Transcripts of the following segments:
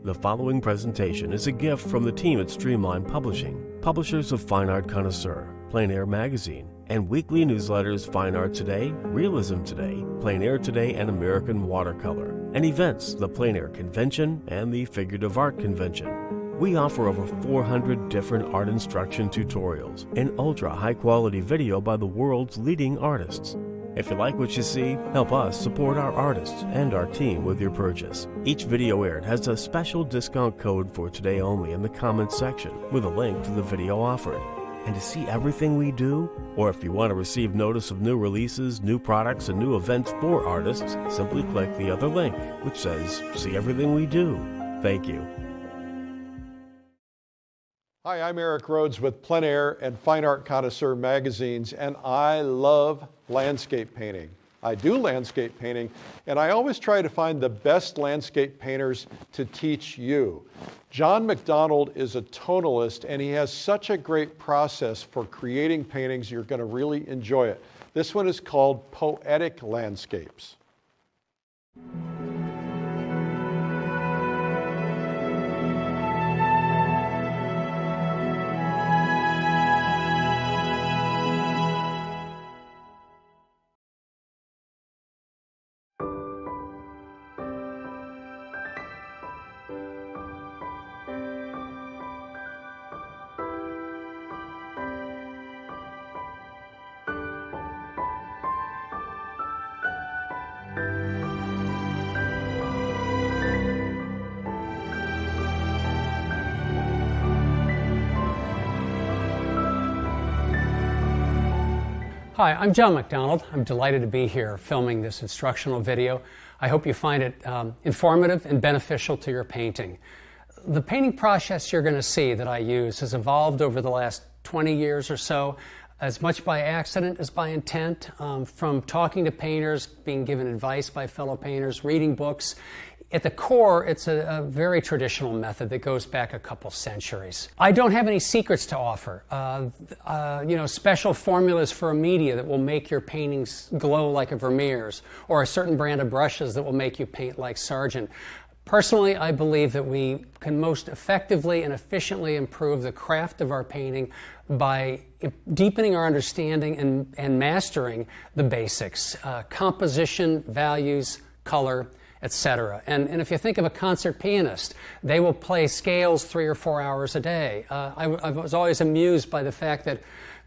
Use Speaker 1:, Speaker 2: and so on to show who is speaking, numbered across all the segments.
Speaker 1: The following presentation is a gift from the team at Streamline Publishing, publishers of Fine Art Connoisseur, Plein Air Magazine, and weekly newsletters Fine Art Today, Realism Today, Plein Air Today, and American Watercolor, and events, the Plein Air Convention and the Figurative Art Convention. We offer over 400 different art instruction tutorials and ultra high-quality video by the world's leading artists. If you like what you see, help us support our artists and our team with your purchase. Each video aired has a special discount code for today only in the comments section with a link to the video offered. And to see everything we do, or if you want to receive notice of new releases, new products, and new events for artists, simply click the other link, which says, "See everything we do." Thank you.
Speaker 2: Hi, I'm Eric Rhodes with Plein Air and Fine Art Connoisseur magazines, and I love landscape painting. I do landscape painting, and I always try to find the best landscape painters to teach you. John MacDonald is a tonalist, and he has such a great process for creating paintings. You're going to really enjoy it. This one is called Poetic Landscapes.
Speaker 3: Hi, I'm John MacDonald. I'm delighted to be here filming this instructional video. I hope you find it informative and beneficial to your painting. The painting process you're going to see that I use has evolved over the last 20 years or so, as much by accident as by intent, from talking to painters, being given advice by fellow painters, reading books. At the core, it's a very traditional method that goes back a couple centuries. I don't have any secrets to offer. Special formulas for a media that will make your paintings glow like a Vermeer's, or a certain brand of brushes that will make you paint like Sargent. Personally, I believe that we can most effectively and efficiently improve the craft of our painting by deepening our understanding and mastering the basics, composition, values, color, etc. And if you think of a concert pianist, they will play scales 3 or 4 hours a day. I was always amused by the fact that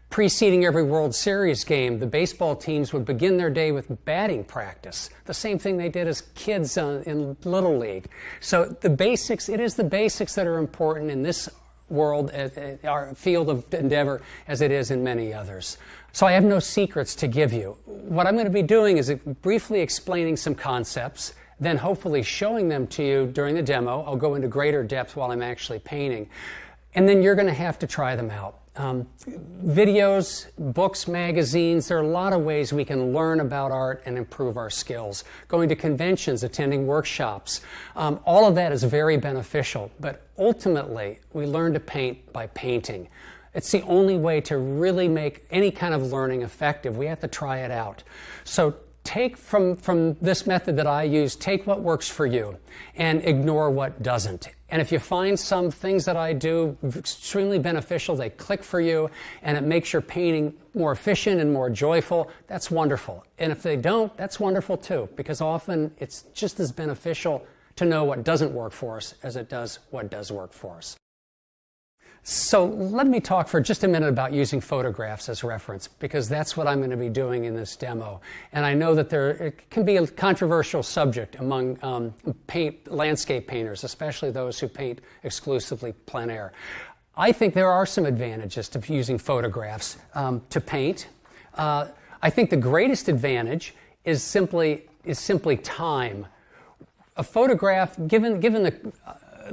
Speaker 3: preceding every World Series game, the baseball teams would begin their day with batting practice, the same thing they did as kids in Little League. So the basics, it is the basics that are important in this world, our field of endeavor, as it is in many others. So I have no secrets to give you. What I'm going to be doing is briefly explaining some concepts, then hopefully showing them to you during the demo. I'll go into greater depth while I'm actually painting. And then you're going to have to try them out. Videos, books, magazines, there are a lot of ways we can learn about art and improve our skills. Going to conventions, attending workshops, all of that is very beneficial. But ultimately, we learn to paint by painting. It's the only way to really make any kind of learning effective. We have to try it out. So take from this method that I use, take what works for you and ignore what doesn't. And if you find some things that I do extremely beneficial, they click for you, and it makes your painting more efficient and more joyful, that's wonderful. And if they don't, that's wonderful too, because often it's just as beneficial to know what doesn't work for us as it does what does work for us. So let me talk for just a minute about using photographs as reference, because that's what I'm going to be doing in this demo. And I know that it can be a controversial subject among landscape painters, especially those who paint exclusively plein air. I think there are some advantages to using photographs to paint. I think the greatest advantage is simply time. A photograph, given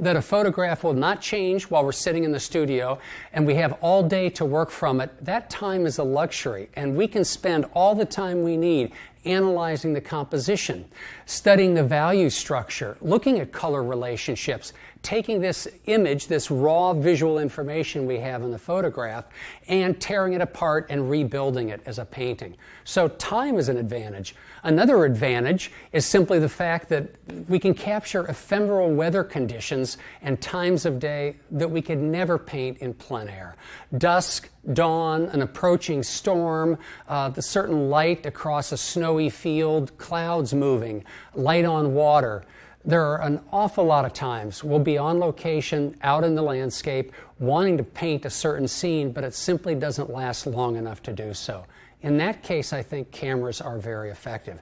Speaker 3: that a photograph will not change while we're sitting in the studio, and we have all day to work from it, that time is a luxury, and we can spend all the time we need analyzing the composition, studying the value structure, looking at color relationships, taking this image, this raw visual information we have in the photograph, and tearing it apart and rebuilding it as a painting. So time is an advantage. Another advantage is simply the fact that we can capture ephemeral weather conditions and times of day that we could never paint in plein air. Dusk, dawn, an approaching storm, the certain light across a snowy field, clouds moving, light on water. There are an awful lot of times we'll be on location, out in the landscape, wanting to paint a certain scene, but it simply doesn't last long enough to do so. In that case, I think cameras are very effective.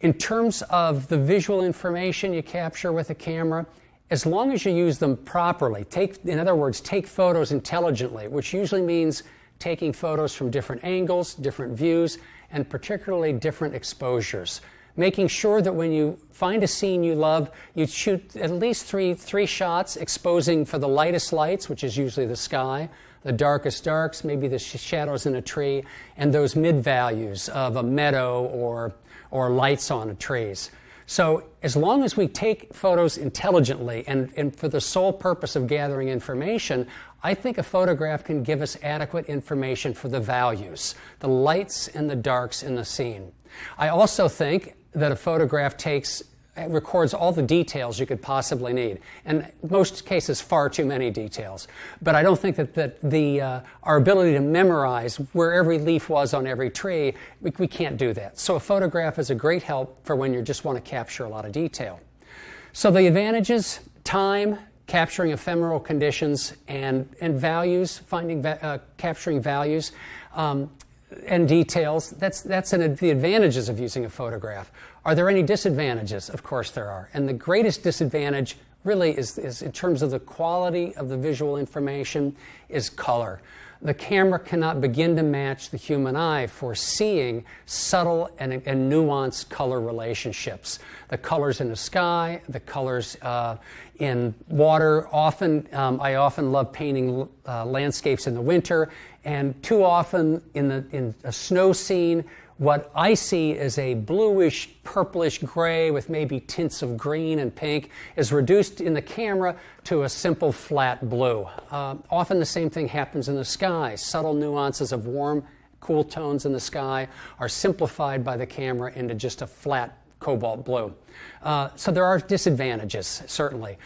Speaker 3: In terms of the visual information you capture with a camera, as long as you use them properly, in other words, take photos intelligently, which usually means taking photos from different angles, different views, and particularly different exposures. Making sure that when you find a scene you love, you shoot at least three shots, exposing for the lightest lights, which is usually the sky, the darkest darks, maybe the shadows in a tree, and those mid-values of a meadow or lights on the trees. So as long as we take photos intelligently and for the sole purpose of gathering information, I think a photograph can give us adequate information for the values, the lights and the darks in the scene. I also think that a photograph records all the details you could possibly need. In most cases, far too many details. But I don't think that our ability to memorize where every leaf was on every tree, we can't do that. So a photograph is a great help for when you just want to capture a lot of detail. So the advantages: time, capturing ephemeral conditions, and values, capturing values. And details, that's the advantages of using a photograph. Are there any disadvantages? Of course there are. And the greatest disadvantage really is in terms of the quality of the visual information is color. The camera cannot begin to match the human eye for seeing subtle and nuanced color relationships. The colors in the sky, the colors in water. I often love painting landscapes in the winter, and too often in a snow scene, what I see as a bluish, purplish gray with maybe tints of green and pink is reduced in the camera to a simple flat blue. Often the same thing happens in the sky. Subtle nuances of warm, cool tones in the sky are simplified by the camera into just a flat cobalt blue. So there are disadvantages, certainly.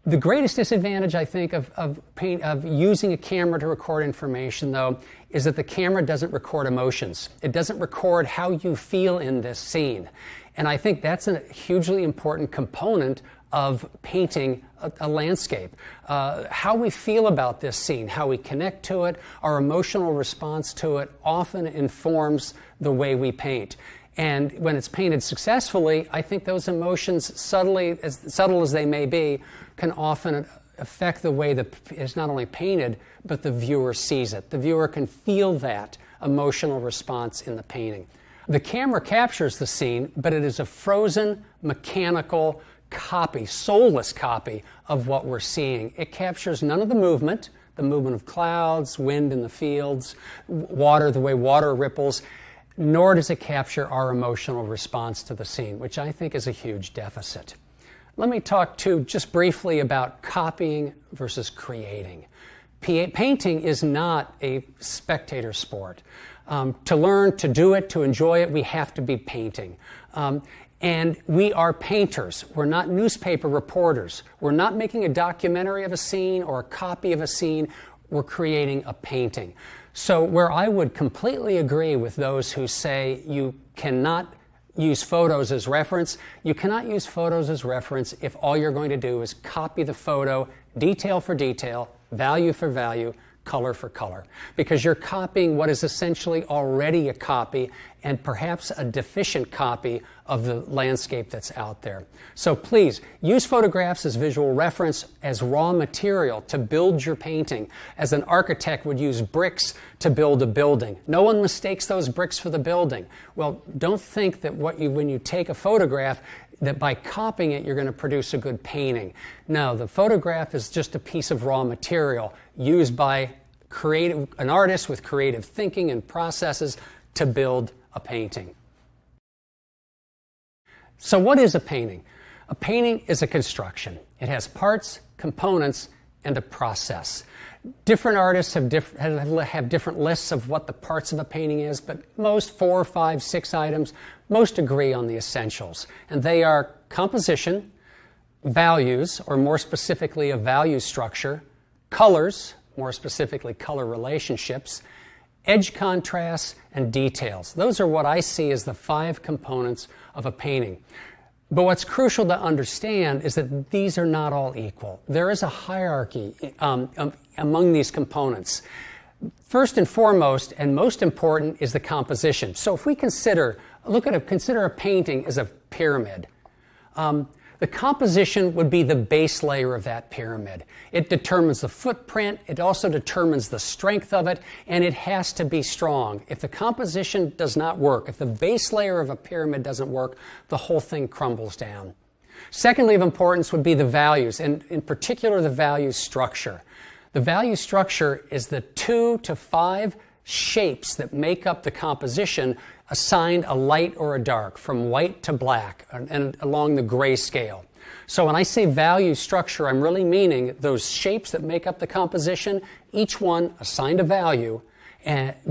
Speaker 3: The greatest disadvantage, I think, of using a camera to record information, though, is that the camera doesn't record emotions. It doesn't record how you feel in this scene. And I think that's a hugely important component of painting a landscape. How we feel about this scene, how we connect to it, our emotional response to it often informs the way we paint. And when it's painted successfully, I think those emotions, as subtle as they may be, can often affect the way that it's not only painted, but the viewer sees it. The viewer can feel that emotional response in the painting. The camera captures the scene, but it is a frozen, mechanical copy, soulless copy of what we're seeing. It captures none of the movement of clouds, wind in the fields, water, the way water ripples, nor does it capture our emotional response to the scene, which I think is a huge deficit. Let me talk just briefly about copying versus creating. Painting is not a spectator sport. To learn, to do it, to enjoy it, we have to be painting. And we are painters. We're not newspaper reporters. We're not making a documentary of a scene or a copy of a scene. We're creating a painting. So where I would completely agree with those who say you cannot use photos as reference, you cannot use photos as reference if all you're going to do is copy the photo, detail for detail, value for value, color for color, because you're copying what is essentially already a copy and perhaps a deficient copy of the landscape that's out there. So please, use photographs as visual reference, as raw material to build your painting, as an architect would use bricks to build a building. No one mistakes those bricks for the building. Well, don't think that when you take a photograph, that by copying it, you're going to produce a good painting. No, the photograph is just a piece of raw material used by an artist with creative thinking and processes to build a painting. So what is a painting? A painting is a construction. It has parts, components, and a process. Different artists have different lists of what the parts of a painting is, but most 4, 5, 6 items, most agree on the essentials. And they are composition, values, or more specifically a value structure, colors, more specifically color relationships, edge contrasts, and details. Those are what I see as the 5 components of a painting. But what's crucial to understand is that these are not all equal. There is a hierarchy among these components. First and foremost, and most important, is the composition. So if we consider a painting as a pyramid, the composition would be the base layer of that pyramid. It determines the footprint, it also determines the strength of it, and it has to be strong. If the composition does not work, if the base layer of a pyramid doesn't work, the whole thing crumbles down. Secondly of importance would be the values, and in particular the value structure. The value structure is the 2 to 5 shapes that make up the composition assigned a light or a dark, from white to black, and along the gray scale. So when I say value structure, I'm really meaning those shapes that make up the composition, each one assigned a value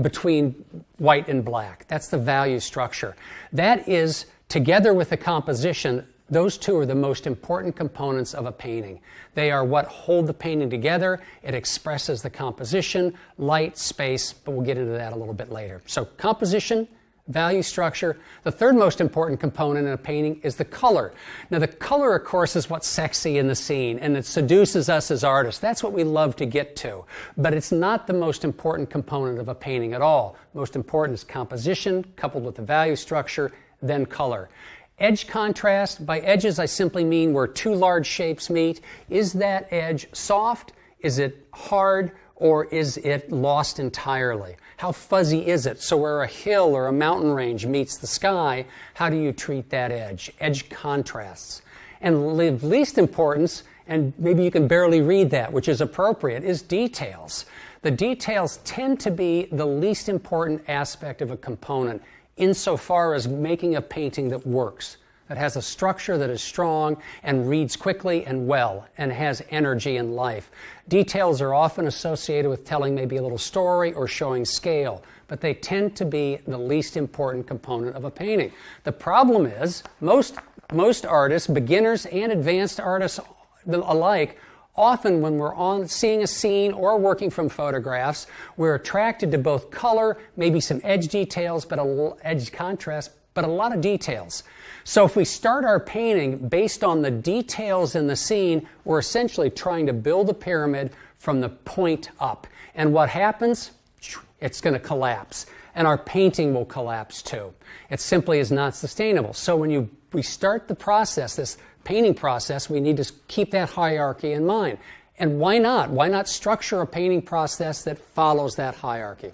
Speaker 3: between white and black. That's the value structure. That is, together with the composition, those two are the most important components of a painting. They are what hold the painting together. It expresses the composition, light, space, but we'll get into that a little bit later. So composition, value structure. The third most important component in a painting is the color. Now the color, of course, is what's sexy in the scene, and it seduces us as artists. That's what we love to get to. But it's not the most important component of a painting at all. Most important is composition, coupled with the value structure, then color. Edge contrast, by edges I simply mean where 2 large shapes meet. Is that edge soft? Is it hard? Or is it lost entirely? How fuzzy is it? So where a hill or a mountain range meets the sky, how do you treat that edge? Edge contrasts. And of least importance, and maybe you can barely read that, which is appropriate, is details. The details tend to be the least important aspect of a component insofar as making a painting that works, that has a structure that is strong and reads quickly and well and has energy and life. Details are often associated with telling maybe a little story or showing scale, but they tend to be the least important component of a painting. The problem is most artists, beginners and advanced artists alike, often when we're seeing a scene or working from photographs, we're attracted to both color, maybe some edge details, but edge contrast, but a lot of details. So if we start our painting based on the details in the scene, we're essentially trying to build a pyramid from the point up. And what happens? It's going to collapse. And our painting will collapse too. It simply is not sustainable. So when we start the process, this painting process, we need to keep that hierarchy in mind. And why not? Why not structure a painting process that follows that hierarchy?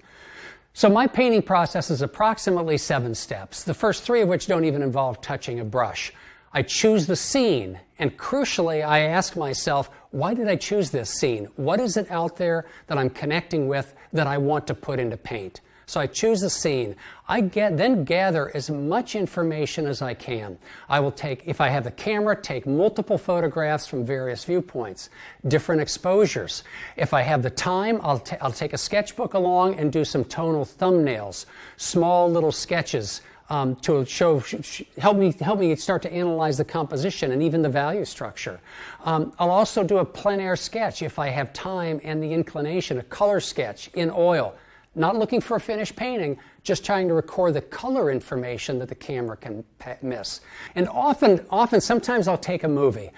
Speaker 3: So my painting process is approximately 7 steps, the first 3 of which don't even involve touching a brush. I choose the scene, and crucially, I ask myself, why did I choose this scene? What is it out there that I'm connecting with that I want to put into paint? So I choose the scene. I then gather as much information as I can. I will take, if I have the camera, take multiple photographs from various viewpoints, different exposures. If I have the time, I'll take a sketchbook along and do some tonal thumbnails, small little sketches to help me start to analyze the composition and even the value structure. I'll also do a plein air sketch if I have time and the inclination, a color sketch in oil. Not looking for a finished painting, just trying to record the color information that the camera can miss. And sometimes I'll take a movie.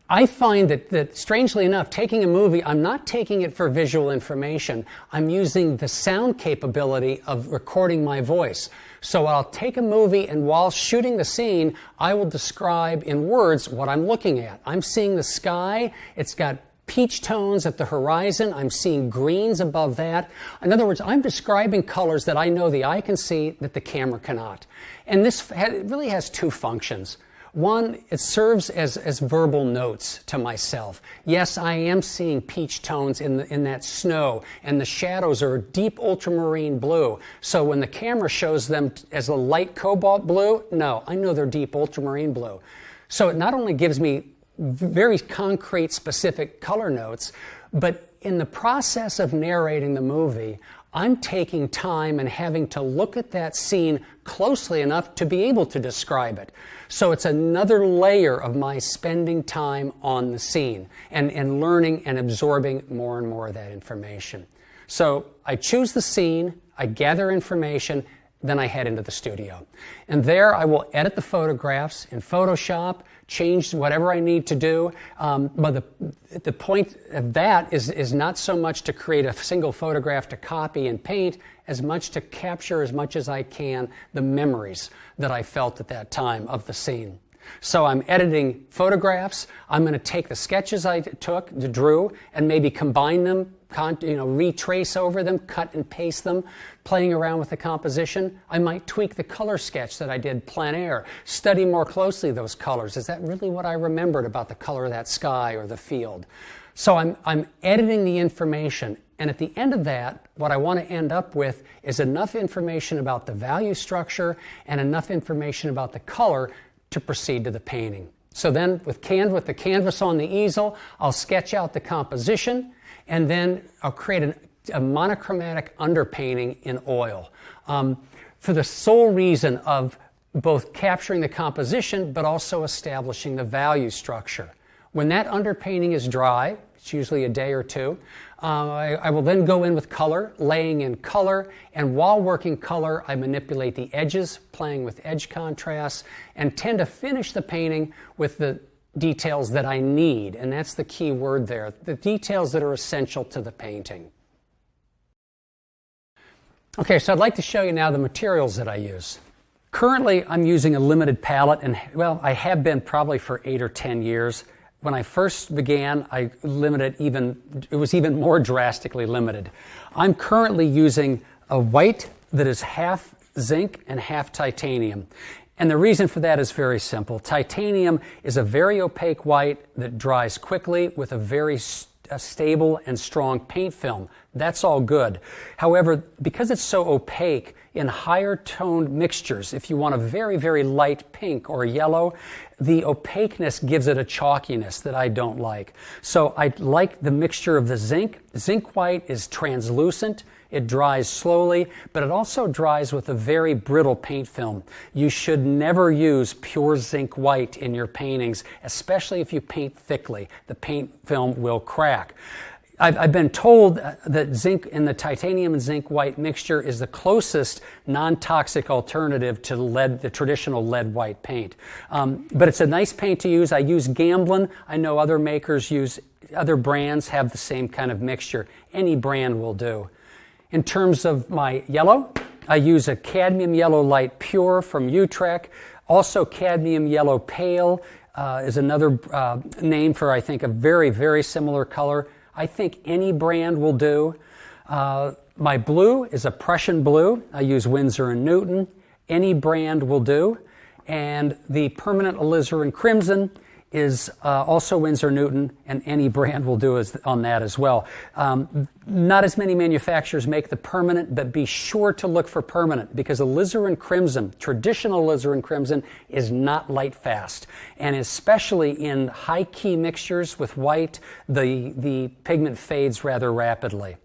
Speaker 3: I find that strangely enough, taking a movie, I'm not taking it for visual information. I'm using the sound capability of recording my voice. So I'll take a movie, and while shooting the scene, I will describe in words what I'm looking at. I'm seeing the sky. It's got peach tones at the horizon. I'm seeing greens above that. In other words, I'm describing colors that I know the eye can see that the camera cannot. And this really has 2 functions. One, it serves as verbal notes to myself. Yes, I am seeing peach tones in that snow, and the shadows are deep ultramarine blue. So when the camera shows them as a light cobalt blue, no, I know they're deep ultramarine blue. So it not only gives me very concrete, specific color notes, but in the process of narrating the movie, I'm taking time and having to look at that scene closely enough to be able to describe it. So it's another layer of my spending time on the scene and learning and absorbing more and more of that information. So I choose the scene, I gather information, then I head into the studio. And there I will edit the photographs in Photoshop, change whatever I need to do. But the point of that is not so much to create a single photograph to copy and paint, as much to capture as much as I can the memories that I felt at that time of the scene. So I'm editing photographs. I'm going to take the sketches I drew, and maybe combine them, retrace over them, cut and paste them, playing around with the composition. I might tweak the color sketch that I did plein air, study more closely those colors. Is that really what I remembered about the color of that sky or the field? So I'm editing the information, and at the end of that, what I want to end up with is enough information about the value structure and enough information about the color to proceed to the painting. So then with the canvas on the easel, I'll sketch out the composition, and then I'll create a monochromatic underpainting in oil for the sole reason of both capturing the composition but also establishing the value structure. When that underpainting is dry, it's usually a day or two, I will then go in with color, laying in color, and while working color, I manipulate the edges, playing with edge contrasts, and tend to finish the painting with the details that I need, and that's the key word there, the details that are essential to the painting. Okay, so I'd like to show you now the materials that I use. Currently, I'm using a limited palette, and well, I have been probably for 8 or 10 years. When I first began, I limited it was even more drastically limited. I'm currently using a white that is half zinc and half titanium. And the reason for that is very simple. Titanium is a very opaque white that dries quickly with a very stable and strong paint film. That's all good. However, because it's so opaque, in higher toned mixtures, if you want a very, very light pink or yellow, the opaqueness gives it a chalkiness that I don't like. So I like the mixture of the zinc. Zinc white is translucent. It dries slowly, but it also dries with a very brittle paint film. You should never use pure zinc white in your paintings, especially if you paint thickly. The paint film will crack. I've been told that zinc in the titanium and zinc white mixture is the closest non-toxic alternative to the traditional lead white paint. But it's a nice paint to use. I use Gamblin. I know other brands have the same kind of mixture. Any brand will do. In terms of my yellow, I use a cadmium yellow light pure from Utrecht. Also cadmium yellow pale is another name for, I think, a very, very similar color. I think any brand will do. My blue is a Prussian blue. I use Winsor & Newton. Any brand will do. And the permanent alizarin crimson is also Winsor & Newton, and any brand will do on that as well. Not as many manufacturers make the permanent, but be sure to look for permanent, because alizarin crimson, traditional alizarin crimson, is not light fast. And especially in high key mixtures with white, the pigment fades rather rapidly.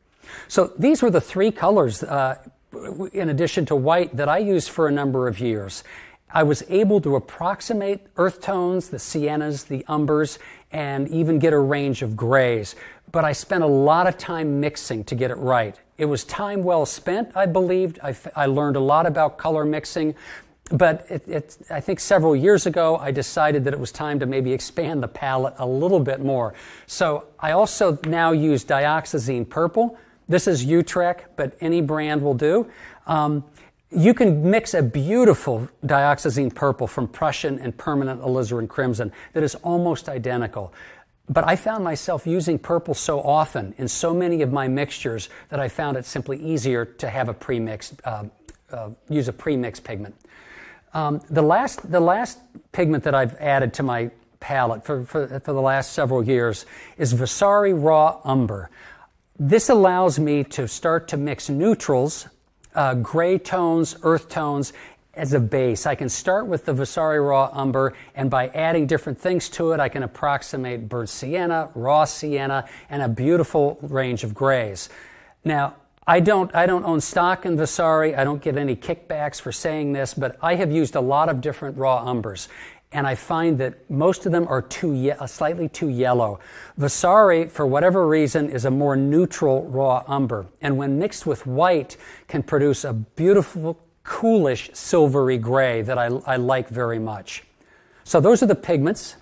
Speaker 3: So these were the three colors, in addition to white, that I used for a number of years. I was able to approximate earth tones, the siennas, the umbers, and even get a range of grays. But I spent a lot of time mixing to get it right. It was time well spent, I believed. I learned a lot about color mixing. But I think several years ago, I decided that it was time to maybe expand the palette a little bit more. So I also now use dioxazine purple. This is Utrecht, but any brand will do. You can mix a beautiful dioxazine purple from Prussian and permanent alizarin crimson that is almost identical. But I found myself using purple so often in so many of my mixtures that I found it simply easier to have a use a pre-mixed pigment. The last pigment that I've added to my palette for the last several years is Vasari Raw Umber. This allows me to start to mix neutrals, gray tones, earth tones, as a base. I can start with the Vasari Raw Umber, and by adding different things to it, I can approximate burnt sienna, raw sienna, and a beautiful range of grays. Now, I don't own stock in Vasari. I don't get any kickbacks for saying this, but I have used a lot of different raw umbers, and I find that most of them are slightly too yellow. Vasari, for whatever reason, is a more neutral raw umber, and when mixed with white, can produce a beautiful, coolish silvery gray that I like very much. So those are the pigments.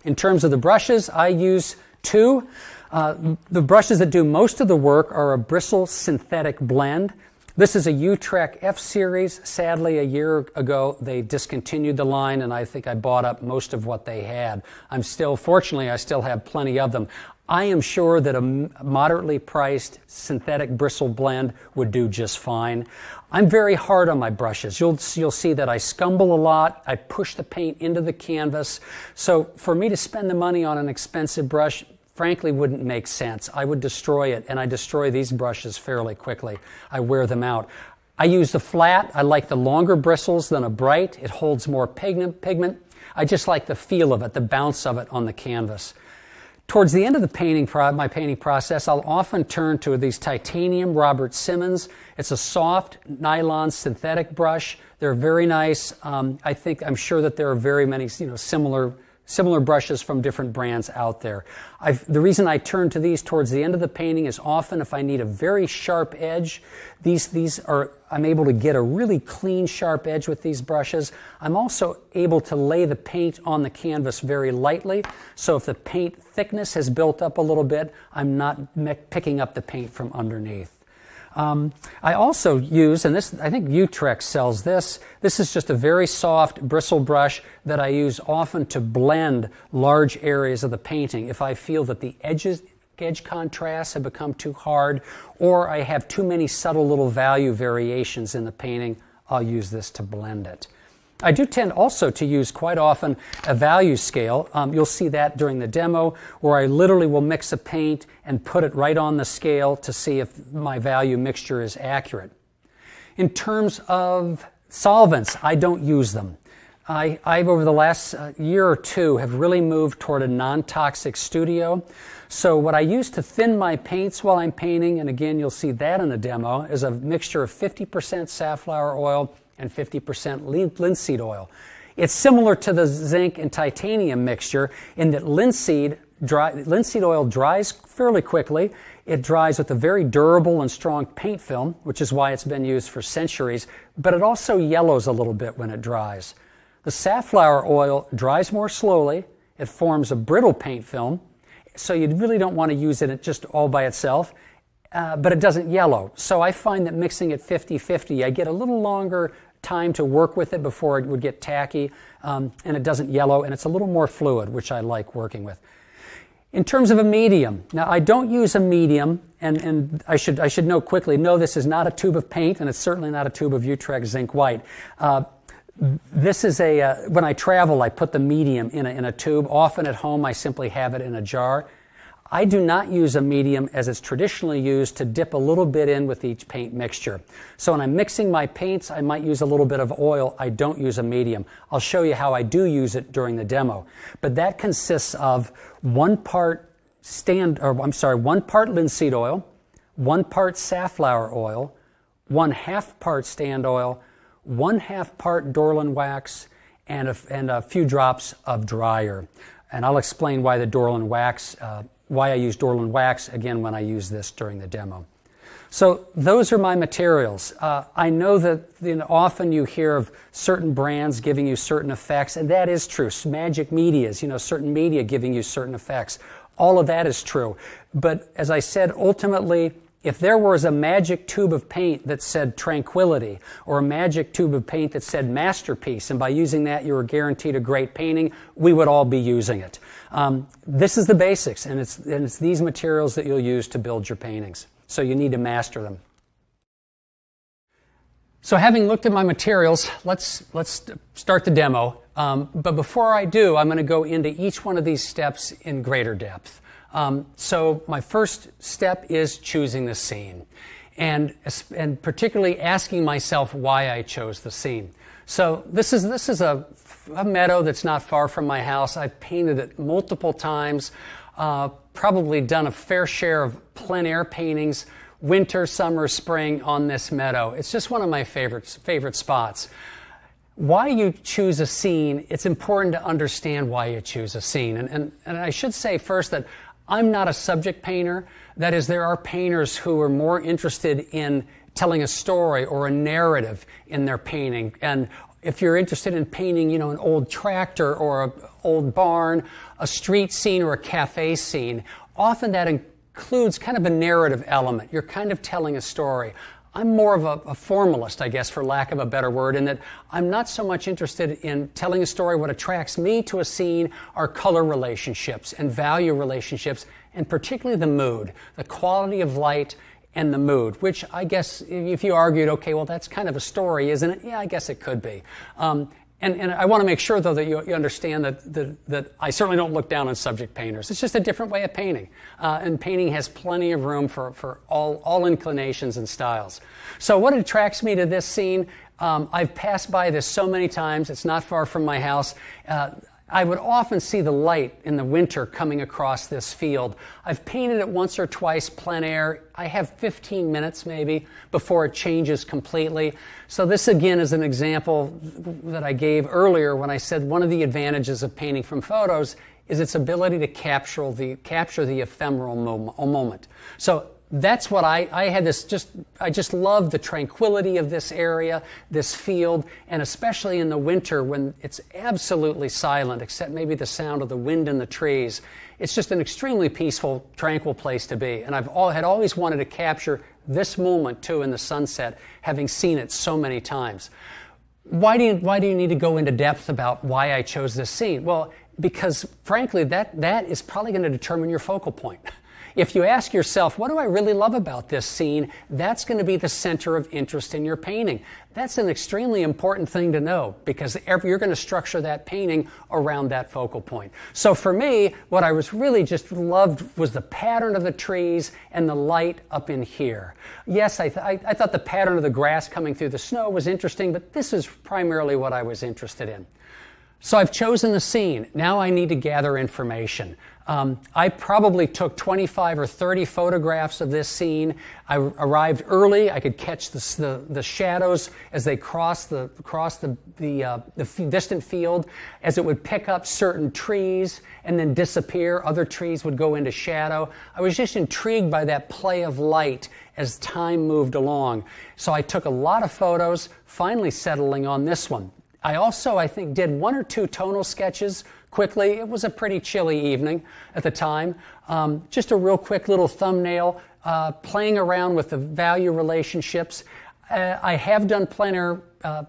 Speaker 3: In terms of the brushes, I use two. The brushes that do most of the work are a bristle synthetic blend. This is a Utrecht F series. Sadly, a year ago, they discontinued the line, and I think I bought up most of what they had. Fortunately, I still have plenty of them. I am sure that a moderately priced synthetic bristle blend would do just fine. I'm very hard on my brushes. You'll see that I scumble a lot. I push the paint into the canvas. So for me to spend the money on an expensive brush, frankly, wouldn't make sense. I would destroy it, and I destroy these brushes fairly quickly. I wear them out. I use the flat. I like the longer bristles than a bright. It holds more pigment. I just like the feel of it, the bounce of it on the canvas. Towards the end of the my painting process, I'll often turn to these titanium Robert Simmons. It's a soft nylon synthetic brush. They're very nice. I'm sure that there are very many similar brushes from different brands out there. The reason I turn to these towards the end of the painting is often if I need a very sharp edge. I'm able to get a really clean, sharp edge with these brushes. I'm also able to lay the paint on the canvas very lightly, so if the paint thickness has built up a little bit, I'm not picking up the paint from underneath. I also use, and I think Utrecht sells this. This is just a very soft bristle brush that I use often to blend large areas of the painting. If I feel that the edge contrasts have become too hard, or I have too many subtle little value variations in the painting, I'll use this to blend it. I do tend also to use quite often a value scale. You'll see that during the demo, where I literally will mix a paint and put it right on the scale to see if my value mixture is accurate. In terms of solvents, I don't use them. I've over the last year or two have really moved toward a non-toxic studio. So what I use to thin my paints while I'm painting, and again you'll see that in the demo, is a mixture of 50% safflower oil and 50% linseed oil. It's similar to the zinc and titanium mixture in that linseed oil dries fairly quickly. It dries with a very durable and strong paint film, which is why it's been used for centuries, but it also yellows a little bit when it dries. The safflower oil dries more slowly. It forms a brittle paint film, so you really don't want to use it just all by itself. But it doesn't yellow. So I find that mixing it 50-50, I get a little longer time to work with it before it would get tacky, and it doesn't yellow, and it's a little more fluid, which I like working with. In terms of a medium, now I don't use a medium, and I should note quickly, no, this is not a tube of paint, and it's certainly not a tube of Utrecht zinc white. This is when I travel, I put the medium in a tube. Often at home, I simply have it in a jar. I do not use a medium as it's traditionally used to dip a little bit in with each paint mixture. So when I'm mixing my paints, I might use a little bed of oil. I don't use a medium. I'll show you how I do use it during the demo. But that consists of 1 part linseed oil, 1 part safflower oil, 1/2 part stand oil, 1/2 part Dorland wax, and a few drops of dryer. And I'll explain why the Dorland wax, why I use Dorland wax again when I use this during the demo. So those are my materials. I know that often you hear of certain brands giving you certain effects, and that is true. Magic medias, certain media giving you certain effects. All of that is true. But as I said, ultimately, if there was a magic tube of paint that said tranquility, or a magic tube of paint that said masterpiece, and by using that you were guaranteed a great painting, we would all be using it. This is the basics, and it's these materials that you'll use to build your paintings. So you need to master them. So having looked at my materials, let's start the demo. But before I do, I'm going to go into each one of these steps in greater depth. So my first step is choosing the scene, and particularly asking myself why I chose the scene. So this is a meadow that's not far from my house. I've painted it multiple times, probably done a fair share of plein air paintings, winter, summer, spring on this meadow. It's just one of my favorite spots. Why you choose a scene, it's important to understand why you choose a scene. And I should say first that I'm not a subject painter. That is, there are painters who are more interested in telling a story or a narrative in their painting. And if you're interested in painting, an old tractor or an old barn, a street scene or a cafe scene, often that includes kind of a narrative element. You're kind of telling a story. I'm more of a formalist, I guess, for lack of a better word, in that I'm not so much interested in telling a story. What attracts me to a scene are color relationships and value relationships, and particularly the mood, the quality of light and the mood, which I guess if you argued, okay, well, that's kind of a story, isn't it? Yeah, I guess it could be. And I want to make sure, though, that you understand that I certainly don't look down on subject painters. It's just a different way of painting. And painting has plenty of room for all inclinations and styles. So what attracts me to this scene, I've passed by this so many times. It's not far from my house. I would often see the light in the winter coming across this field. I've painted it once or twice plein air. I have 15 minutes maybe before it changes completely. So this again is an example that I gave earlier when I said one of the advantages of painting from photos is its ability to capture the ephemeral moment. So that's what I had I just love the tranquility of this area, this field, and especially in the winter when it's absolutely silent, except maybe the sound of the wind in the trees. It's just an extremely peaceful, tranquil place to be. And had always wanted to capture this moment too in the sunset, having seen it so many times. Why do you need to go into depth about why I chose this scene? Well, because frankly, that is probably going to determine your focal point. If you ask yourself, what do I really love about this scene? That's going to be the center of interest in your painting. That's an extremely important thing to know because you're going to structure that painting around that focal point. So for me, what I was really just loved was the pattern of the trees and the light up in here. Yes, I thought the pattern of the grass coming through the snow was interesting, but this is primarily what I was interested in. So I've chosen the scene. Now I need to gather information. I probably took 25 or 30 photographs of this scene. I arrived early. I could catch the shadows as they crossed the distant field, as it would pick up certain trees and then disappear. Other trees would go into shadow. I was just intrigued by that play of light as time moved along. So I took a lot of photos, finally settling on this one. I also, I think, did one or two tonal sketches quickly. It was a pretty chilly evening at the time. Just a real quick little thumbnail, playing around with the value relationships. I have done plein air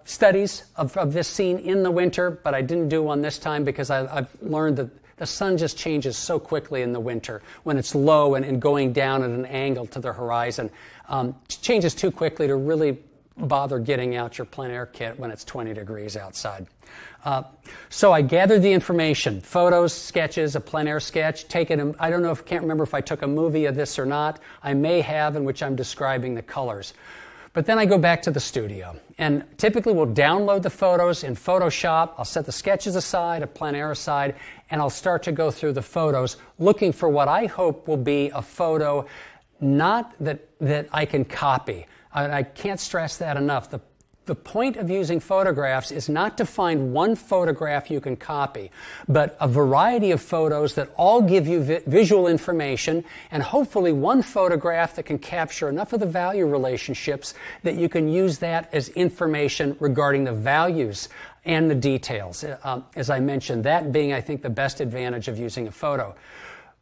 Speaker 3: studies of this scene in the winter, but I didn't do one this time because I've learned that the sun just changes so quickly in the winter when it's low and going down at an angle to the horizon. It changes too quickly to really bother getting out your plein air kit when it's 20 degrees outside. So I gathered the information, photos, sketches, a plein air sketch, I don't know can't remember if I took a movie of this or not. I may have, in which I'm describing the colors. But then I go back to the studio, and typically we'll download the photos in Photoshop. I'll set the sketches aside, a plein air aside, and I'll start to go through the photos, looking for what I hope will be a photo not that I can copy. I can't stress that enough. The point of using photographs is not to find one photograph you can copy, but a variety of photos that all give you visual information, and hopefully one photograph that can capture enough of the value relationships that you can use that as information regarding the values and the details. As I mentioned, that being, I think, the best advantage of using a photo.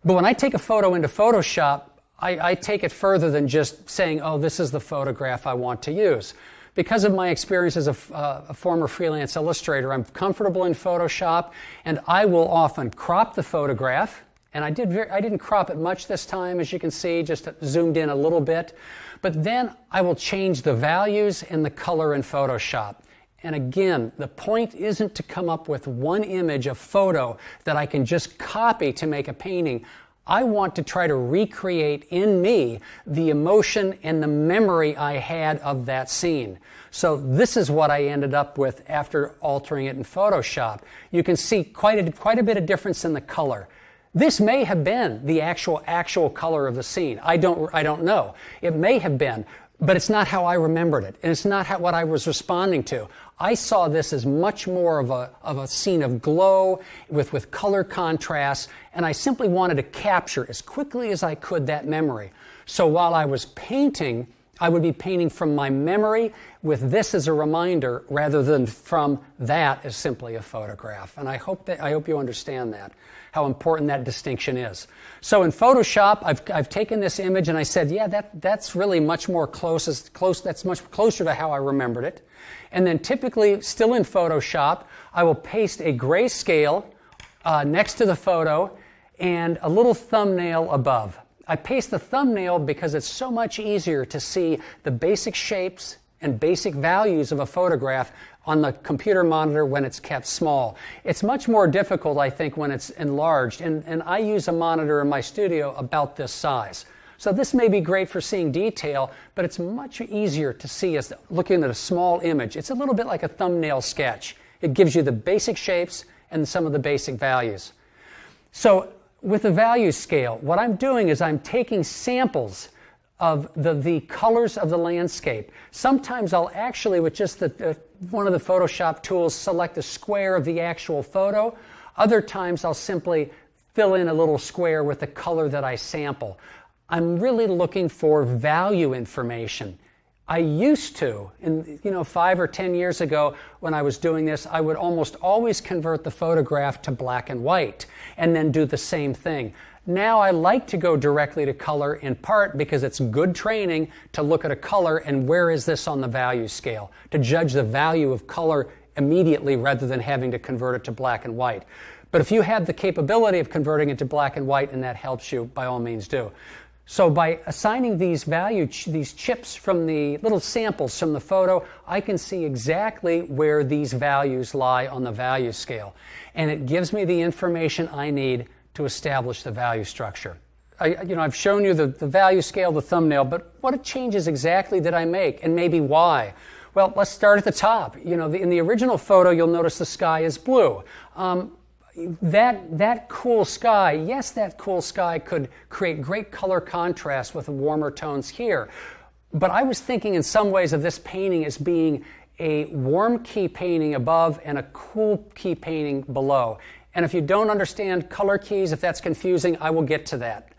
Speaker 3: But when I take a photo into Photoshop, I take it further than just saying, oh, this is the photograph I want to use. Because of my experience as a former freelance illustrator, I'm comfortable in Photoshop, and I will often crop the photograph And I didn't crop it much this time, as you can see, just zoomed in a little bit. But then I will change the values and the color in Photoshop. And again, the point isn't to come up with one image, a photo, that I can just copy to make a painting. I want to try to recreate in me the emotion and the memory I had of that scene. So this is what I ended up with after altering it in Photoshop. You can see quite a bit of difference in the color. This may have been the actual color of the scene. I don't know. It may have been, but it's not how I remembered it, and it's not what I was responding to. I saw this as much more of a scene of glow with color contrast, and I simply wanted to capture as quickly as I could that memory. So while I was painting, I would be painting from my memory with this as a reminder rather than from that as simply a photograph. And I hope you understand that, how important that distinction is. So in Photoshop, I've taken this image and I said, yeah, that's really much more that's much closer to how I remembered it. And then typically, still in Photoshop, I will paste a grayscale next to the photo and a little thumbnail above. I paste the thumbnail because it's so much easier to see the basic shapes and basic values of a photograph on the computer monitor when it's kept small. It's much more difficult, I think, when it's enlarged, and I use a monitor in my studio about this size. So this may be great for seeing detail, but it's much easier to see as looking at a small image. It's a little bit like a thumbnail sketch. It gives you the basic shapes and some of the basic values. So with the value scale, what I'm doing is I'm taking samples of the colors of the landscape. Sometimes I'll actually, with just one of the Photoshop tools, select a square of the actual photo. Other times I'll simply fill in a little square with the color that I sample. I'm really looking for value information. I used to, 5 or 10 years ago when I was doing this, I would almost always convert the photograph to black and white and then do the same thing. Now I like to go directly to color, in part because it's good training to look at a color and where is this on the value scale, to judge the value of color immediately rather than having to convert it to black and white. But if you have the capability of converting it to black and white and that helps you, by all means do. So by assigning these these chips from the little samples from the photo, I can see exactly where these values lie on the value scale. And it gives me the information I need to establish the value structure. I've shown you the value scale, the thumbnail, but what changes exactly did I make and maybe why? Well, let's start at the top. In the original photo, you'll notice the sky is blue. That cool sky, yes, that cool sky could create great color contrast with the warmer tones here. But I was thinking in some ways of this painting as being a warm key painting above and a cool key painting below. And if you don't understand color keys, if that's confusing, I will get to that.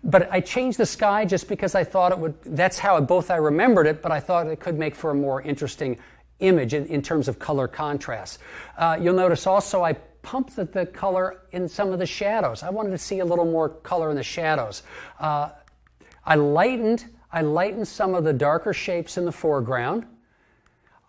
Speaker 3: But I changed the sky just because I thought it would, that's how I remembered it, but I thought it could make for a more interesting image in terms of color contrast. You'll notice also I pumped the color in some of the shadows. I wanted to see a little more color in the shadows. I lightened some of the darker shapes in the foreground.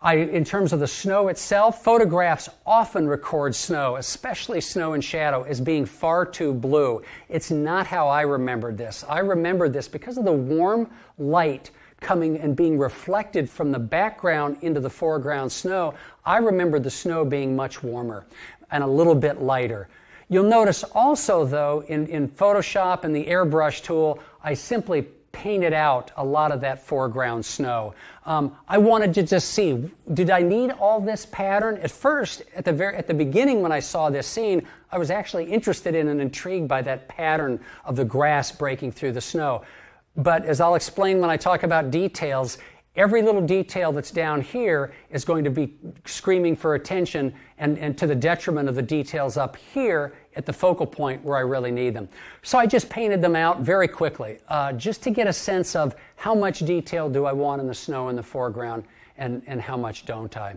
Speaker 3: In terms of the snow itself, photographs often record snow, especially snow and shadow, as being far too blue. It's not how I remembered this. I remembered this because of the warm light coming and being reflected from the background into the foreground snow. I remembered the snow being much warmer and a little bit lighter. You'll notice also, though, in Photoshop and the airbrush tool, I simply painted out a lot of that foreground snow. I wanted to just see, did I need all this pattern? At first, at the beginning when I saw this scene, I was actually interested in and intrigued by that pattern of the grass breaking through the snow. But as I'll explain when I talk about details, every little detail that's down here is going to be screaming for attention and to the detriment of the details up here at the focal point where I really need them. So I just painted them out very quickly, just to get a sense of how much detail do I want in the snow in the foreground and how much don't I.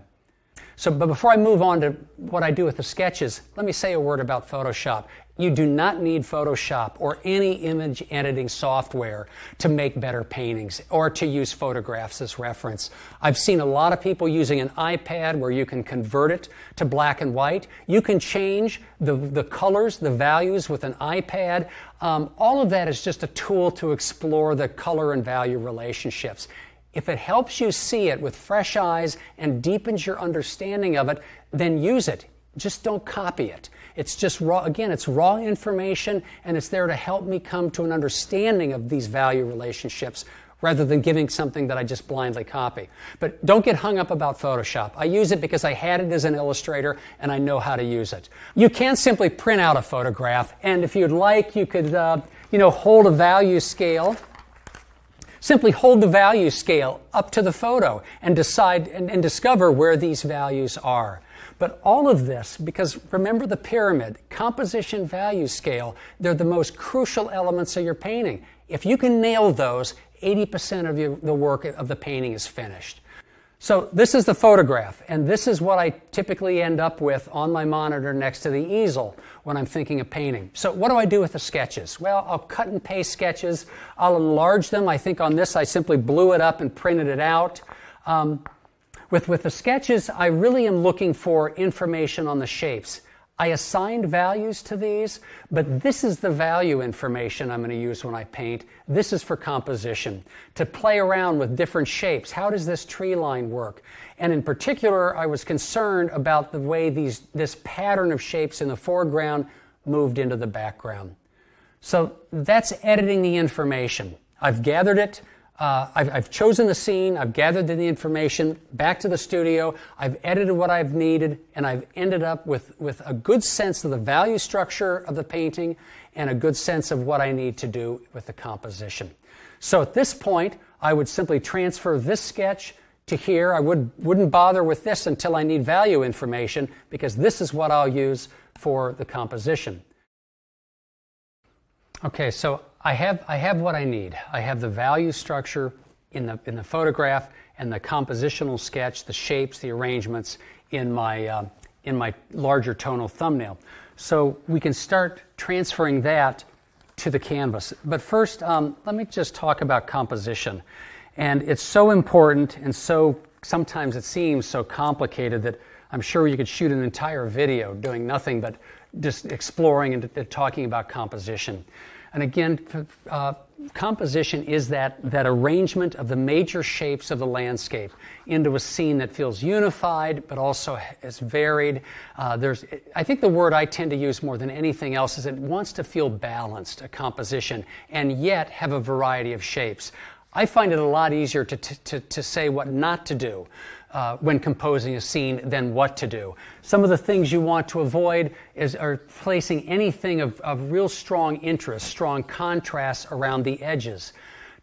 Speaker 3: But before I move on to what I do with the sketches, let me say a word about Photoshop. You do not need Photoshop or any image editing software to make better paintings or to use photographs as reference. I've seen a lot of people using an iPad where you can convert it to black and white. You can change the colors, the values with an iPad. All of that is just a tool to explore the color and value relationships. If it helps you see it with fresh eyes and deepens your understanding of it, then use it. Just don't copy it. It's just raw, again, it's raw information, and it's there to help me come to an understanding of these value relationships rather than giving something that I just blindly copy. But don't get hung up about Photoshop. I use it because I had it as an illustrator and I know how to use it. You can simply print out a photograph, and if you'd like, you could hold a value scale. Simply hold the value scale up to the photo and decide and discover where these values are. But all of this, because remember the pyramid, composition, value scale, they're the most crucial elements of your painting. If you can nail those, 80% of the work of the painting is finished. So this is the photograph, and this is what I typically end up with on my monitor next to the easel when I'm thinking of painting. So what do I do with the sketches? Well, I'll cut and paste sketches. I'll enlarge them. I think on this I simply blew it up and printed it out. With the sketches, I really am looking for information on the shapes. I assigned values to these, but this is the value information I'm going to use when I paint. This is for composition, to play around with different shapes. How does this tree line work? And in particular, I was concerned about the way this pattern of shapes in the foreground moved into the background. So that's editing the information. I've gathered it. I've chosen the scene, I've gathered the information, back to the studio, I've edited what I've needed, and I've ended up with a good sense of the value structure of the painting and a good sense of what I need to do with the composition. So at this point, I would simply transfer this sketch to here. I wouldn't bother with this until I need value information, because this is what I'll use for the composition. Okay, so I have what I need. I have the value structure in the photograph and the compositional sketch, the shapes, the arrangements in my larger tonal thumbnail. So we can start transferring that to the canvas. But first, let me just talk about composition. And it's so important, and so sometimes it seems so complicated that I'm sure you could shoot an entire video doing nothing but just exploring and talking about composition. And again, composition is that arrangement of the major shapes of the landscape into a scene that feels unified, but also is varied. I think the word I tend to use more than anything else is it wants to feel balanced, a composition, and yet have a variety of shapes. I find it a lot easier to say what not to do when composing a scene than what to do. Some of the things you want to avoid are placing anything of real strong interest, strong contrast around the edges.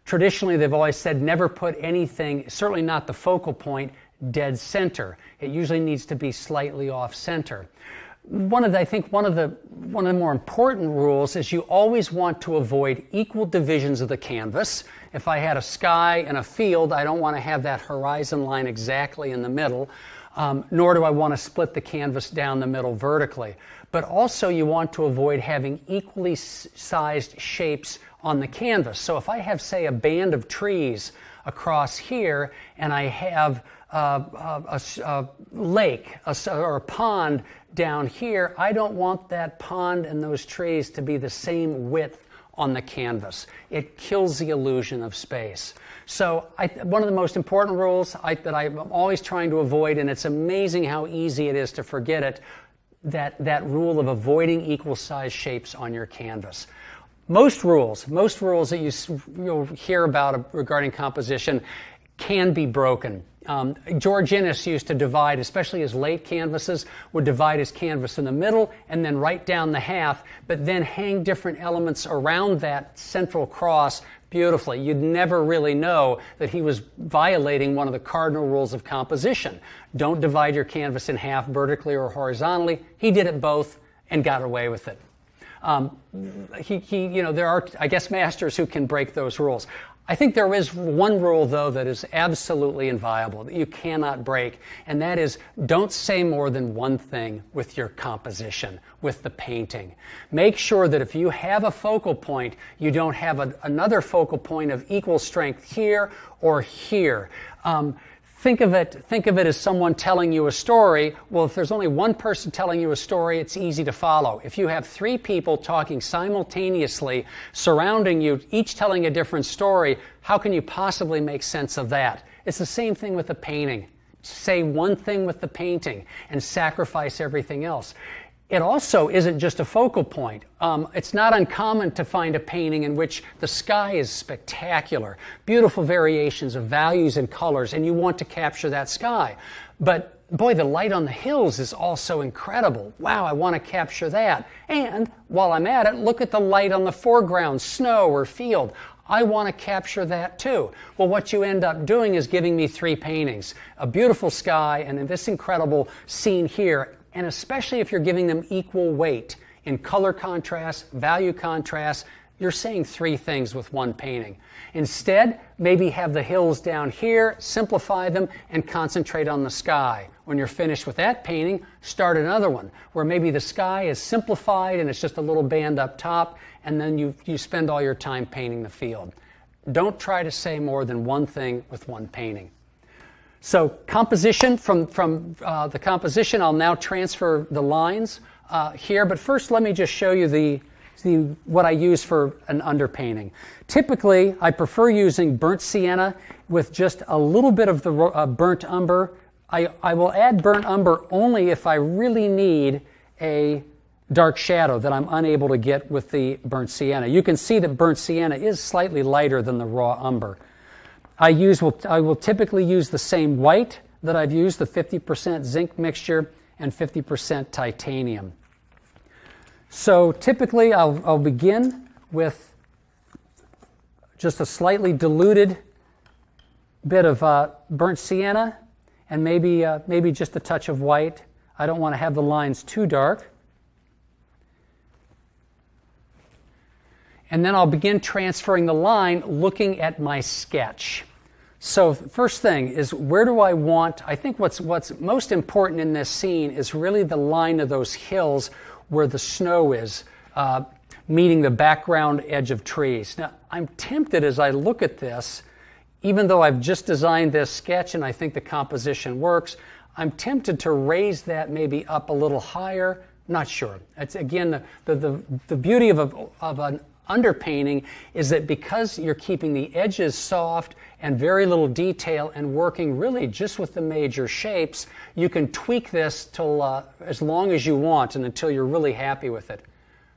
Speaker 3: Traditionally, they've always said never put anything, certainly not the focal point, dead center. It usually needs to be slightly off center. One of the more important rules is you always want to avoid equal divisions of the canvas. If I had a sky and a field, I don't want to have that horizon line exactly in the middle, nor do I want to split the canvas down the middle vertically. But also you want to avoid having equally sized shapes on the canvas. So if I have, say, a band of trees across here, and I have a lake or a pond down here, I don't want that pond and those trees to be the same width on the canvas. It kills the illusion of space. So one of the most important rules that I'm always trying to avoid, and it's amazing how easy it is to forget it, that rule of avoiding equal size shapes on your canvas. Most rules that you'll hear about regarding composition can be broken. George Inness used to divide, especially his late canvases, would divide his canvas in the middle and then right down the half, but then hang different elements around that central cross beautifully. You'd never really know that he was violating one of the cardinal rules of composition. Don't divide your canvas in half vertically or horizontally. He did it both and got away with it. There are, I guess, masters who can break those rules. I think there is one rule, though, that is absolutely inviolable, that you cannot break, and that is don't say more than one thing with your composition, with the painting. Make sure that if you have a focal point, you don't have another focal point of equal strength here or here. Think of it as someone telling you a story. Well, if there's only one person telling you a story, it's easy to follow. If you have three people talking simultaneously, surrounding you, each telling a different story, how can you possibly make sense of that? It's the same thing with the painting. Say one thing with the painting and sacrifice everything else. It also isn't just a focal point. It's not uncommon to find a painting in which the sky is spectacular, beautiful variations of values and colors, and you want to capture that sky. But boy, the light on the hills is also incredible. Wow, I want to capture that. And while I'm at it, look at the light on the foreground, snow or field. I want to capture that too. Well, what you end up doing is giving me three paintings, a beautiful sky and this incredible scene here. And especially if you're giving them equal weight in color contrast, value contrast, you're saying three things with one painting. Instead, maybe have the hills down here, simplify them, and concentrate on the sky. When you're finished with that painting, start another one, where maybe the sky is simplified and it's just a little band up top, and then you spend all your time painting the field. Don't try to say more than one thing with one painting. So composition, from the composition, I'll now transfer the lines here. But first, let me just show you what I use for an underpainting. Typically, I prefer using burnt sienna with just a little bit of the burnt umber. I will add burnt umber only if I really need a dark shadow that I'm unable to get with the burnt sienna. You can see that burnt sienna is slightly lighter than the raw umber. I will typically use the same white that I've used, the 50% zinc mixture and 50% titanium. So typically I'll begin with just a slightly diluted bit of burnt sienna and maybe just a touch of white. I don't want to have the lines too dark. And then I'll begin transferring the line looking at my sketch. So first thing is, where do I want, I think what's most important in this scene is really the line of those hills where the snow is, meeting the background edge of trees. Now, I'm tempted as I look at this, even though I've just designed this sketch and I think the composition works, I'm tempted to raise that maybe up a little higher. Not sure. It's again, the beauty of an underpainting is that because you're keeping the edges soft and very little detail and working really just with the major shapes, you can tweak this till as long as you want and until you're really happy with it.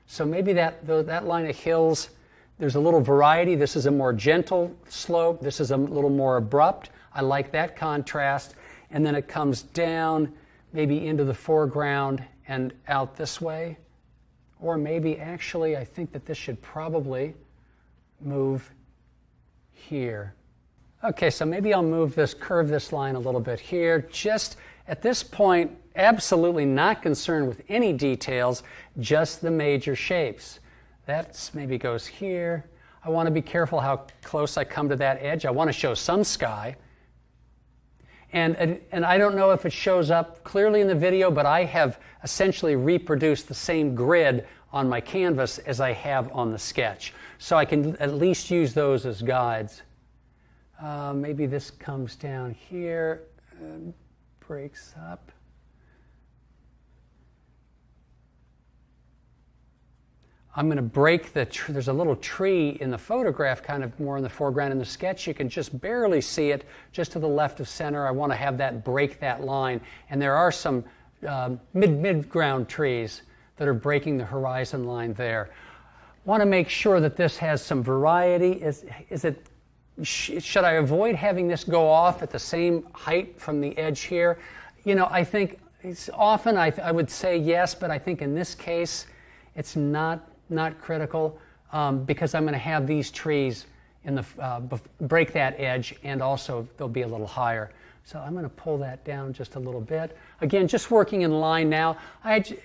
Speaker 3: So maybe that line of hills, there's a little variety. This is a more gentle slope. This is a little more abrupt. I like that contrast. And then it comes down maybe into the foreground and out this way. Or maybe actually I think that this should probably move here. Okay, so maybe I'll curve this line a little bit here. Just at this point, absolutely not concerned with any details, just the major shapes. That maybe goes here. I want to be careful how close I come to that edge. I want to show some sky. And I don't know if it shows up clearly in the video, but I have essentially reproduced the same grid on my canvas as I have on the sketch. So I can at least use those as guides. Maybe this comes down here, breaks up. I'm going to break there's a little tree in the photograph, kind of more in the foreground. In the sketch, you can just barely see it, just to the left of center. I want to have that break that line. And there are some mid-ground trees that are breaking the horizon line there. Want to make sure that this has some variety. Should I avoid having this go off at the same height from the edge here? You know, I think it's often I would say yes, but I think in this case it's not critical because I'm going to have these trees in the break that edge, and also they'll be a little higher. So I'm going to pull that down just a little bit. Again, just working in line now.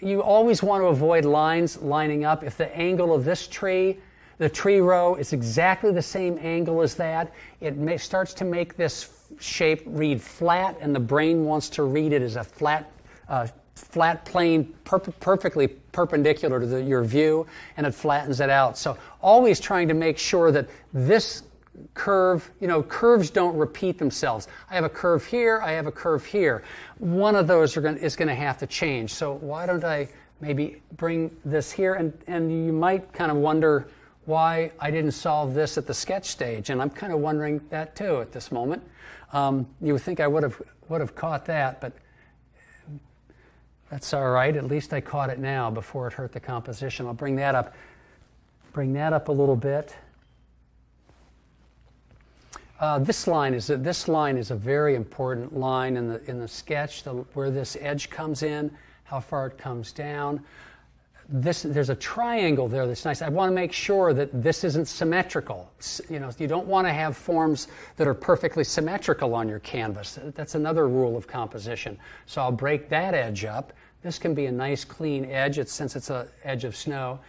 Speaker 3: You always want to avoid lines lining up. If the angle of this tree, The tree row is exactly the same angle as that. It starts to make this shape read flat, and the brain wants to read it as a flat plane perfectly perpendicular to your view, and it flattens it out. So always trying to make sure that this curve, curves don't repeat themselves. I have a curve here, I have a curve here. One of those is going to have to change. So why don't I maybe bring this here? And you might kind of wonder why I didn't solve this at the sketch stage, and I'm kind of wondering that too at this moment. You would think I would have caught that, but that's all right. At least I caught it now before it hurt the composition. I'll bring that up a little bit. This line is a very important line in the sketch, where this edge comes in, how far it comes down. There's a triangle there that's nice. I want to make sure that this isn't symmetrical. You don't want to have forms that are perfectly symmetrical on your canvas. That's another rule of composition. So I'll break that edge up. This can be a nice clean edge since it's an edge of snow.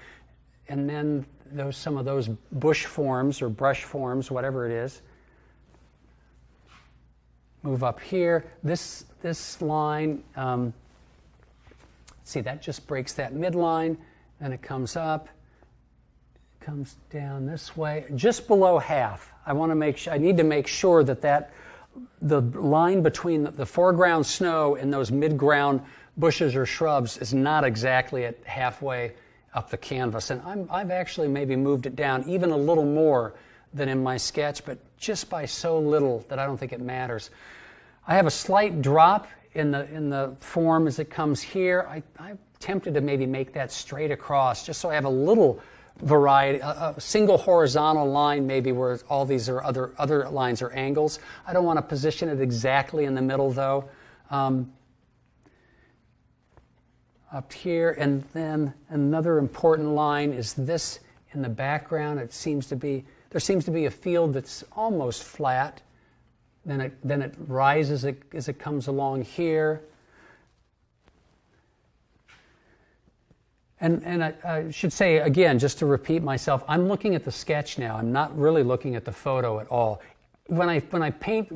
Speaker 3: And then some of those bush forms or brush forms, whatever it is, move up here. This line, see, that just breaks that midline, then it comes up, comes down this way, just below half. I need to make sure that the line between the foreground snow and those mid-ground bushes or shrubs is not exactly at halfway up the canvas. And I've actually maybe moved it down even a little more than in my sketch, but just by so little that I don't think it matters. I have a slight drop in the form as it comes here. I'm tempted to maybe make that straight across, just so I have a little variety, a single horizontal line maybe where all these are other lines are angles. I don't want to position it exactly in the middle though. Up here, and then another important line is this in the background. There seems to be a field that's almost flat. Then it rises as it comes along here. And I should say again, just to repeat myself, I'm looking at the sketch now. I'm not really looking at the photo at all. When I paint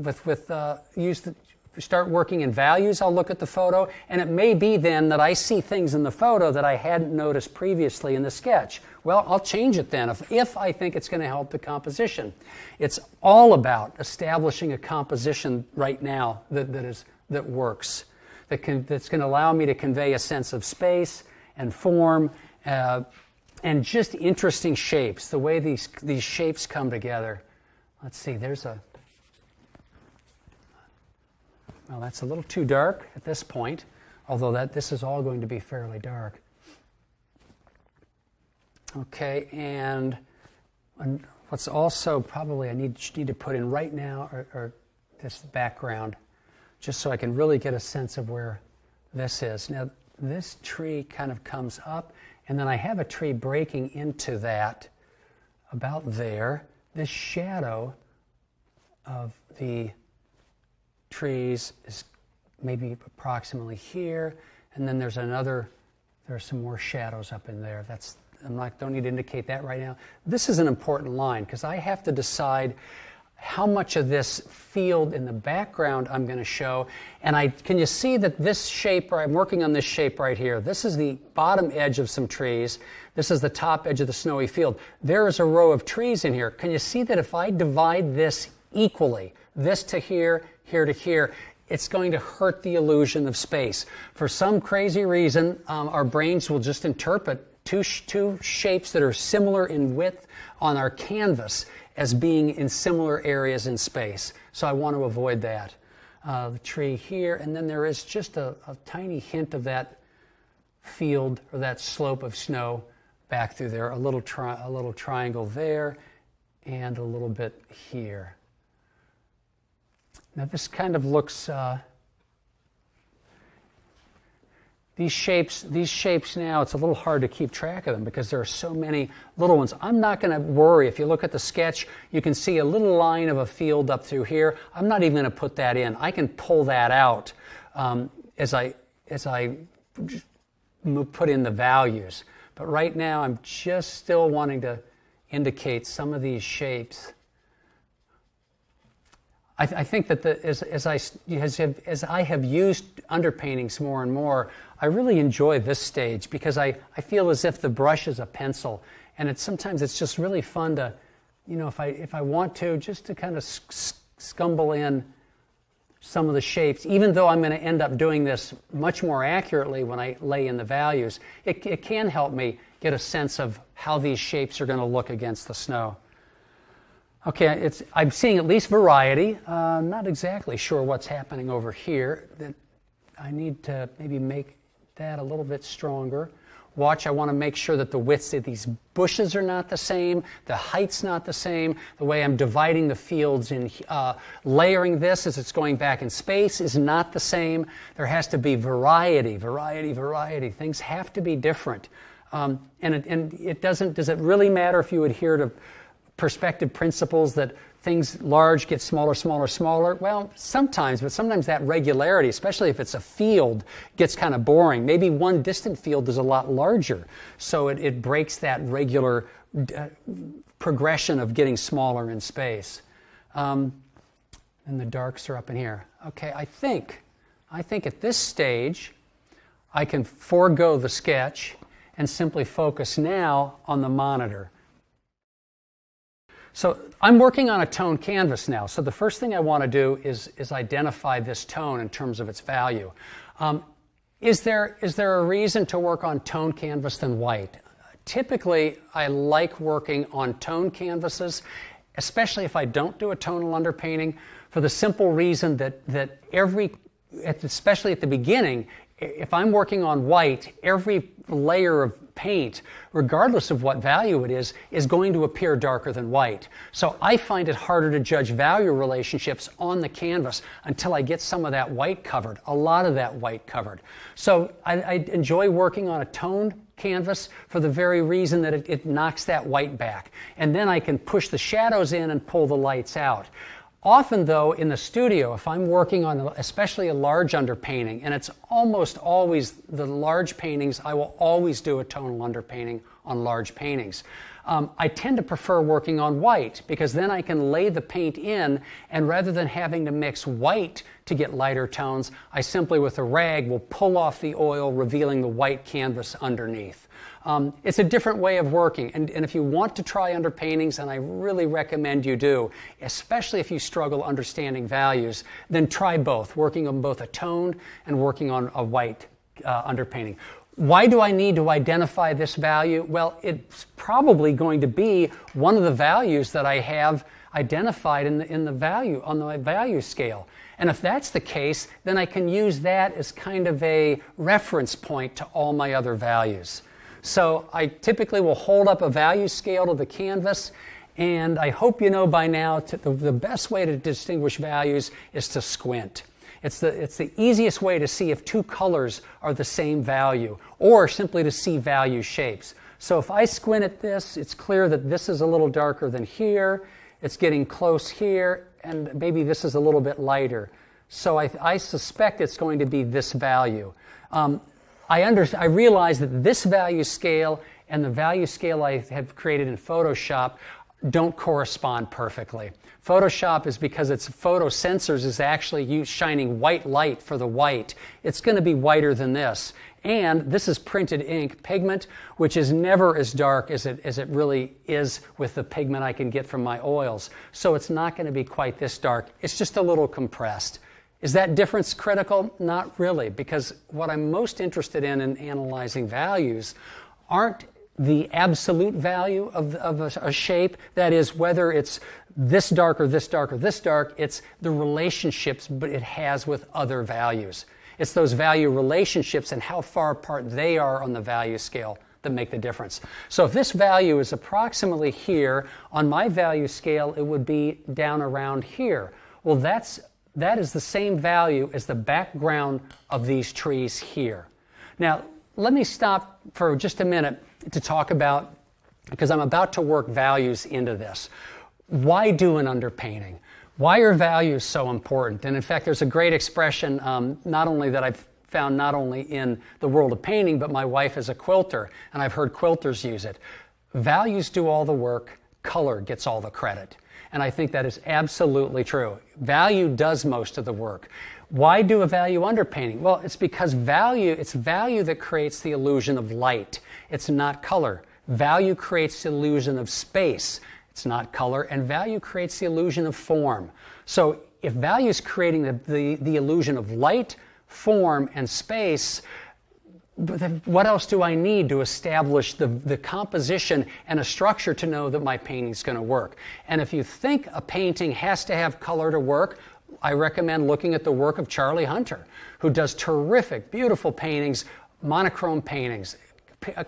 Speaker 3: start working in values, I'll look at the photo, and it may be then that I see things in the photo that I hadn't noticed previously in the sketch. Well, I'll change it then if I think it's going to help the composition. It's all about establishing a composition right now that works, that's going to allow me to convey a sense of space and form and just interesting shapes, the way these shapes come together. Let's see, well, that's a little too dark at this point, although this is all going to be fairly dark. Okay, and what's also probably I need to put in right now are this background, just so I can really get a sense of where this is. Now, this tree kind of comes up, and then I have a tree breaking into that about there. This shadow of the trees is maybe approximately here, and then there are some more shadows up in there. Don't need to indicate that right now. This is an important line because I have to decide how much of this field in the background I'm going to show. And can you see that this shape, I'm working on this shape right here. This is the bottom edge of some trees. This is the top edge of the snowy field. There is a row of trees in here. Can you see that if I divide this equally, this to here, here to here, it's going to hurt the illusion of space. For some crazy reason, our brains will just interpret two shapes that are similar in width on our canvas as being in similar areas in space. So I want to avoid that. The tree here, and then there is just a tiny hint of that field or that slope of snow back through there, a little triangle there, and a little bit here. Now this kind of looks, these shapes now, it's a little hard to keep track of them because there are so many little ones. I'm not going to worry. If you look at the sketch, you can see a little line of a field up through here. I'm not even going to put that in. I can pull that out as I put in the values. But right now, I'm just still wanting to indicate some of these shapes. I think that as I have used underpaintings more and more, I really enjoy this stage because I feel as if the brush is a pencil, and sometimes it's just really fun to, if I want to, just to kind of scumble in some of the shapes, even though I'm going to end up doing this much more accurately when I lay in the values. It can help me get a sense of how these shapes are going to look against the snow. Okay, I'm seeing at least variety. Not exactly sure what's happening over here. I need to maybe make that a little bit stronger. Watch, I want to make sure that the widths of these bushes are not the same, the height's not the same, the way I'm dividing the fields and layering this as it's going back in space is not the same. There has to be variety. Things have to be different. And it doesn't, does it really matter if you adhere to perspective principles that things large get smaller? Well, sometimes, but sometimes that regularity, especially if it's a field, gets kind of boring. Maybe one distant field is a lot larger, so it breaks that regular progression of getting smaller in space. And the darks are up in here. Okay, I think at this stage, I can forego the sketch and simply focus now on the monitor. So I'm working on a tone canvas now. So the first thing I want to do is identify this tone in terms of its value. Is there a reason to work on tone canvas than white? Typically, I like working on tone canvases, especially if I don't do a tonal underpainting, for the simple reason that especially at the beginning, if I'm working on white, every layer of paint, regardless of what value it is going to appear darker than white. So I find it harder to judge value relationships on the canvas until I get some of that white covered, a lot of that white covered. So I enjoy working on a toned canvas for the very reason that it knocks that white back. And then I can push the shadows in and pull the lights out. Often, though, in the studio, if I'm working on especially a large underpainting, and it's almost always the large paintings, I will always do a tonal underpainting on large paintings. I tend to prefer working on white because then I can lay the paint in, and rather than having to mix white to get lighter tones, I simply with a rag will pull off the oil, revealing the white canvas underneath. It's a different way of working, and if you want to try underpaintings, and I really recommend you do, especially if you struggle understanding values, then try both, working on both a toned and working on a white underpainting. Why do I need to identify this value? Well, it's probably going to be one of the values that I have identified in the value, on the value scale. And if that's the case, then I can use that as kind of a reference point to all my other values. So I typically will hold up a value scale to the canvas, and I hope you know by now the best way to distinguish values is to squint. It's the easiest way to see if two colors are the same value, or simply to see value shapes. So if I squint at this, it's clear that this is a little darker than here, it's getting close here, and maybe this is a little bit lighter. So I suspect it's going to be this value. I realize that this value scale and the value scale I have created in Photoshop don't correspond perfectly. Photoshop is because its photo sensors is actually shining white light for the white. It's going to be whiter than this. And this is printed ink pigment, which is never as dark as it really is with the pigment I can get from my oils. So it's not going to be quite this dark. It's just a little compressed. Is that difference critical? Not really, because what I'm most interested in analyzing values aren't the absolute value of a shape, that is, whether it's this dark or this dark or this dark, it's the relationships it has with other values. It's those value relationships and how far apart they are on the value scale that make the difference. So if this value is approximately here, on my value scale it would be down around here. Well, that is the same value as the background of these trees here. Now, let me stop for just a minute to talk about, because I'm about to work values into this. Why do an underpainting? Why are values so important? And in fact, there's a great expression, not only that I've found not only in the world of painting, but my wife is a quilter, and I've heard quilters use it. values do all the work, color gets all the credit. And I think that is absolutely true. Value does most of the work. Why do a value underpainting? Well, it's because it's value that creates the illusion of light. It's not color. Value creates the illusion of space. It's not color. And value creates the illusion of form. So if value is creating the illusion of light, form, and space, what else do I need to establish the composition and a structure to know that my painting's going to work? And if you think a painting has to have color to work, I recommend looking at the work of Charlie Hunter, who does terrific, beautiful paintings, monochrome paintings.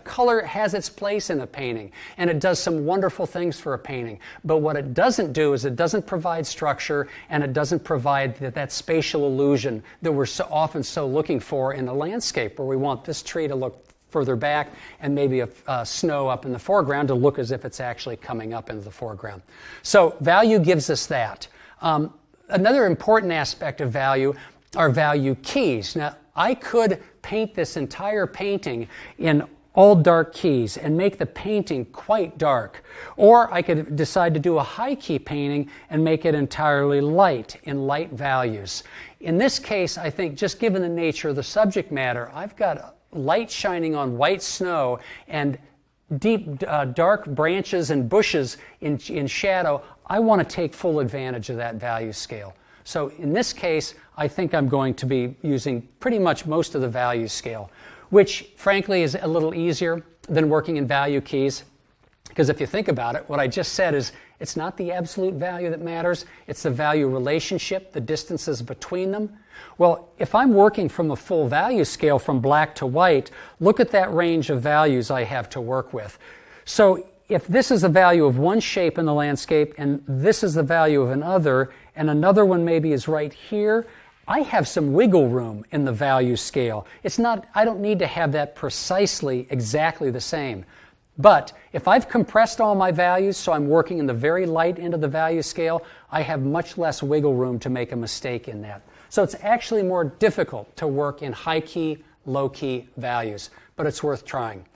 Speaker 3: Color has its place in a painting, and it does some wonderful things for a painting. But what it doesn't do is it doesn't provide structure, and it doesn't provide that spatial illusion that we're so often looking for in the landscape, where we want this tree to look further back and maybe a snow up in the foreground to look as if it's actually coming up into the foreground. So value gives us that. Another important aspect of value are value keys. Now, I could paint this entire painting in all dark keys and make the painting quite dark. Or I could decide to do a high key painting and make it entirely light in light values. In this case, I think just given the nature of the subject matter, I've got light shining on white snow and deep dark branches and bushes in shadow. I want to take full advantage of that value scale. So in this case, I think I'm going to be using pretty much most of the value scale, which frankly is a little easier than working in value keys. Because if you think about it, what I just said is it's not the absolute value that matters, it's the value relationship, the distances between them. Well, if I'm working from a full value scale from black to white, look at that range of values I have to work with. So if this is the value of one shape in the landscape and this is the value of another, and another one maybe is right here, I have some wiggle room in the value scale. I don't need to have that precisely exactly the same. But if I've compressed all my values so I'm working in the very light end of the value scale, I have much less wiggle room to make a mistake in that. So it's actually more difficult to work in high key, low key values, but it's worth trying.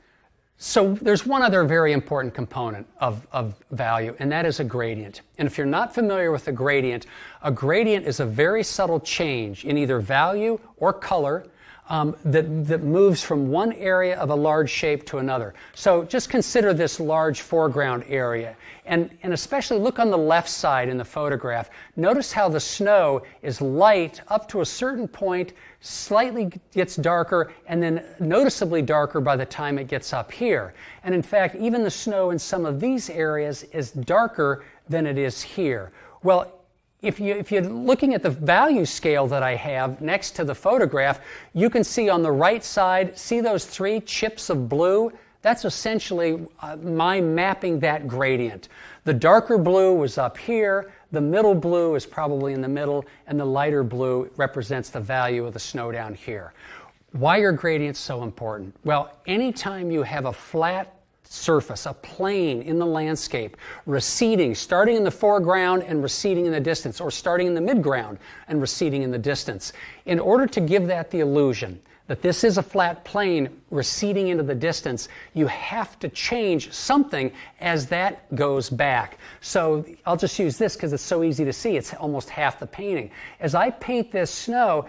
Speaker 3: So there's one other very important component of value, and that is a gradient. And if you're not familiar with a gradient is a very subtle change in either value or color that moves from one area of a large shape to another. So just consider this large foreground area. And especially look on the left side in the photograph. Notice how the snow is light up to a certain point, slightly gets darker, and then noticeably darker by the time it gets up here. And in fact, even the snow in some of these areas is darker than it is here. Well, if you're looking at the value scale that I have next to the photograph, you can see on the right side, see those 3 chips of blue? That's essentially my mapping that gradient. The darker blue was up here, the middle blue is probably in the middle, and the lighter blue represents the value of the snow down here. Why are gradients so important? Well, anytime you have a flat surface, a plane in the landscape, receding, starting in the foreground and receding in the distance, or starting in the midground and receding in the distance, in order to give that the illusion that this is a flat plane receding into the distance, you have to change something as that goes back. So I'll just use this because it's so easy to see. It's almost half the painting. As I paint this snow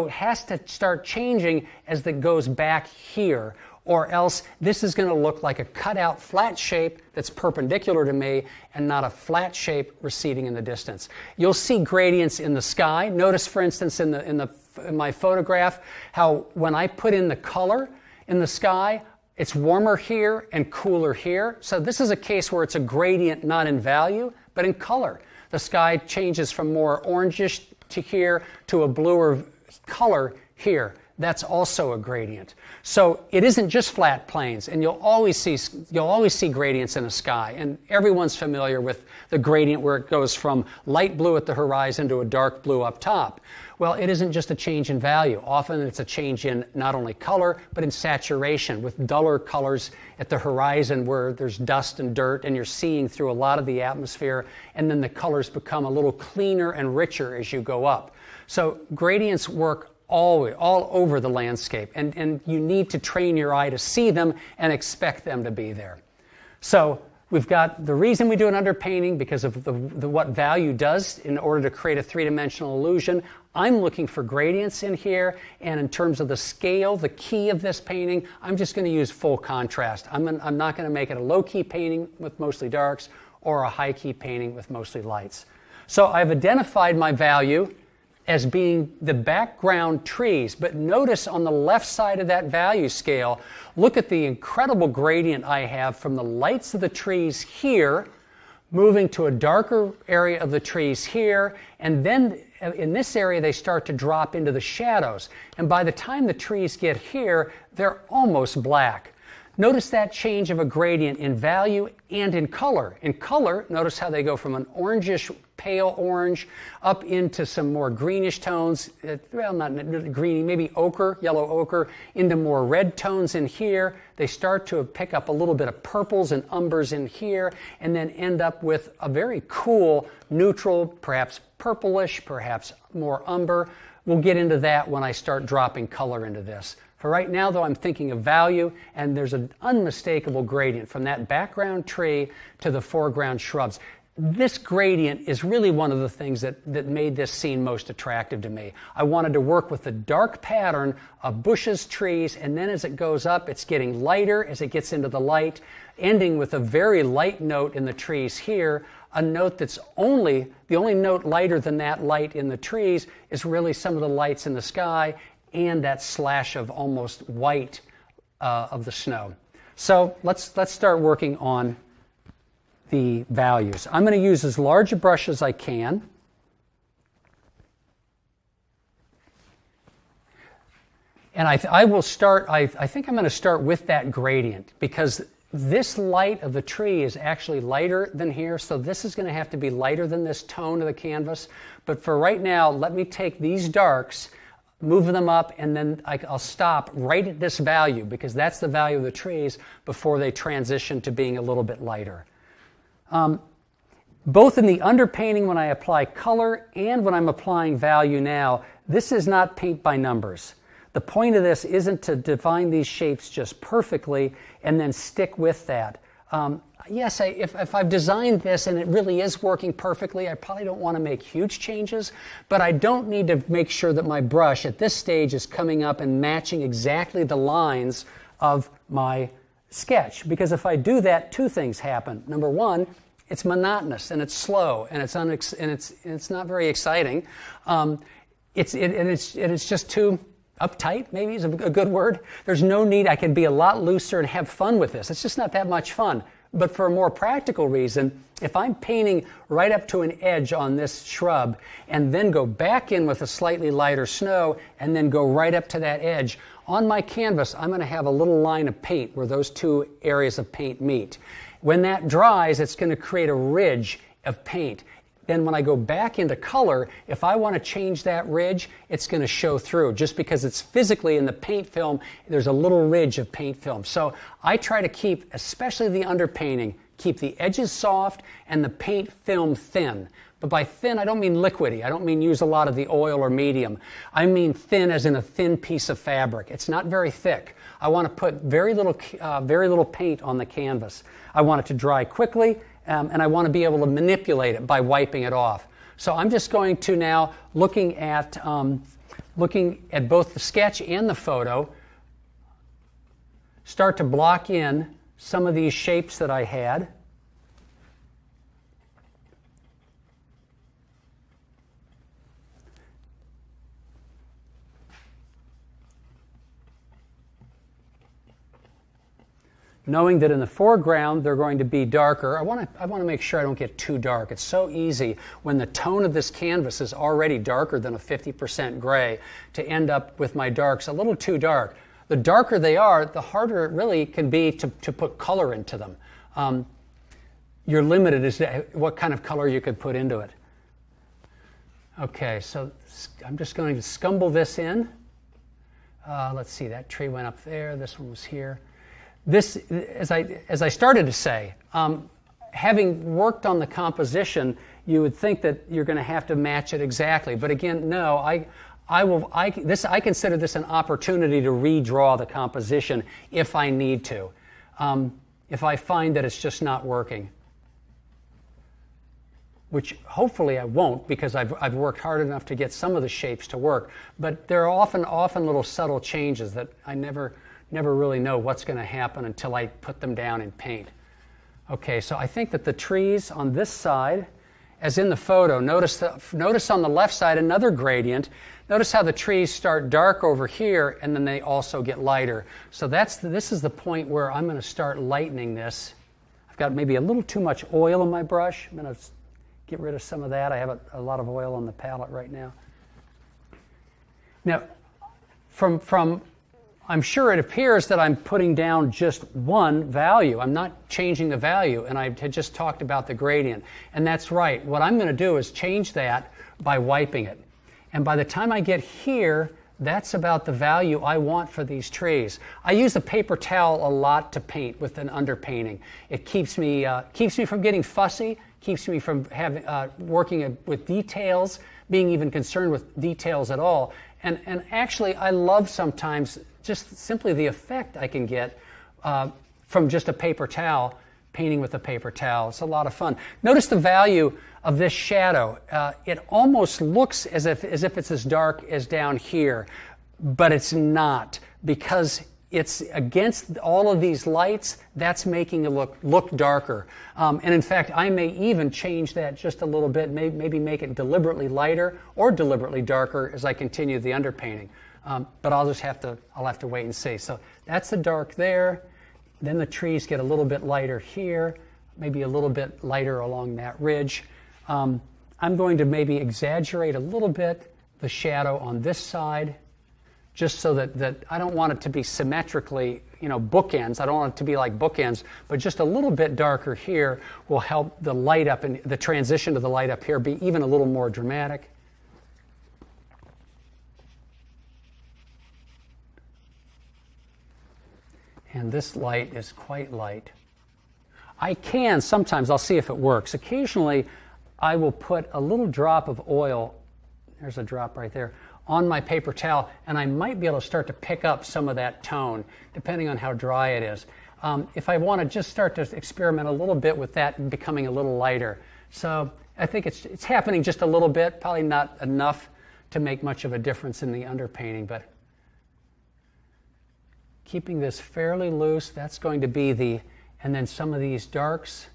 Speaker 3: has to start changing as it goes back here, or else this is going to look like a cutout flat shape that's perpendicular to me and not a flat shape receding in the distance. You'll see gradients in the sky. Notice, for instance, in my photograph, how when I put in the color in the sky, it's warmer here and cooler here. So this is a case where it's a gradient not in value, but in color. The sky changes from more orangish to here to a bluer color here. That's also a gradient. So it isn't just flat planes, and you'll always see gradients in the sky. And everyone's familiar with the gradient where it goes from light blue at the horizon to a dark blue up top. Well, it isn't just a change in value. Often it's a change in not only color, but in saturation, with duller colors at the horizon where there's dust and dirt and you're seeing through a lot of the atmosphere, and then the colors become a little cleaner and richer as you go up. So gradients work all over the landscape, and you need to train your eye to see them and expect them to be there. So we've got the reason we do an underpainting because of what value does in order to create a three-dimensional illusion. I'm looking for gradients in here, and in terms of the scale, the key of this painting, I'm just going to use full contrast. I'm not going to make it a low-key painting with mostly darks or a high-key painting with mostly lights. So I've identified my value as being the background trees, but notice on the left side of that value scale, look at the incredible gradient I have from the lights of the trees here, moving to a darker area of the trees here, and then in this area they start to drop into the shadows. And by the time the trees get here, they're almost black. Notice that change of a gradient in value and in color. In color, notice how they go from an orangish, pale orange up into some more greenish tones, well, not really greeny, maybe ochre, yellow ochre, into more red tones in here. They start to pick up a little bit of purples and umbers in here, and then end up with a very cool, neutral, perhaps purplish, perhaps more umber. We'll get into that when I start dropping color into this. For right now, though, I'm thinking of value, and there's an unmistakable gradient from that background tree to the foreground shrubs. This gradient is really one of the things that made this scene most attractive to me. I wanted to work with the dark pattern of bushes, trees, and then as it goes up, it's getting lighter as it gets into the light, ending with a very light note in the trees here, a note that's the only note lighter than that light in the trees is really some of the lights in the sky, and that slash of almost white of the snow. So let's start working on the values. I'm going to use as large a brush as I can. And I will start, I think I'm going to start with that gradient because this light of the tree is actually lighter than here, so this is going to have to be lighter than this tone of the canvas. But for right now, let me take these darks, move them up, and then I'll stop right at this value because that's the value of the trees before they transition to being a little bit lighter. Both in the underpainting when I apply color and when I'm applying value now, this is not paint by numbers. The point of this isn't to define these shapes just perfectly and then stick with that. Yes, if I've designed this and it really is working perfectly, I probably don't want to make huge changes, but I don't need to make sure that my brush at this stage is coming up and matching exactly the lines of my sketch. Because if I do that, two things happen. Number one, it's monotonous and it's slow and it's not very exciting. It's just too uptight, maybe is a good word. There's no need. I can be a lot looser and have fun with this. It's just not that much fun. But for a more practical reason, if I'm painting right up to an edge on this shrub and then go back in with a slightly lighter snow and then go right up to that edge, on my canvas I'm going to have a little line of paint where those two areas of paint meet. When that dries, it's going to create a ridge of paint. Then when I go back into color, if I want to change that ridge, it's going to show through. Just because it's physically in the paint film, there's a little ridge of paint film. So I try to keep, especially the underpainting, keep the edges soft and the paint film thin. But by thin, I don't mean liquidy. I don't mean use a lot of the oil or medium. I mean thin as in a thin piece of fabric. It's not very thick. I want to put very little paint on the canvas. I want it to dry quickly. And I want to be able to manipulate it by wiping it off. So I'm just going to now, looking at both the sketch and the photo, start to block in some of these shapes that I had. Knowing that in the foreground they're going to be darker. I want to make sure I don't get too dark. It's so easy when the tone of this canvas is already darker than a 50% gray to end up with my darks a little too dark. The darker they are, the harder it really can be to put color into them. You're limited as to what kind of color you could put into it. Okay, so I'm just going to scumble this in. Let's see, that tree went up there, this one was here. This, as I started to say, having worked on the composition, you would think that you're going to have to match it exactly. But again, no. I consider this an opportunity to redraw the composition if I need to. if I find that it's just not working. Which hopefully I won't, because I've worked hard enough to get some of the shapes to work. But there are often little subtle changes that I never really know what's going to happen until I put them down in paint. Okay, so I think that the trees on this side, as in the photo, notice on the left side another gradient. Notice how the trees start dark over here and then they also get lighter. So this is the point where I'm going to start lightening this. I've got maybe a little too much oil in my brush. I'm going to get rid of some of that. I have a lot of oil on the palette right now. Now, I'm sure it appears that I'm putting down just one value. I'm not changing the value, and I had just talked about the gradient. And that's right. What I'm going to do is change that by wiping it. And by the time I get here, that's about the value I want for these trees. I use a paper towel a lot to paint with an underpainting. It keeps me from getting fussy, keeps me from working with details, being even concerned with details at all. And actually, I love sometimes just simply the effect I can get from just a paper towel, painting with a paper towel. It's a lot of fun. Notice the value of this shadow. It almost looks as if it's as dark as down here, but it's not, because it's against all of these lights. That's making it look darker. And in fact, I may even change that just a little bit, maybe make it deliberately lighter or deliberately darker as I continue the underpainting. But I'll have to wait and see. So that's the dark there. Then the trees get a little bit lighter here, maybe a little bit lighter along that ridge. I'm going to maybe exaggerate a little bit the shadow on this side, just so that I don't want it to be symmetrically, bookends. I don't want it to be like bookends, but just a little bit darker here will help the light up and the transition to the light up here be even a little more dramatic. And this light is quite light. Sometimes I'll see if it works. Occasionally, I will put a little drop of oil, there's a drop right there, on my paper towel, and I might be able to start to pick up some of that tone, depending on how dry it is. If I want to just start to experiment a little bit with that becoming a little lighter. So I think it's happening just a little bit, probably not enough to make much of a difference in the underpainting, but keeping this fairly loose, that's going to be and then some of these darks,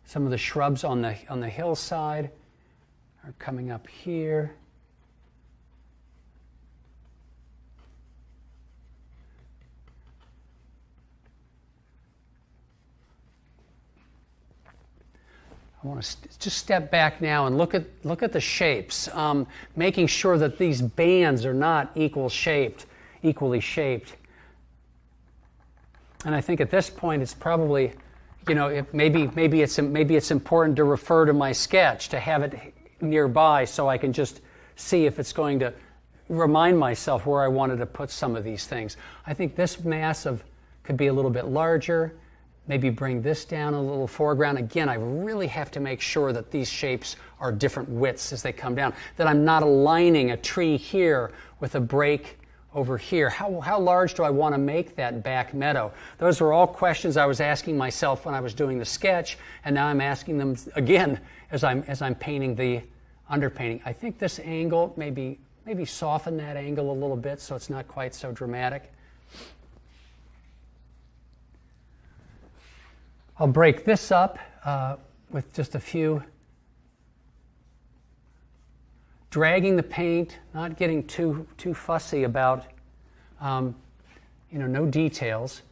Speaker 3: some of the shrubs on the hillside are coming up here. I want to just step back now and look at the shapes, making sure that these bands are not equally shaped. And I think at this point it's probably, maybe it's important to refer to my sketch, to have it nearby so I can just see if it's going to remind myself where I wanted to put some of these things. I think this mass could be a little bit larger. Maybe bring this down a little foreground. Again, I really have to make sure that these shapes are different widths as they come down, that I'm not aligning a tree here with a break over here. How large do I want to make that back meadow? Those were all questions I was asking myself when I was doing the sketch, and now I'm asking them again as I'm painting the underpainting. I think this angle, maybe soften that angle a little bit so it's not quite so dramatic. I'll break this up with just a few, dragging the paint, not getting too fussy about, no details.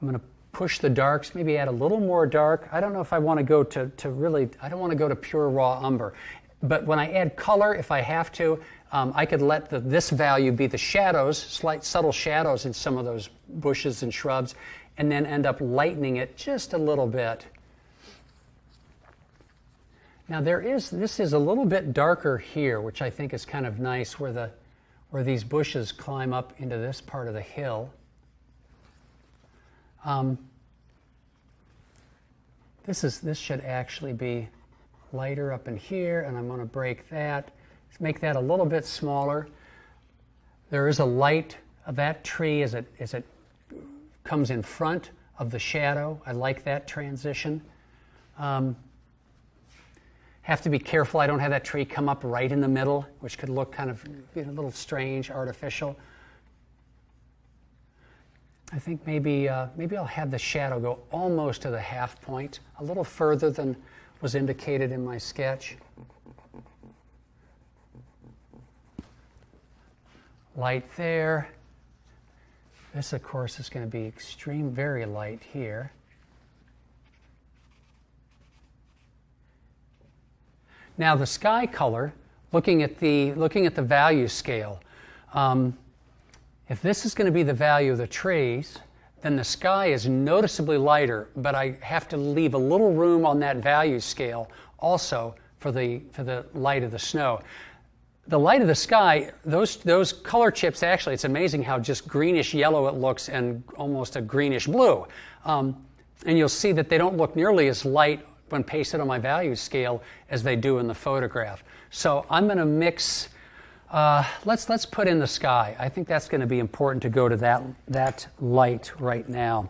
Speaker 3: I'm going to push the darks, maybe add a little more dark. I don't know if I want to go I don't want to go to pure raw umber. But when I add color, if I have to, I could let this value be the shadows, slight subtle shadows in some of those bushes and shrubs, and then end up lightening it just a little bit. Now this is a little bit darker here, which I think is kind of nice, where these bushes climb up into this part of the hill. This should actually be lighter up in here, and I'm going to break that. Make that a little bit smaller. There is a light that tree as it comes in front of the shadow. I like that transition. Have to be careful I don't have that tree come up right in the middle, which could look kind of a little strange, artificial. I think maybe I'll have the shadow go almost to the half point, a little further than was indicated in my sketch. Light there. This, of course, is going to be very light here. Now the sky color, looking at the value scale, if this is going to be the value of the trees, then the sky is noticeably lighter, but I have to leave a little room on that value scale also for the light of the snow. The light of the sky, those color chips, actually, it's amazing how just greenish yellow it looks and almost a greenish blue. And you'll see that they don't look nearly as light when pasted on my value scale as they do in the photograph. So I'm going to mix, let's put in the sky. I think that's going to be important to go to that light right now.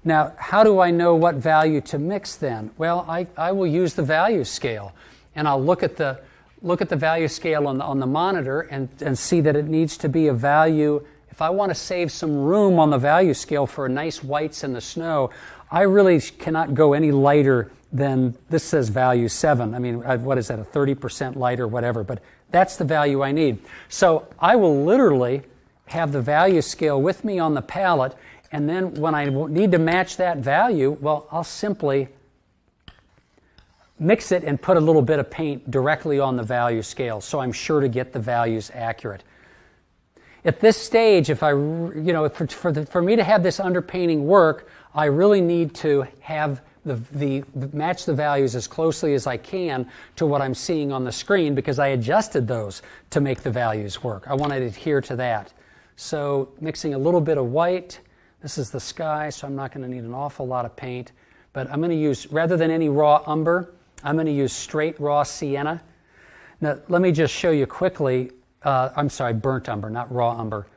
Speaker 3: Now, how do I know what value to mix then? Well, I will use the value scale, and I'll look at the value scale on the monitor and see that it needs to be a value. If I want to save some room on the value scale for nice whites in the snow, I really cannot go any lighter than, this says value 7. I mean, what is that, a 30% light or whatever, but that's the value I need. So I will literally have the value scale with me on the palette, and then when I need to match that value, well, I'll simply mix it and put a little bit of paint directly on the value scale, so I'm sure to get the values accurate. At this stage, if for me to have this underpainting work, I really need to have match the values as closely as I can to what I'm seeing on the screen, because I adjusted those to make the values work. I want to adhere to that. So mixing a little bit of white. This is the sky, so I'm not going to need an awful lot of paint. But I'm going to use, rather than any raw umber, I'm going to use straight raw sienna. Now, let me just show you quickly. I'm sorry, burnt umber, not raw umber.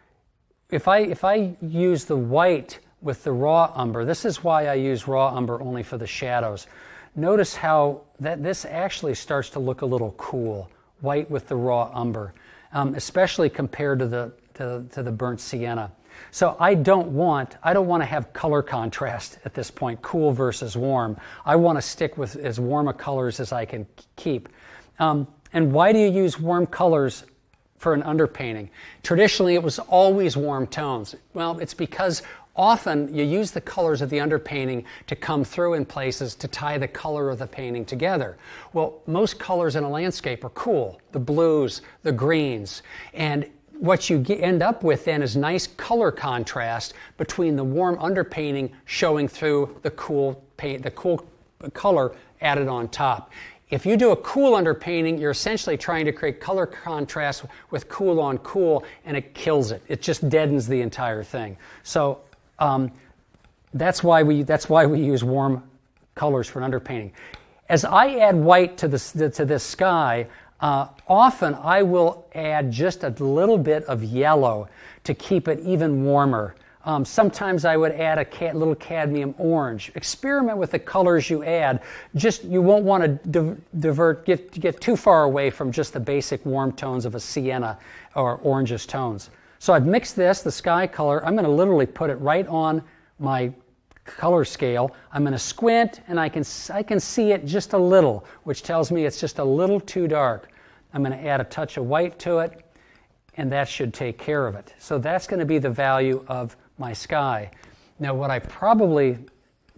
Speaker 3: If I use the white with the raw umber, this is why I use raw umber only for the shadows. Notice how this actually starts to look a little cool, white with the raw umber, especially compared to the burnt sienna. So I don't want to have color contrast at this point, cool versus warm. I want to stick with as warm a colors as I can keep. And why do you use warm colors for an underpainting? Traditionally, it was always warm tones. Well, it's because often you use the colors of the underpainting to come through in places to tie the color of the painting together. Well, most colors in a landscape are cool, the blues, the greens, and what you end up with then is nice color contrast between the warm underpainting showing through the cool paint, the cool color added on top. If you do a cool underpainting, you're essentially trying to create color contrast with cool on cool, and it kills it. It just deadens the entire thing. So that's why we use warm colors for an underpainting. As I add white to this sky, often I will add just a little bit of yellow to keep it even warmer. Sometimes I would add a little cadmium orange. Experiment with the colors you add. You won't want to get too far away from just the basic warm tones of a sienna or orangish tones. So I've mixed this, the sky color. I'm going to literally put it right on my color scale. I'm going to squint, and I can see it just a little, which tells me it's just a little too dark. I'm going to add a touch of white to it, and that should take care of it. So that's going to be the value of my sky. Now, what I probably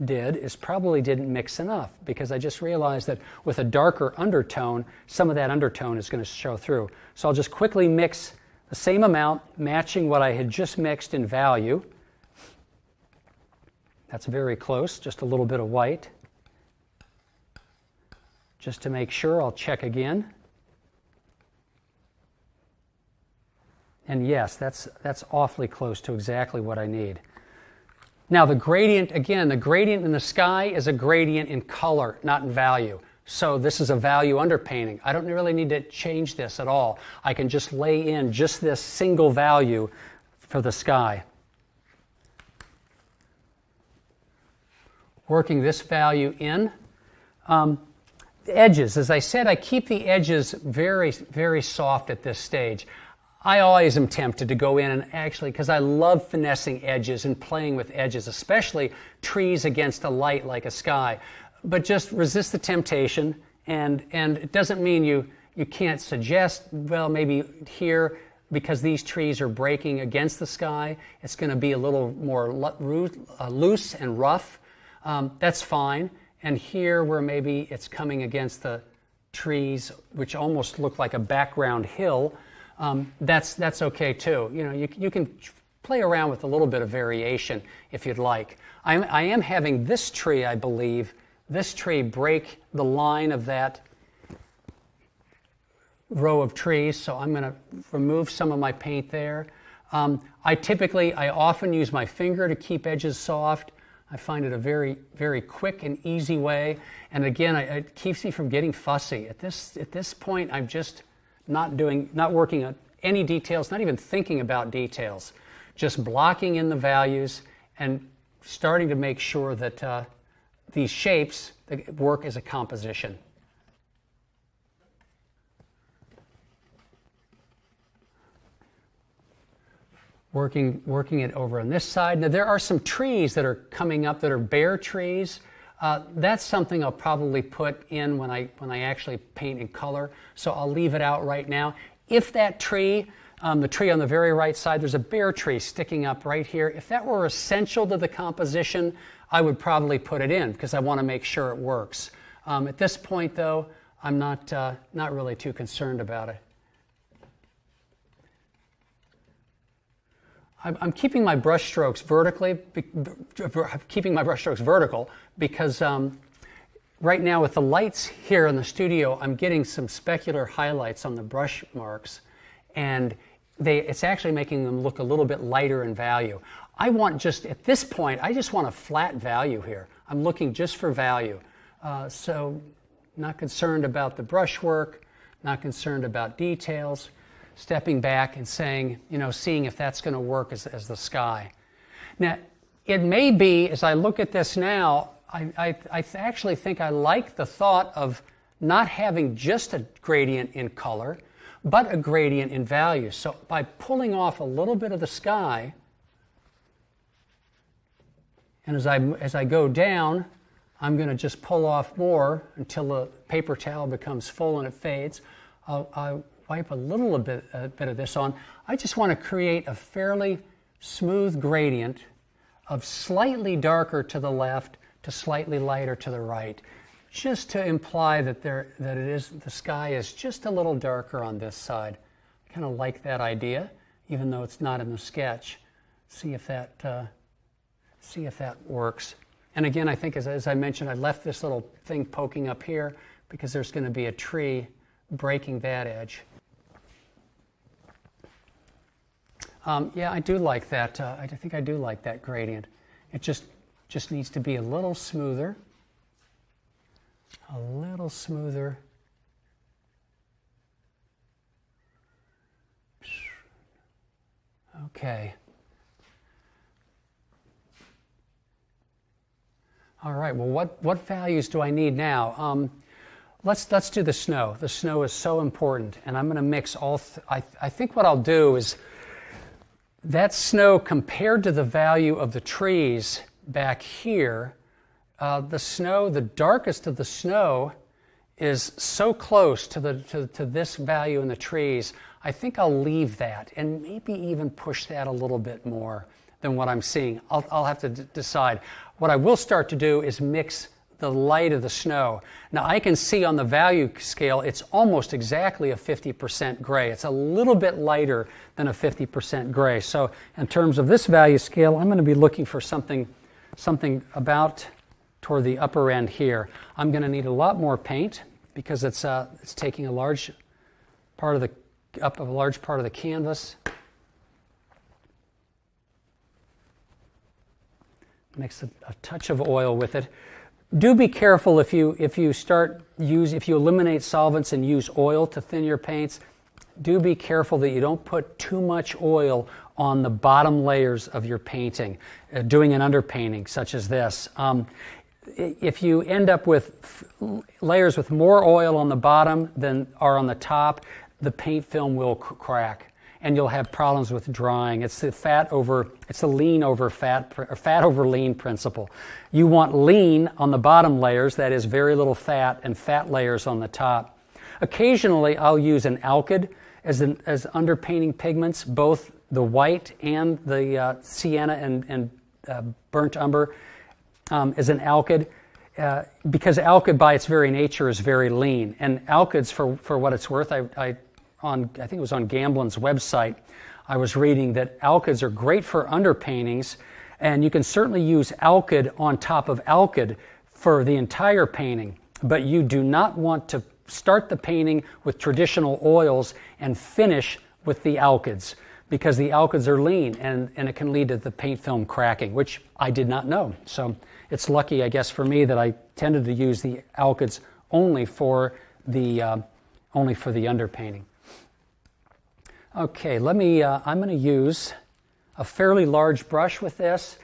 Speaker 3: did is probably didn't mix enough, because I just realized that with a darker undertone, some of that undertone is going to show through. So I'll just quickly mix the same amount, matching what I had just mixed in value. That's very close, just a little bit of white. Just to make sure, I'll check again. And yes, that's awfully close to exactly what I need. Now the gradient, again, the gradient in the sky is a gradient in color, not in value. So this is a value underpainting. I don't really need to change this at all. I can just lay in just this single value for the sky. Working this value in. The edges, as I said, I keep the edges very, very soft at this stage. I always am tempted to go in and actually, because I love finessing edges and playing with edges, especially trees against a light like a sky. But just resist the temptation, and it doesn't mean you can't suggest, well, maybe here, because these trees are breaking against the sky, it's going to be a little more loose and rough. That's fine. And here, where maybe it's coming against the trees, which almost look like a background hill, that's okay too. You know, you can play around with a little bit of variation if you'd like. I am having this tree, I believe, this tree break the line of that row of trees, so I'm going to remove some of my paint there. I often use my finger to keep edges soft. I find it a very, very quick and easy way. And again, it keeps me from getting fussy. At this point, I'm just not working on any details, not even thinking about details. Just blocking in the values and starting to make sure that these shapes work as a composition. Working it over on this side. Now there are some trees that are coming up that are bare trees. That's something I'll probably put in when I actually paint in color. So I'll leave it out right now. If that tree, the tree on the very right side, there's a bare tree sticking up right here. If that were essential to the composition, I would probably put it in because I want to make sure it works. At this point, though, I'm not really too concerned about it. I'm keeping my brush strokes vertical because right now with the lights here in the studio, I'm getting some specular highlights on the brush marks, and it's actually making them look a little bit lighter in value. At this point, I just want a flat value here. I'm looking just for value. So not concerned about the brushwork, not concerned about details. Stepping back and saying, seeing if that's going to work as the sky. Now, it may be, as I look at this now, I actually think I like the thought of not having just a gradient in color, but a gradient in value. So by pulling off a little bit of the sky, and as I go down, I'm going to just pull off more until the paper towel becomes full and it fades. I'll wipe a little bit of this on. I just want to create a fairly smooth gradient of slightly darker to the left to slightly lighter to the right, just to imply that the sky is just a little darker on this side. I kind of like that idea, even though it's not in the sketch. See if that works. And again, I think as I mentioned, I left this little thing poking up here because there's going to be a tree breaking that edge. Yeah, I do like that. I think I do like that gradient. It just needs to be a little smoother. A little smoother. Okay. All right. Well, what values do I need now? Let's do the snow. The snow is so important, and I'm going to mix all. I think what I'll do is that snow compared to the value of the trees back here. The darkest of the snow is so close to this value in the trees. I think I'll leave that and maybe even push that a little bit more than what I'm seeing. I'll have to decide. What I will start to do is mix the light of the snow. Now I can see on the value scale it's almost exactly a 50% gray. It's a little bit lighter than a 50% gray. So in terms of this value scale, I'm going to be looking for something about toward the upper end here. I'm going to need a lot more paint because it's taking a large part of the canvas. Mix a touch of oil with it. Do be careful if you eliminate solvents and use oil to thin your paints. Do be careful that you don't put too much oil on the bottom layers of your painting, doing an underpainting such as this. If you end up with layers with more oil on the bottom than are on the top, the paint film will crack, and you'll have problems with drying. It's the lean over fat, or fat over lean principle. You want lean on the bottom layers, that is very little fat, and fat layers on the top. Occasionally, I'll use an alkyd as underpainting pigments, both the white and the sienna and burnt umber as an alkyd, because alkyd by its very nature is very lean. And alkyds, for what it's worth, I think it was on Gamblin's website, I was reading that alkyds are great for underpaintings, and you can certainly use alkyd on top of alkyd for the entire painting, but you do not want to start the painting with traditional oils and finish with the alkyds, because the alkyds are lean, and it can lead to the paint film cracking, which I did not know. So it's lucky, I guess, for me that I tended to use the alkyds only for the underpainting. Okay, I'm going to use a fairly large brush with this.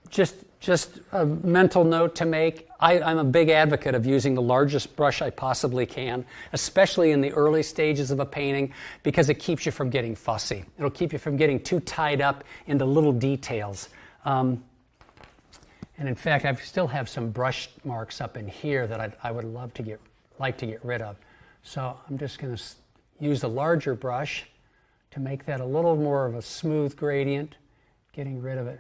Speaker 3: Just a mental note to make. I'm a big advocate of using the largest brush I possibly can, especially in the early stages of a painting, because it keeps you from getting fussy. It'll keep you from getting too tied up into little details. And in fact, I still have some brush marks up in here that I would like to get rid of. So I'm just going to use the larger brush to make that a little more of a smooth gradient, getting rid of it.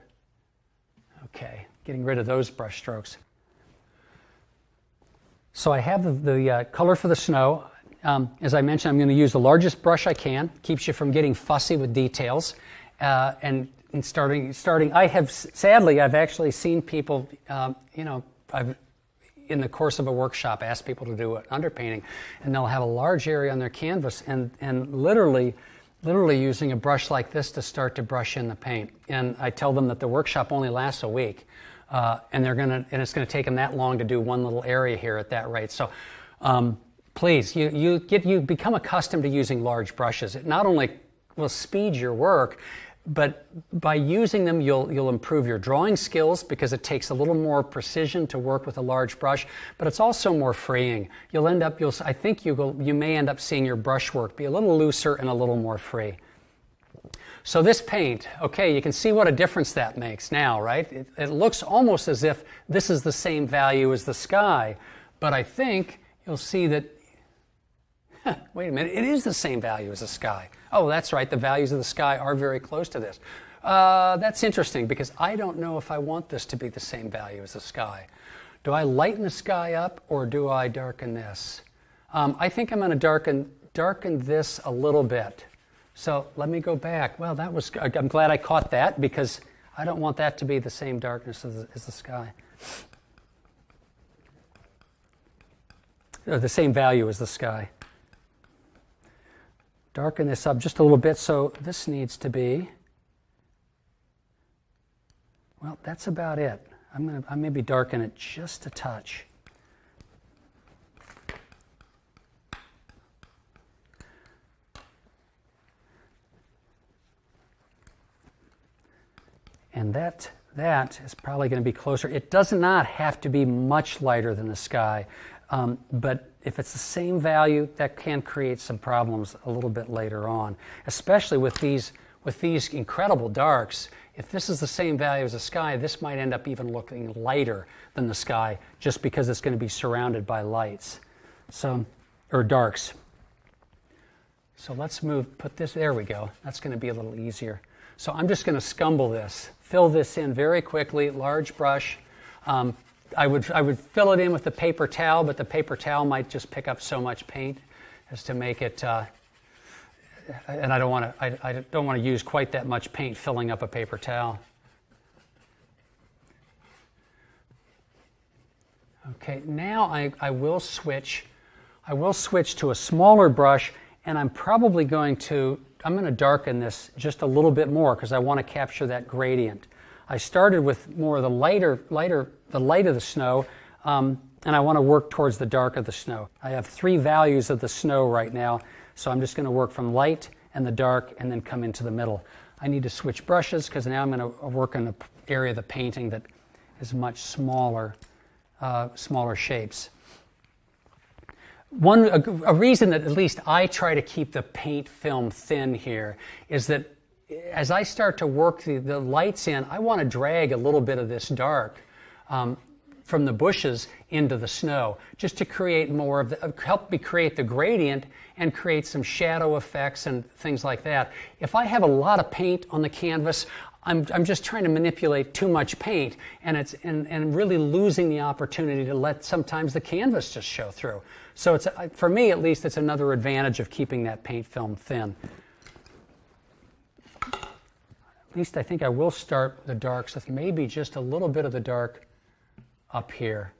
Speaker 3: Okay, getting rid of those brush strokes. So I have the color for the snow. As I mentioned, I'm going to use the largest brush I can. Keeps you from getting fussy with details. And starting, I've actually seen people, I've in the course of a workshop asked people to do an underpainting, and they'll have a large area on their canvas and literally using a brush like this to start to brush in the paint. And I tell them that the workshop only lasts a week, and it's going to take them that long to do one little area here at that rate. So please, you become accustomed to using large brushes. It not only will speed your work, but by using them, you'll improve your drawing skills, because it takes a little more precision to work with a large brush, but it's also more freeing. You may end up seeing your brushwork be a little looser and a little more free. So this paint, okay, you can see what a difference that makes now, right? It looks almost as if this is the same value as the sky, but I think you'll see that, wait a minute, it is the same value as the sky. Oh, that's right, the values of the sky are very close to this. That's interesting, because I don't know if I want this to be the same value as the sky. Do I lighten the sky up, or do I darken this? I think I'm going to darken this a little bit. So let me go back. Well, I'm glad I caught that, because I don't want that to be the same darkness as the sky. Or the same value as the sky. Darken this up just a little bit, so this needs to be, well, that's about it. I maybe darken it just a touch. And that is probably going to be closer. It does not have to be much lighter than the sky, but if it's the same value, that can create some problems a little bit later on, especially with these incredible darks. If this is the same value as the sky, this might end up even looking lighter than the sky, just because it's going to be surrounded by lights, or darks. So let's put this, there we go. That's going to be a little easier. So I'm just going to scumble this, fill this in very quickly, large brush. I would fill it in with the paper towel, but the paper towel might just pick up so much paint as to make it, and I don't want to use quite that much paint filling up a paper towel. Okay, now I will switch to a smaller brush, and I'm going to darken this just a little bit more, because I want to capture that gradient. I started with more of the light of the snow, and I want to work towards the dark of the snow. I have 3 values of the snow right now, so I'm just going to work from light and the dark and then come into the middle. I need to switch brushes because now I'm going to work in an area of the painting that is much smaller, smaller shapes. A reason that at least I try to keep the paint film thin here is that as I start to work the lights in, I want to drag a little bit of this dark from the bushes into the snow, just to create more of help me create the gradient and create some shadow effects and things like that. If I have a lot of paint on the canvas, I'm just trying to manipulate too much paint, and really losing the opportunity to let sometimes the canvas just show through. So it's, for me at least, it's another advantage of keeping that paint film thin. At least I think I will start the darks with maybe just a little bit of the dark up here.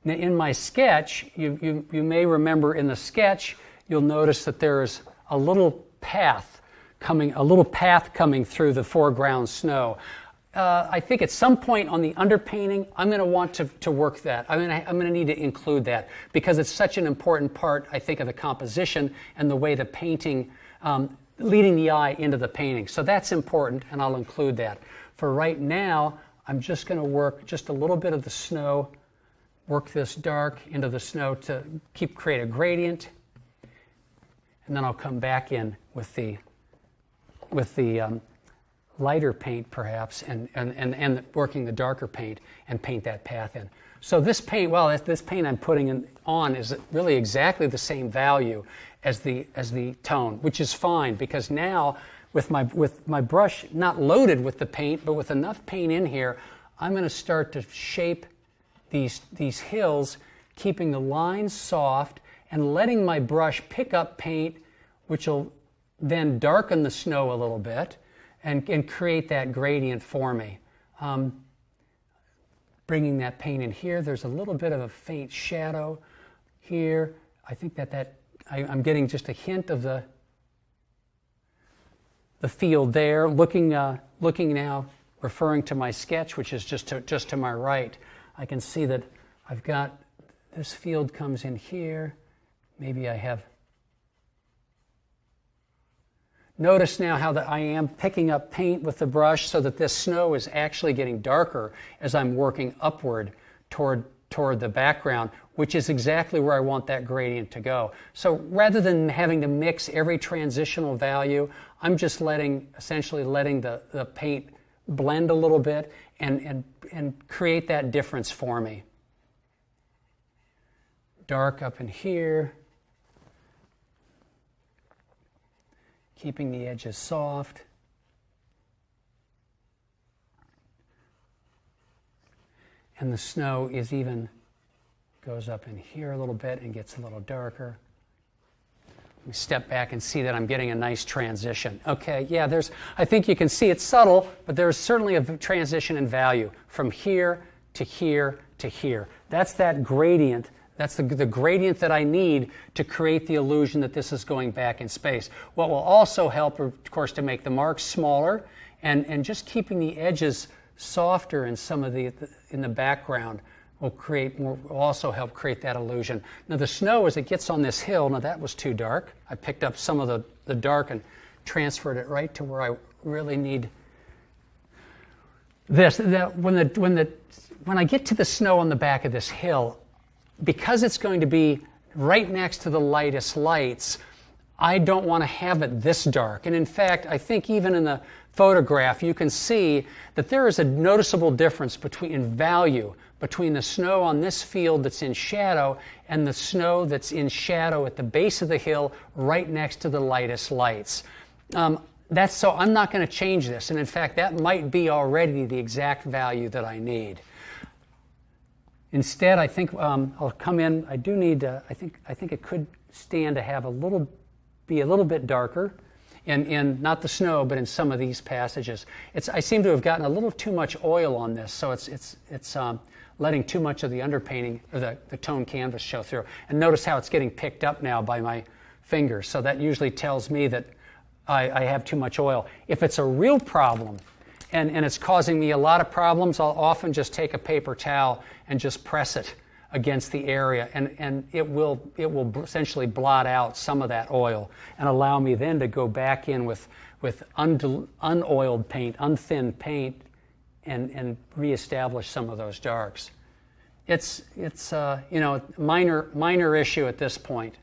Speaker 3: Now in my sketch, you may remember in the sketch, you'll notice that there is a little path coming through the foreground snow. I think at some point on the underpainting, I'm going to want to work that. I'm going to need to include that because it's such an important part, I think, of the composition and the way the painting, leading the eye into the painting. So that's important, and I'll include that. For right now, I'm just going to work just a little bit of the snow, work this dark into the snow to create a gradient, and then I'll come back in with the lighter paint perhaps, and working the darker paint and paint that path in. So this paint, this paint I'm putting on is really exactly the same value as the tone, which is fine because now with my brush not loaded with the paint, but with enough paint in here, I'm going to start to shape these hills, keeping the lines soft and letting my brush pick up paint, which will then darken the snow a little bit and create that gradient for me. Bringing that paint in here, there's a little bit of a faint shadow here. I think that I'm getting just a hint of the field there. Looking now, referring to my sketch, which is just to my right, I can see that I've got this field comes in here. Maybe I have. Notice now how I am picking up paint with the brush so that this snow is actually getting darker as I'm working upward toward the background, which is exactly where I want that gradient to go. So rather than having to mix every transitional value, I'm just essentially letting the paint blend a little bit and create that difference for me. Dark up in here. Keeping the edges soft. And the snow goes up in here a little bit and gets a little darker. We step back and see that I'm getting a nice transition. Okay, yeah, I think you can see it's subtle, but there's certainly a transition in value from here to here to here. That's that gradient. That's the gradient that I need to create the illusion that this is going back in space. What will also help, of course, to make the marks smaller and just keeping the edges softer in some of in the background will also help create that illusion. Now the snow, as it gets on this hill, now that was too dark. I picked up some of the dark and transferred it right to where I really need this. When I get to the snow on the back of this hill, because it's going to be right next to the lightest lights, I don't want to have it this dark. And in fact, I think even in the photograph, you can see that there is a noticeable difference in value between the snow on this field that's in shadow and the snow that's in shadow at the base of the hill right next to the lightest lights. So I'm not going to change this. And in fact, that might be already the exact value that I need. Instead, I think I'll come in. I do need. I think it could stand to be a little bit darker, in not the snow, but in some of these passages. I seem to have gotten a little too much oil on this, so it's letting too much of the underpainting or the tone canvas show through. And notice how it's getting picked up now by my fingers. So that usually tells me that I have too much oil. If it's a real problem, and it's causing me a lot of problems, I'll often just take a paper towel and just press it against the area, and it will essentially blot out some of that oil and allow me then to go back in with unoiled paint, unthinned paint, and reestablish some of those darks. It's you know, minor issue at this point.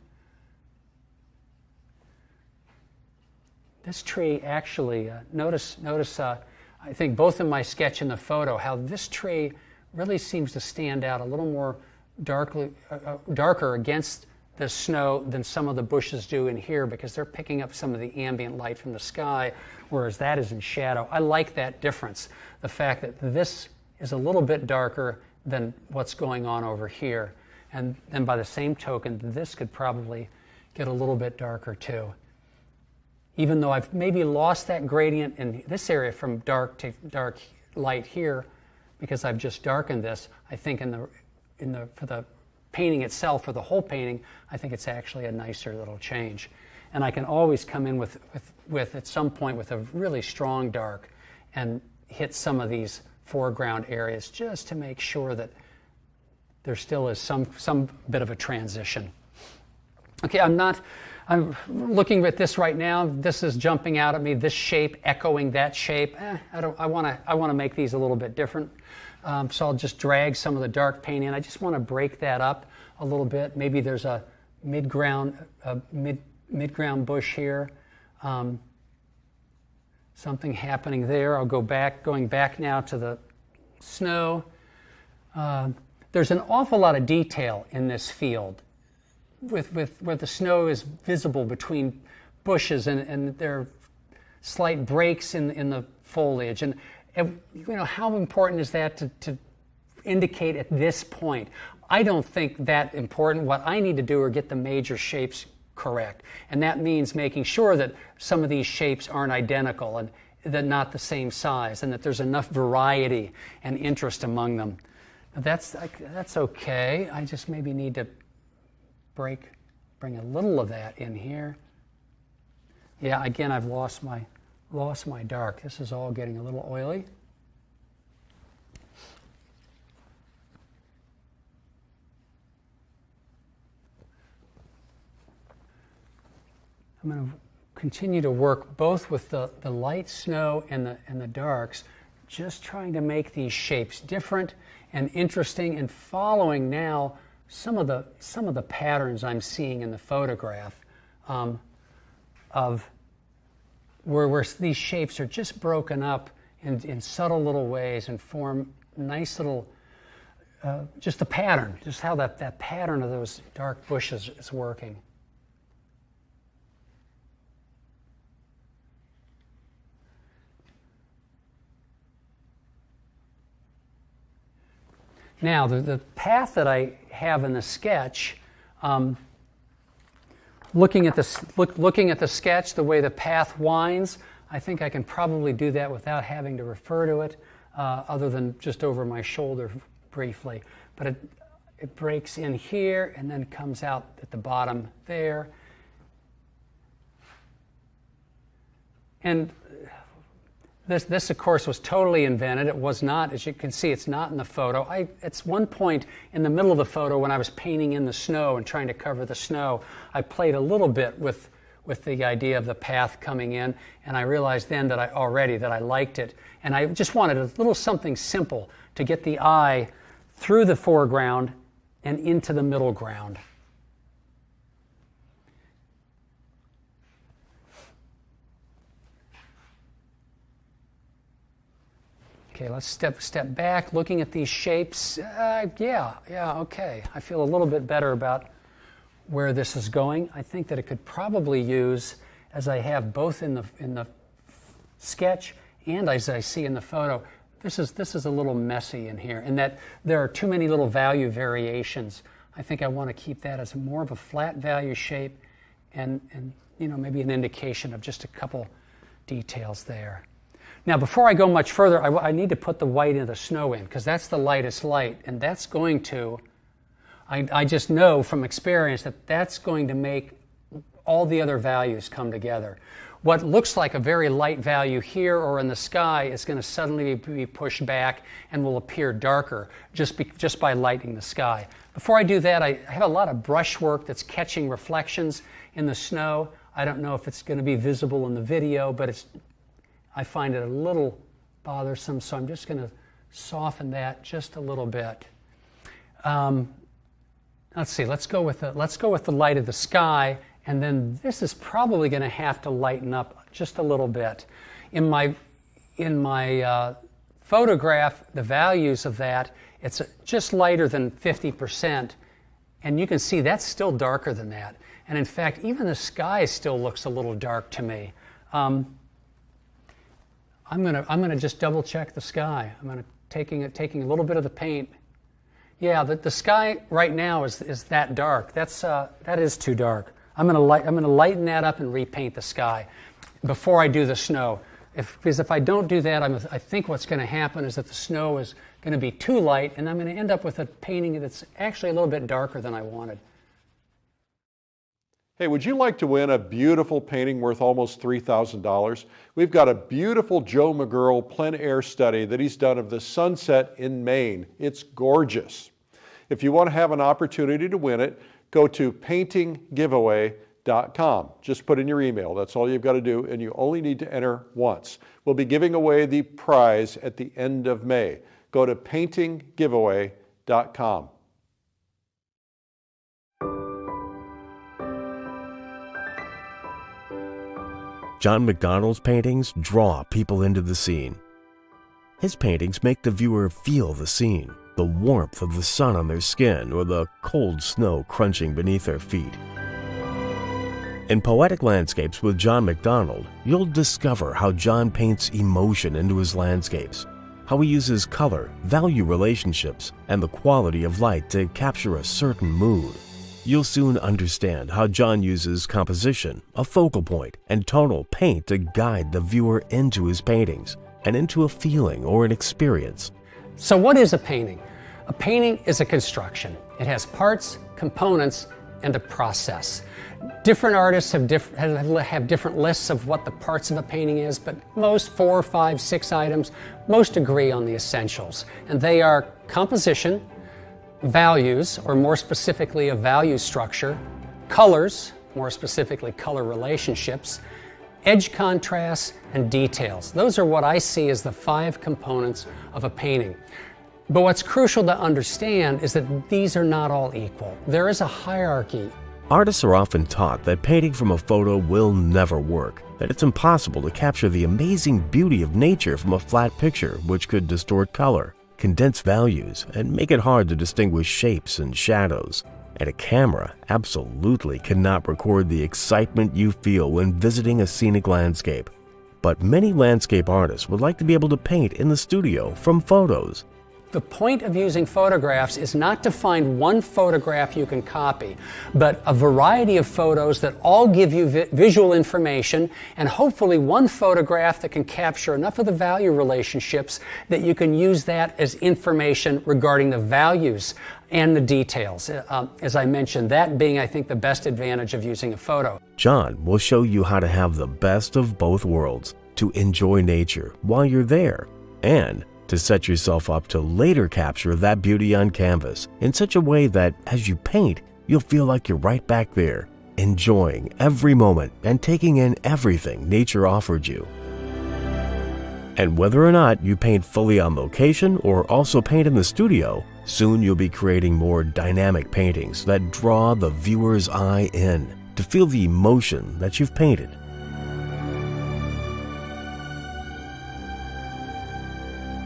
Speaker 3: This tree actually, notice I think both in my sketch and the photo, how this tree really seems to stand out a little more darker against the snow than some of the bushes do in here, because they're picking up some of the ambient light from the sky, whereas that is in shadow. I like that difference, the fact that this is a little bit darker than what's going on over here. And then by the same token, this could probably get a little bit darker too. Even though I've maybe lost that gradient in this area from dark to dark light here, because I've just darkened this, I think for the painting itself, for the whole painting, I think it's actually a nicer little change. And I can always come in with at some point with a really strong dark and hit some of these foreground areas just to make sure that there still is some bit of a transition. Okay, I'm looking at this right now. This is jumping out at me. This shape echoing that shape. I want to make these a little bit different. So I'll just drag some of the dark paint in. I just want to break that up a little bit. Maybe there's a mid-ground bush here. Something happening there. I'll going back now to the snow. There's an awful lot of detail in this field, with where the snow is visible between bushes, and there are slight breaks in the foliage. And you know, how important is that to indicate at this point? I don't think that important. What I need to do are get the major shapes correct, and that means making sure that some of these shapes aren't identical and that not the same size, and that there's enough variety and interest among them. That's okay. I just maybe need to bring a little of that in here. Yeah, again, I've lost my dark. This is all getting a little oily. I'm going to continue to work both with the light snow and the darks, just trying to make these shapes different and interesting, and following now some of the patterns I'm seeing in the photograph of where these shapes are just broken up in subtle little ways and form nice little, just the pattern, just how that pattern of those dark bushes is working. Now, the path that I have in the sketch, looking at the sketch, the way the path winds, I think I can probably do that without having to refer to it, other than just over my shoulder briefly. But it breaks in here and then comes out at the bottom there. And this, of course, was totally invented. It was not, as you can see, it's not in the photo. It's one point in the middle of the photo when I was painting in the snow and trying to cover the snow, I played a little bit with the idea of the path coming in, and I realized then that I liked it. And I just wanted a little something simple to get the eye through the foreground and into the middle ground. Okay, let's step back, looking at these shapes. Yeah, okay. I feel a little bit better about where this is going. I think that it could probably use, as I have both in the sketch and as I see in the photo, this is a little messy in here, in that there are too many little value variations. I think I want to keep that as more of a flat value shape, and you know, maybe an indication of just a couple details there. Now, before I go much further, I need to put the white of the snow in, because that's the lightest light, and that's going to, I just know from experience that that's going to make all the other values come together. what looks like a very light value here or in the sky is going to suddenly be pushed back and will appear darker just by lighting the sky. Before I do that, I have a lot of brushwork that's catching reflections in the snow. I don't know if it's going to be visible in the video, but I find it a little bothersome, so I'm just going to soften that just a little bit. Let's see. Let's go with the light of the sky, and then this is probably going to have to lighten up just a little bit. In my photograph, the values of that, it's just lighter than 50%, and you can see that's still darker than that. And in fact, even the sky still looks a little dark to me. I'm gonna just double check the sky. I'm taking a little bit of the paint. Yeah, the sky right now is that dark. That is too dark. I'm gonna lighten that up and repaint the sky before I do the snow. Because if I don't do that, I think what's going to happen is that the snow is going to be too light, and I'm going to end up with a painting that's actually a little bit darker than I wanted.
Speaker 2: Hey, would you like to win a beautiful painting worth almost $3,000? We've got a beautiful Joe McGurl plein air study that he's done of the sunset in Maine. It's gorgeous. If you want to have an opportunity to win it, go to paintinggiveaway.com. Just put in your email. That's all you've got to do, and you only need to enter once. We'll be giving away the prize at the end of May. Go to paintinggiveaway.com.
Speaker 1: John MacDonald's paintings draw people into the scene. His paintings make the viewer feel the scene, the warmth of the sun on their skin or the cold snow crunching beneath their feet. In Poetic Landscapes with John MacDonald, you'll discover how John paints emotion into his landscapes, how he uses color, value relationships, and the quality of light to capture a certain mood. You'll soon understand how John uses composition, a focal point, and tonal paint to guide the viewer into his paintings and into a feeling or an experience.
Speaker 3: So what is a painting? A painting is a construction. It has parts, components, and a process. Different artists have different lists of what the parts of a painting is, but most 4, 5, 6 items, most agree on the essentials. And they are composition, values, or more specifically a value structure, colors, more specifically color relationships, edge contrasts, and details. Those are what I see as the 5 components of a painting. But what's crucial to understand is that these are not all equal. There is a hierarchy.
Speaker 1: Artists are often taught that painting from a photo will never work, that it's impossible to capture the amazing beauty of nature from a flat picture, which could distort color, condense values, and make it hard to distinguish shapes and shadows. And a camera absolutely cannot record the excitement you feel when visiting a scenic landscape. But many landscape artists would like to be able to paint in the studio from photos.
Speaker 3: The point of using photographs is not to find one photograph you can copy, but a variety of photos that all give you visual information, and hopefully one photograph that can capture enough of the value relationships that you can use that as information regarding the values and the details. As I mentioned, that being, I think, the best advantage of using a photo.
Speaker 1: John will show you how to have the best of both worlds, to enjoy nature while you're there, and to set yourself up to later capture that beauty on canvas in such a way that as you paint, you'll feel like you're right back there, enjoying every moment and taking in everything nature offered you. And whether or not you paint fully on location or also paint in the studio, soon you'll be creating more dynamic paintings that draw the viewer's eye in to feel the emotion that you've painted.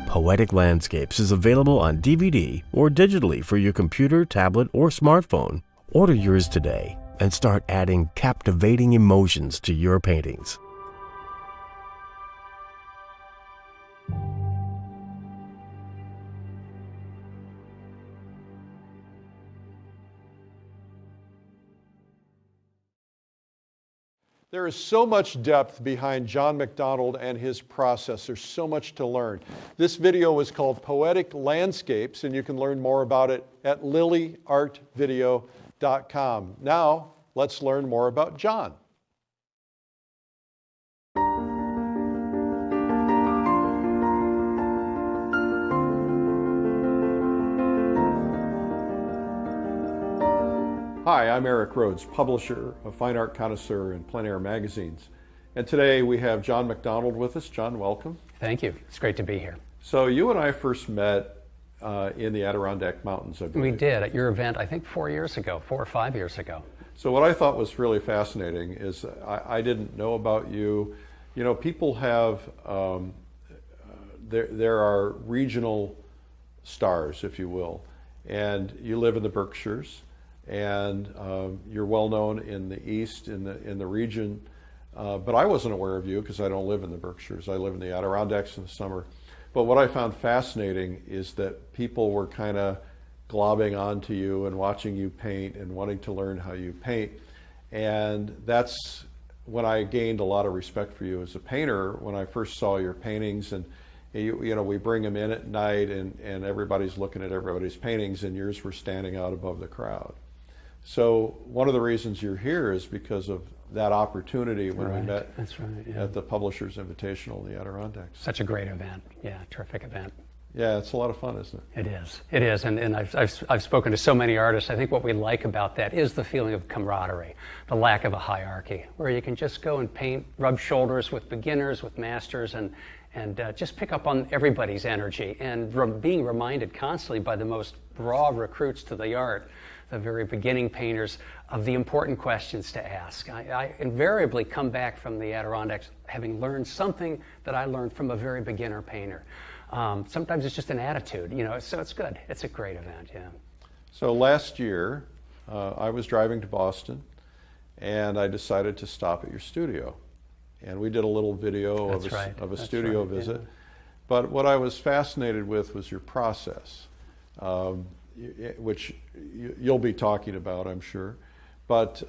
Speaker 1: Poetic Landscapes is available on DVD or digitally for your computer, tablet, or smartphone. Order yours today and start adding captivating emotions to your paintings.
Speaker 2: There is so much depth behind John MacDonald and his process. There's so much to learn. This video is called Poetic Landscapes, and you can learn more about it at lilyartvideo.com. Now, let's learn more about John. Hi, I'm Eric Rhodes, publisher of Fine Art Connoisseur and Plein Air magazines. And today we have John MacDonald with us. John, welcome.
Speaker 3: Thank you. It's great to be here.
Speaker 2: So you and I first met in the Adirondack Mountains, I believe.
Speaker 3: We did at your event, I think 4 or 5 years ago.
Speaker 2: So what I thought was really fascinating is I didn't know about you. You know, people have, there are regional stars, if you will, and you live in the Berkshires, and you're well known in the East, in the region, but I wasn't aware of you because I don't live in the Berkshires. I live in the Adirondacks in the summer. But what I found fascinating is that people were kind of globbing onto you and watching you paint and wanting to learn how you paint. And that's when I gained a lot of respect for you as a painter, when I first saw your paintings. And you know, we bring them in at night and everybody's looking at everybody's paintings, and yours were standing out above the crowd. So one of the reasons you're here is because of that opportunity when we met at the Publishers Invitational in the Adirondacks.
Speaker 3: Such a great event. Yeah, terrific event.
Speaker 2: Yeah, it's a lot of fun, isn't it?
Speaker 3: It is. It is, and I've spoken to so many artists. I think what we like about that is the feeling of camaraderie, the lack of a hierarchy, where you can just go and paint, rub shoulders with beginners, with masters, and just pick up on everybody's energy, and being reminded constantly by the most raw recruits to the art, the very beginning painters, of the important questions to ask. I invariably come back from the Adirondacks having learned something that I learned from a very beginner painter. Sometimes it's just an attitude, you know, so it's good. It's a great event, yeah. So
Speaker 2: last year, I was driving to Boston, and I decided to stop at your studio. And we did a little video of a studio visit. Yeah. But what I was fascinated with was your process, which you'll be talking about, I'm sure. But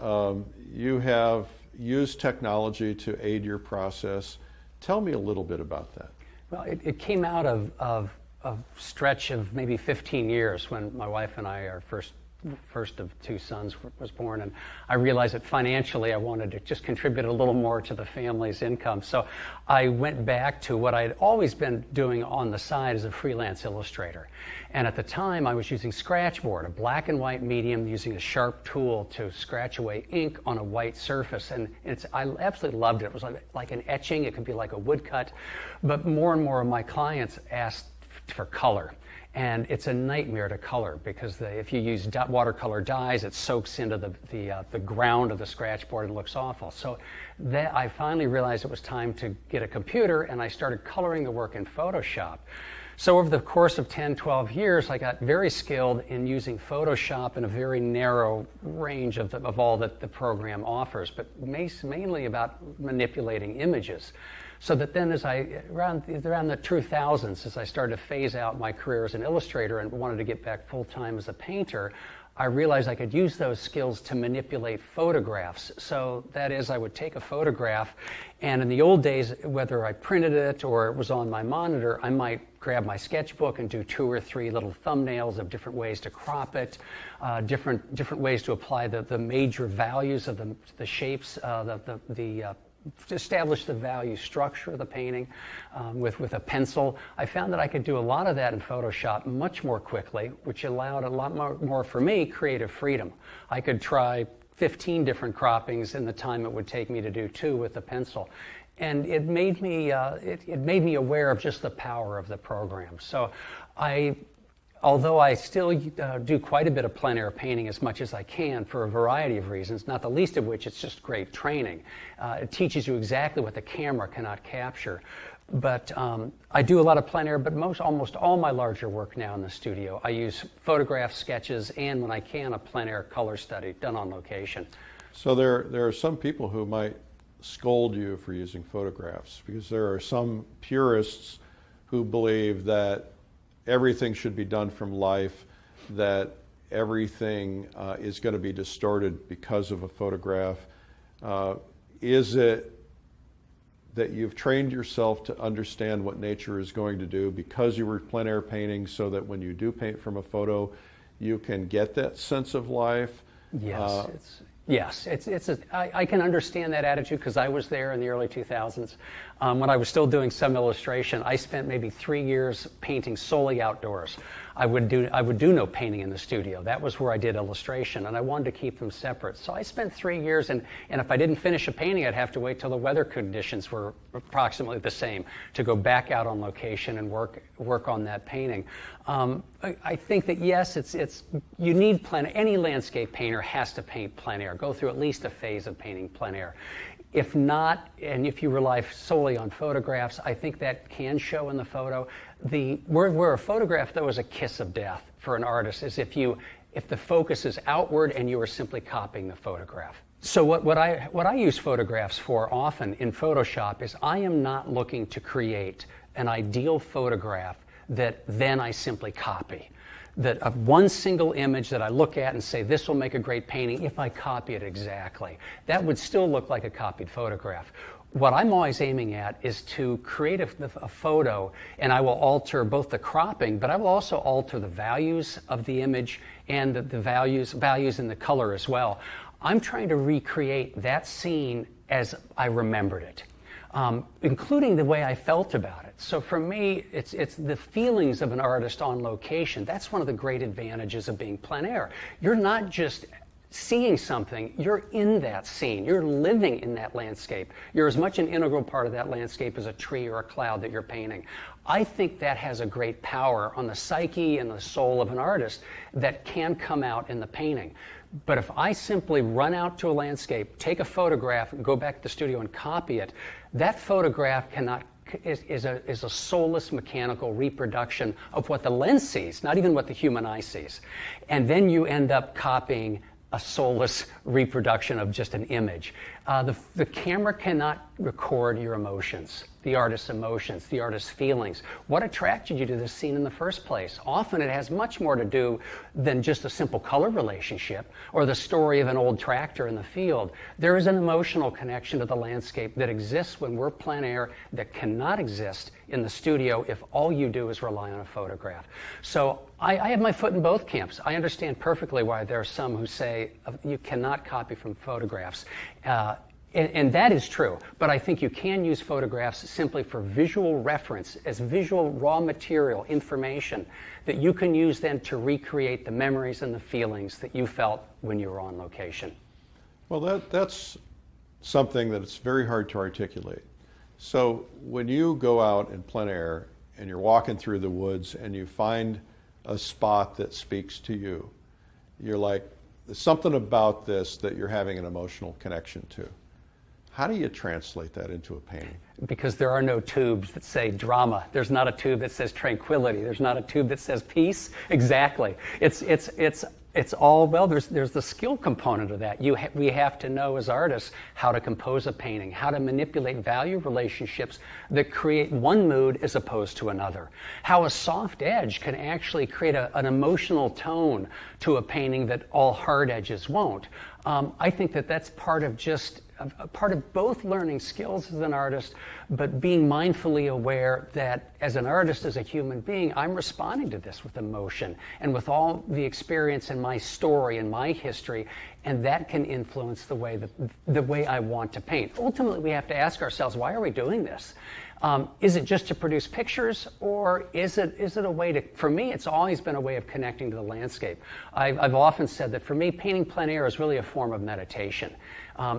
Speaker 2: you have used technology to aid your process. Tell me a little bit about that.
Speaker 3: Well, it came out of a stretch of maybe 15 years when my wife and I, our first of two sons was born, and I realized that financially I wanted to just contribute a little more to the family's income. So I went back to what I'd always been doing on the side as a freelance illustrator. And at the time I was using scratchboard, a black and white medium, using a sharp tool to scratch away ink on a white surface. And I absolutely loved it. It was like an etching. It could be like a woodcut. But more and more of my clients asked for color. And it's a nightmare to color because if you use watercolor dyes, it soaks into the ground of the scratchboard and looks awful. So I finally realized it was time to get a computer, and I started coloring the work in Photoshop. So over the course of 10, 12 years, I got very skilled in using Photoshop in a very narrow range of all that the program offers, but mainly about manipulating images. So that then around the 2000s, as I started to phase out my career as an illustrator and wanted to get back full-time as a painter, I realized I could use those skills to manipulate photographs. So that is, I would take a photograph, and in the old days, whether I printed it or it was on my monitor, I might grab my sketchbook and do 2 or 3 little thumbnails of different ways to crop it, different ways to apply the major values of the shapes, to establish the value structure of the painting with a pencil. I found that I could do a lot of that in Photoshop much more quickly, which allowed a lot more for me creative freedom. I could try 15 different croppings in the time it would take me to do 2 with the pencil. And it made me aware of just the power of the program. So although I still do quite a bit of plein air painting as much as I can for a variety of reasons, not the least of which it's just great training. It teaches you exactly what the camera cannot capture. But I do a lot of plein air, but almost all my larger work now in the studio, I use photograph sketches and, when I can, a plein air color study done on location.
Speaker 2: So there are some people who might scold you for using photographs, because there are some purists who believe that everything should be done from life, that everything is going to be distorted because of a photograph. Is it that you've trained yourself to understand what nature is going to do because you were plein air painting, so that when you do paint from a photo, you can get that sense of life?
Speaker 3: Yes, I can understand that attitude because I was there in the early 2000s. When I was still doing some illustration, I spent maybe 3 years painting solely outdoors. I would do no painting in the studio. That was where I did illustration, and I wanted to keep them separate. So I spent 3 years, and if I didn't finish a painting, I'd have to wait till the weather conditions were approximately the same to go back out on location and work on that painting. I think that yes, you need plein air. Any landscape painter has to paint plein air, go through at least a phase of painting plein air. If not, and if you rely solely on photographs, I think that can show in the photo. Where a photograph, though, is a kiss of death for an artist is if the focus is outward and you are simply copying the photograph. So what I use photographs for often in Photoshop is I am not looking to create an ideal photograph that then I simply copy. That of one single image that I look at and say, this will make a great painting if I copy it exactly. That would still look like a copied photograph. What I'm always aiming at is to create a photo, and I will alter both the cropping, but I will also alter the values of the image and the values in the color as well. I'm trying to recreate that scene as I remembered it. Including the way I felt about it. So for me, it's the feelings of an artist on location. That's one of the great advantages of being plein air. You're not just seeing something, you're in that scene. You're living in that landscape. You're as much an integral part of that landscape as a tree or a cloud that you're painting. I think that has a great power on the psyche and the soul of an artist that can come out in the painting. But if I simply run out to a landscape, take a photograph, and go back to the studio and copy it, that photograph is a soulless mechanical reproduction of what the lens sees, not even what the human eye sees. And then you end up copying a soulless reproduction of just an image. The camera cannot record your emotions, the artist's emotions, the artist's feelings. What attracted you to this scene in the first place? Often it has much more to do than just a simple color relationship or the story of an old tractor in the field. There is an emotional connection to the landscape that exists when we're plein air that cannot exist in the studio if all you do is rely on a photograph. So I have my foot in both camps. I understand perfectly why there are some who say you cannot copy from photographs. And that is true, but I think you can use photographs simply for visual reference, as visual raw material, information, that you can use then to recreate the memories and the feelings that you felt when you were on location.
Speaker 2: Well, that's something that it's very hard to articulate. So when you go out in plein air and you're walking through the woods and you find a spot that speaks to you, you're like, there's something about this that you're having an emotional connection to. How do you translate that into a painting?
Speaker 3: Because there are no tubes that say drama. There's not a tube that says tranquility. There's not a tube that says peace. Exactly. It's all, well, there's the skill component of that. We have to know as artists how to compose a painting, how to manipulate value relationships that create one mood as opposed to another. How a soft edge can actually create an emotional tone to a painting that all hard edges won't. I think that's part of both learning skills as an artist, but being mindfully aware that as an artist, as a human being, I'm responding to this with emotion and with all the experience in my story and my history, and that can influence the way I want to paint. Ultimately, we have to ask ourselves, why are we doing this? Is it just to produce pictures, or is it a way to, for me, it's always been a way of connecting to the landscape. I've often said that for me, painting plein air is really a form of meditation.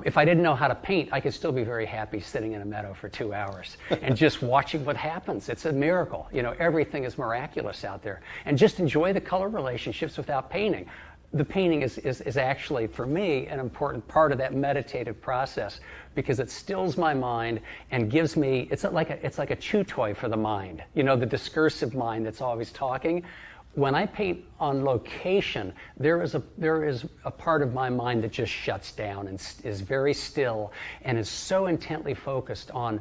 Speaker 3: If I didn't know how to paint, I could still be very happy sitting in a meadow for 2 hours and just watching what happens. It's a miracle. You know, everything is miraculous out there. And just enjoy the color relationships without painting. The painting is actually, for me, an important part of that meditative process because it stills my mind and gives me, it's like a chew toy for the mind. You know, the discursive mind that's always talking. When I paint on location, there is a part of my mind that just shuts down and is very still and is so intently focused on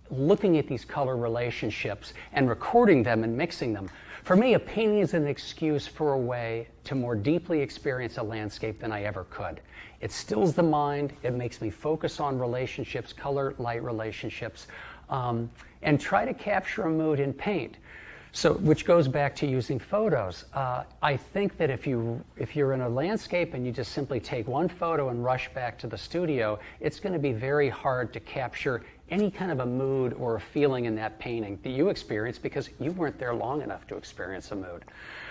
Speaker 3: looking at these color relationships and recording them and mixing them. For me, a painting is an excuse for a way to more deeply experience a landscape than I ever could. It stills the mind, it makes me focus on relationships, color-light relationships, and try to capture a mood in paint. So, which goes back to using photos. I think that if you're in a landscape and you just simply take one photo and rush back to the studio, it's going to be very hard to capture any kind of a mood or a feeling in that painting that you experienced because you weren't there long enough to experience a mood.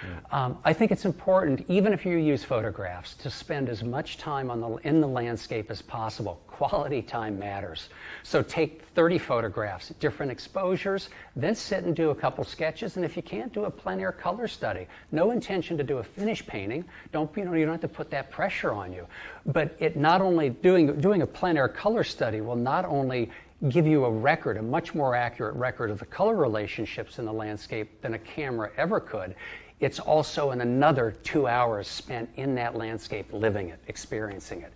Speaker 3: Yeah. I think it's important, even if you use photographs, to spend as much time in the landscape as possible. Quality time matters. So take 30 photographs, different exposures, then sit and do a couple sketches, and if you can't, do a plein air color study. No intention to do a finished painting. You don't have to put that pressure on you. But it not only doing a plein air color study will not only give you a much more accurate record of the color relationships in the landscape than a camera ever could. It's also another 2 hours spent in that landscape, living it, experiencing it.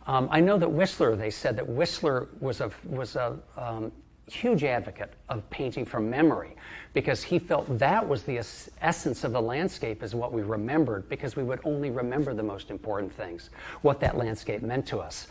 Speaker 3: I know that Whistler, they said that Whistler was a huge advocate of painting from memory because he felt that was the essence of the landscape, is what we remembered, because we would only remember the most important things, what that landscape meant to us.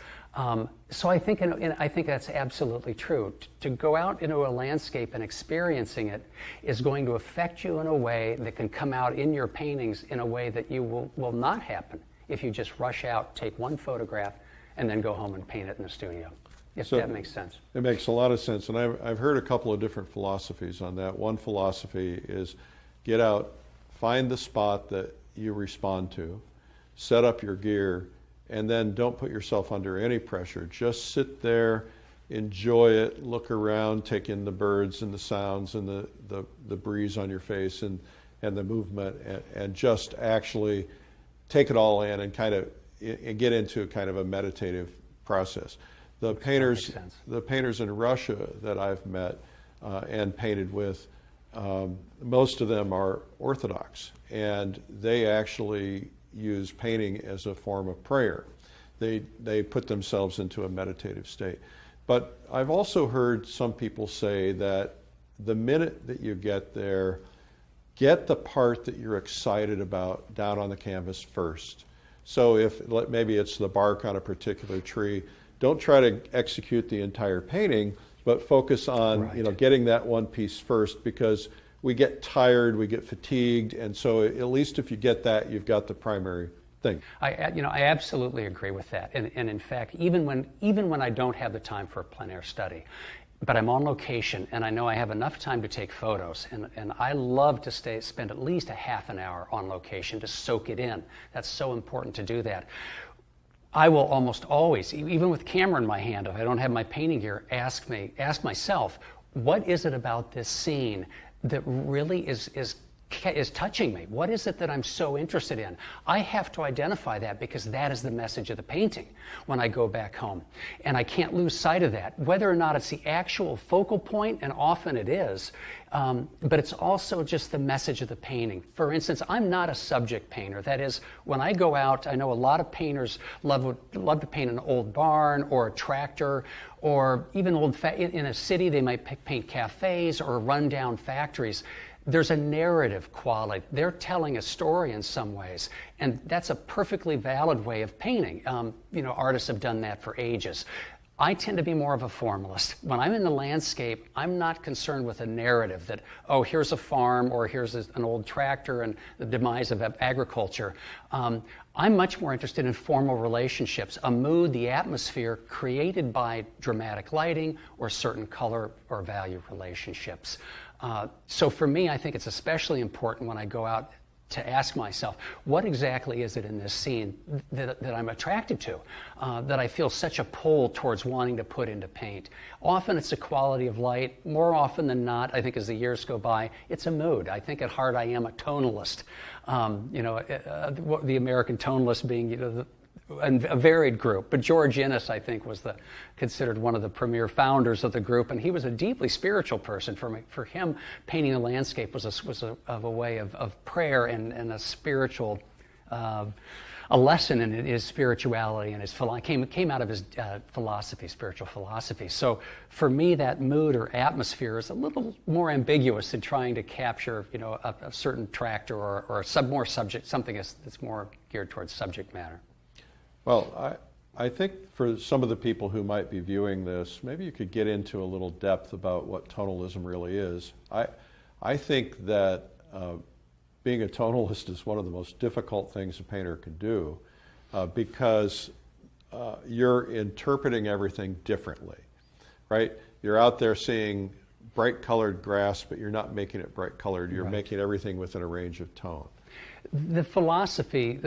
Speaker 3: So I think that's absolutely true. To go out into a landscape and experiencing it is going to affect you in a way that can come out in your paintings in a way that you will not happen if you just rush out, take one photograph, and then go home and paint it in the studio. If that makes sense. It
Speaker 2: makes a lot of sense, and I've heard a couple of different philosophies on that. One philosophy is get out, find the spot that you respond to, set up your gear, and then don't put yourself under any pressure. Just sit there, enjoy it, look around, take in the birds and the sounds and the breeze on your face and the movement, and just actually take it all in and kind of get into kind of a meditative process. The painters in Russia that I've met and painted with, most of them are Orthodox, and they actually use painting as a form of prayer. They put themselves into a meditative state. But I've also heard some people say that the minute that you get there, get the part that you're excited about down on the canvas first. So if maybe it's the bark on a particular tree, don't try to execute the entire painting, but focus on getting that one piece first, because we get tired, we get fatigued, and so at least if you get that, you've got the primary thing.
Speaker 3: I absolutely agree with that. And in fact, even when I don't have the time for a plein air study, but I'm on location and I know I have enough time to take photos, and I love to spend at least a half an hour on location to soak it in. That's so important to do that. I will almost always, even with camera in my hand, if I don't have my painting gear, ask myself, what is it about this scene that really is touching me? What is it that I'm so interested in? I have to identify that, because that is the message of the painting when I go back home. And I can't lose sight of that, whether or not it's the actual focal point, and often it is, but it's also just the message of the painting. For instance, I'm not a subject painter. That is, when I go out, I know a lot of painters love to paint an old barn or a tractor, or even in a city they might paint cafes or rundown factories. There's a narrative quality. They're telling a story in some ways, and that's a perfectly valid way of painting. Artists have done that for ages. I tend to be more of a formalist. When I'm in the landscape, I'm not concerned with a narrative that, oh, here's a farm, or here's an old tractor and the demise of agriculture. I'm much more interested in formal relationships, a mood, the atmosphere created by dramatic lighting or certain color or value relationships. So for me, I think it's especially important when I go out to ask myself, what exactly is it in this scene that I'm attracted to, that I feel such a pull towards wanting to put into paint? Often it's a quality of light. More often than not, I think as the years go by, it's a mood. I think at heart I am a tonalist. The American tonalist being a varied group, but George Inness, I think, was considered one of the premier founders of the group, and he was a deeply spiritual person. For him, painting the landscape was a way of prayer and a spiritual, a lesson in his spirituality, and his came out of his spiritual philosophy. So for me, that mood or atmosphere is a little more ambiguous than trying to capture, a certain tractor or something that's more geared towards subject matter.
Speaker 2: Well, I think for some of the people who might be viewing this, maybe you could get into a little depth about what tonalism really is. I think that being a tonalist is one of the most difficult things a painter can do, because you're interpreting everything differently, right? you're out there seeing bright colored grass, but you're not making it bright colored. You're
Speaker 3: Right.
Speaker 2: making everything within a range of tone.
Speaker 3: The philosophy,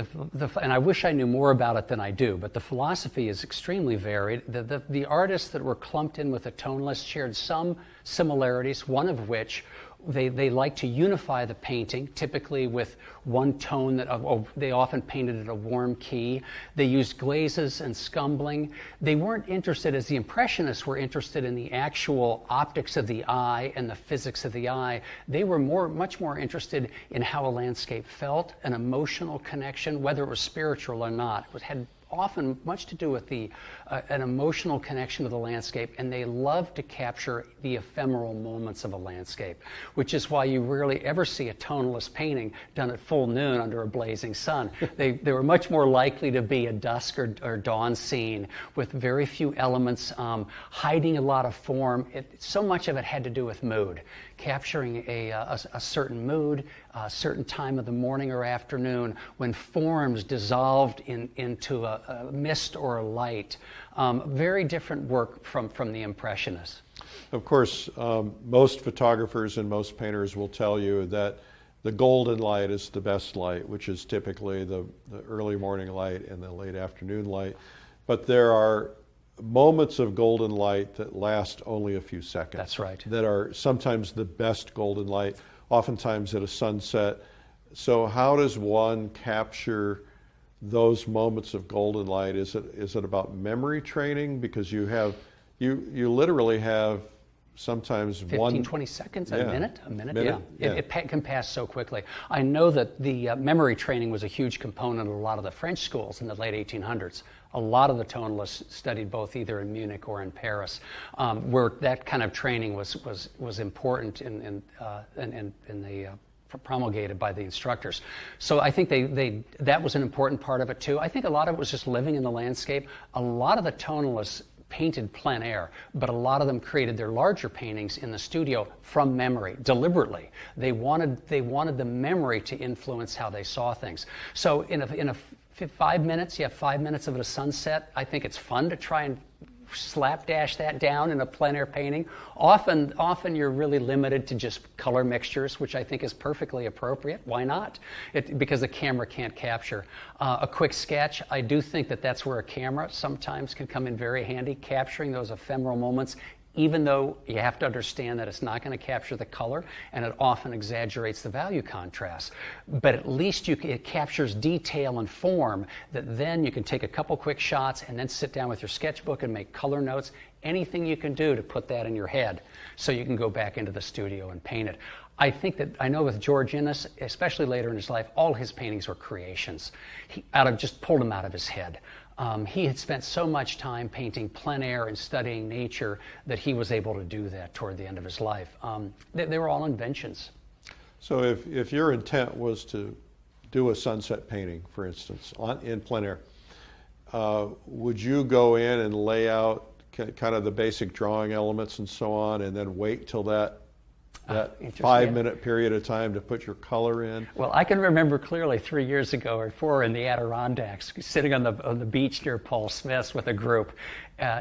Speaker 3: and I wish I knew more about it than I do, but the philosophy is extremely varied. The artists that were clumped in with a tonalist shared some similarities, one of which they like to unify the painting, typically with one tone that they often painted at a warm key. They used glazes and scumbling. They weren't interested, as the Impressionists were interested in the actual optics of the eye and the physics of the eye. They were much more interested in how a landscape felt, an emotional connection, whether it was spiritual or not. It had often much to do with an emotional connection to the landscape, and they love to capture the ephemeral moments of a landscape, which is why you rarely ever see a tonalist painting done at full noon under a blazing sun. They were much more likely to be a dusk or dawn scene with very few elements, hiding a lot of form. So much of it had to do with mood, capturing a certain mood, a certain time of the morning or afternoon when forms dissolved into a mist or a light. Very different work from the Impressionists.
Speaker 2: Of course, most photographers and most painters will tell you that the golden light is the best light, which is typically the early morning light and the late afternoon light. But there are moments of golden light that last only a few seconds.
Speaker 3: That's right.
Speaker 2: That are sometimes the best golden light, oftentimes at a sunset. So how does one capture those moments of golden light? Is it about memory training? Because you literally have sometimes
Speaker 3: 20 seconds,
Speaker 2: yeah.
Speaker 3: a minute,
Speaker 2: Yeah.
Speaker 3: It can pass so quickly. I know that the memory training was a huge component of a lot of the French schools in the late 1800s. A lot of the tonalists studied both either in Munich or in Paris, where that kind of training was important and promulgated by the instructors. So I think that was an important part of it too. I think a lot of it was just living in the landscape. A lot of the tonalists painted plein air, but a lot of them created their larger paintings in the studio from memory, deliberately. They wanted the memory to influence how they saw things. So in a 5 minutes, you have 5 minutes of a sunset. I think it's fun to try and slapdash that down in a plein air painting. Often you're really limited to just color mixtures, which I think is perfectly appropriate. Why not? Because the camera can't capture. A quick sketch, I do think that's where a camera sometimes can come in very handy, capturing those ephemeral moments, even though you have to understand that it's not going to capture the color, and it often exaggerates the value contrast. But at least it captures detail and form that then you can take a couple quick shots and then sit down with your sketchbook and make color notes, anything you can do to put that in your head so you can go back into the studio and paint it. I know with George Inness, especially later in his life, all his paintings were creations. He just pulled them out of his head. He had spent so much time painting plein air and studying nature that he was able to do that toward the end of his life. They were all inventions.
Speaker 2: So if your intent was to do a sunset painting, for instance, in plein air, would you go in and lay out kind of the basic drawing elements and so on, and then wait till that 5 minute period of time to put your color in?
Speaker 3: Well, I can remember clearly 3 years ago or 4 in the Adirondacks, sitting on the beach near Paul Smith's with a group,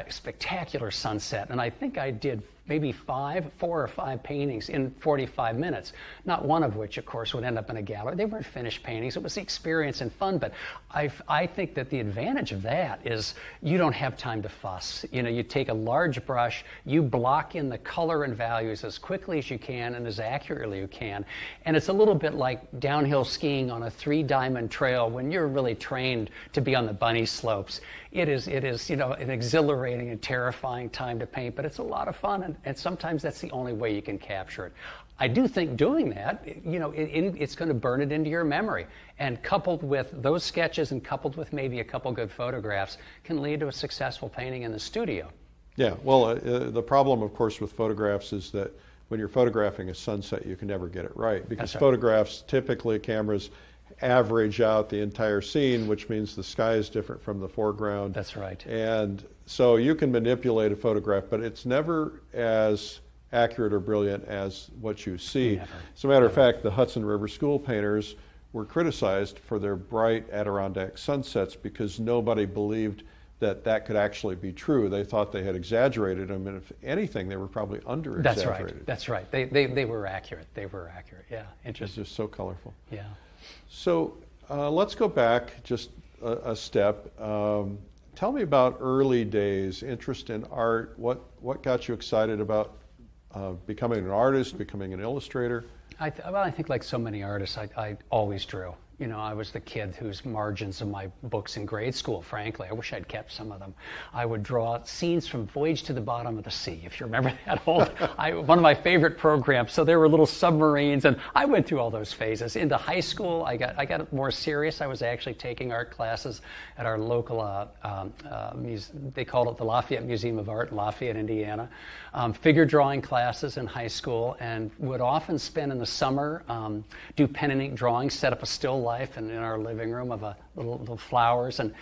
Speaker 3: spectacular sunset, and I think I did maybe 4 or 5 paintings in 45 minutes, not one of which, of course, would end up in a gallery. They weren't finished paintings. It was the experience and fun, but I think that the advantage of that is you don't have time to fuss. You take a large brush, you block in the color and values as quickly as you can and as accurately as you can, and it's a little bit like downhill skiing on a 3-diamond trail when you're really trained to be on the bunny slopes. It is an exhilarating and terrifying time to paint, but it's a lot of fun, and sometimes that's the only way you can capture it. I do think doing that, it's going to burn it into your memory, and coupled with those sketches and coupled with maybe a couple good photographs can lead to a successful painting in the studio.
Speaker 2: Yeah, well, the problem, of course, with photographs is that when you're photographing a sunset, you can never get it right, because
Speaker 3: That's right.
Speaker 2: Photographs, typically cameras average out the entire scene, which means the sky is different from the foreground.
Speaker 3: That's right.
Speaker 2: And so you can manipulate a photograph, but it's never as accurate or brilliant as what you see.
Speaker 3: Never.
Speaker 2: As a matter of fact, the Hudson River School painters were criticized for their bright Adirondack sunsets because nobody believed that could actually be true. They thought they had exaggerated them, and if anything, they were probably under-exaggerated.
Speaker 3: That's right. They were accurate. They were accurate. Yeah, interesting.
Speaker 2: It's just so colorful.
Speaker 3: Yeah.
Speaker 2: So let's go back just a step. Tell me about early days, interest in art. What got you excited about becoming an artist, becoming an illustrator?
Speaker 3: I think like so many artists, I always drew. You know, I was the kid whose margins of my books in grade school, frankly, I wish I'd kept some of them. I would draw scenes from Voyage to the Bottom of the Sea, if you remember that old, one of my favorite programs. So there were little submarines, and I went through all those phases. Into high school, I got more serious. I was actually taking art classes at our local, they called it the Lafayette Museum of Art in Lafayette, Indiana. Figure drawing classes in high school, and would often spend in the summer, do pen and ink drawings, set up a still life in our living room of a little flowers, and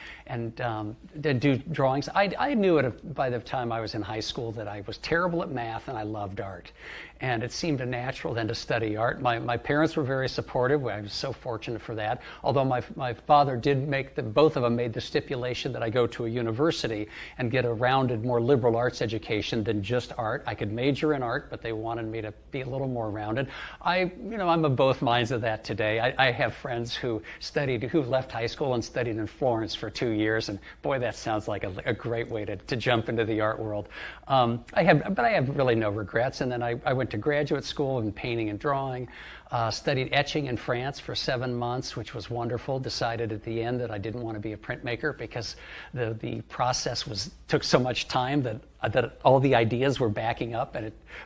Speaker 3: do drawings. I knew it by the time I was in high school that I was terrible at math and I loved art. And it seemed natural then to study art. My parents were very supportive. I was so fortunate for that. Although my father did both of them made the stipulation that I go to a university and get a rounded, more liberal arts education than just art. I could major in art, but they wanted me to be a little more rounded. I'm of both minds of that today. I have friends who left high school and studied in Florence for 2 years, and boy, that sounds like a great way to jump into the art world. I have really no regrets. And then I went to graduate school in painting and drawing, studied etching in France for 7 months, which was wonderful. Decided at the end that I didn't want to be a printmaker because the process took so much time that all the ideas were backing up,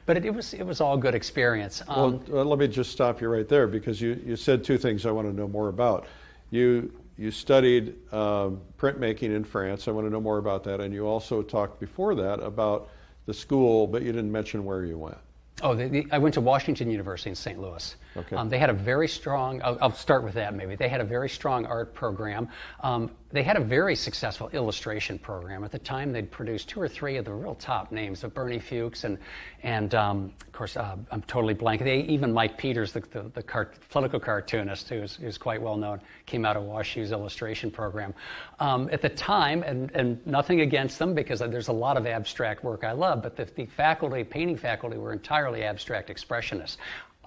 Speaker 3: but it was all good experience.
Speaker 2: Well, let me just stop you right there, because you said two things I want to know more about. You studied printmaking in France. I want to know more about that. And you also talked before that about the school, but you didn't mention where you went.
Speaker 3: Oh, I went to Washington University in St. Louis.
Speaker 2: Okay.
Speaker 3: They had a very strong, I'll start with that maybe. They had a very strong art program. They had a very successful illustration program. At the time, they'd produced 2 or 3 of the real top names, of Bernie Fuchs and of course, I'm totally blank. Even Mike Peters, the political cartoonist, who's quite well known, came out of WashU's illustration program. At the time, and nothing against them, because there's a lot of abstract work I love, but the painting faculty were entirely abstract expressionists.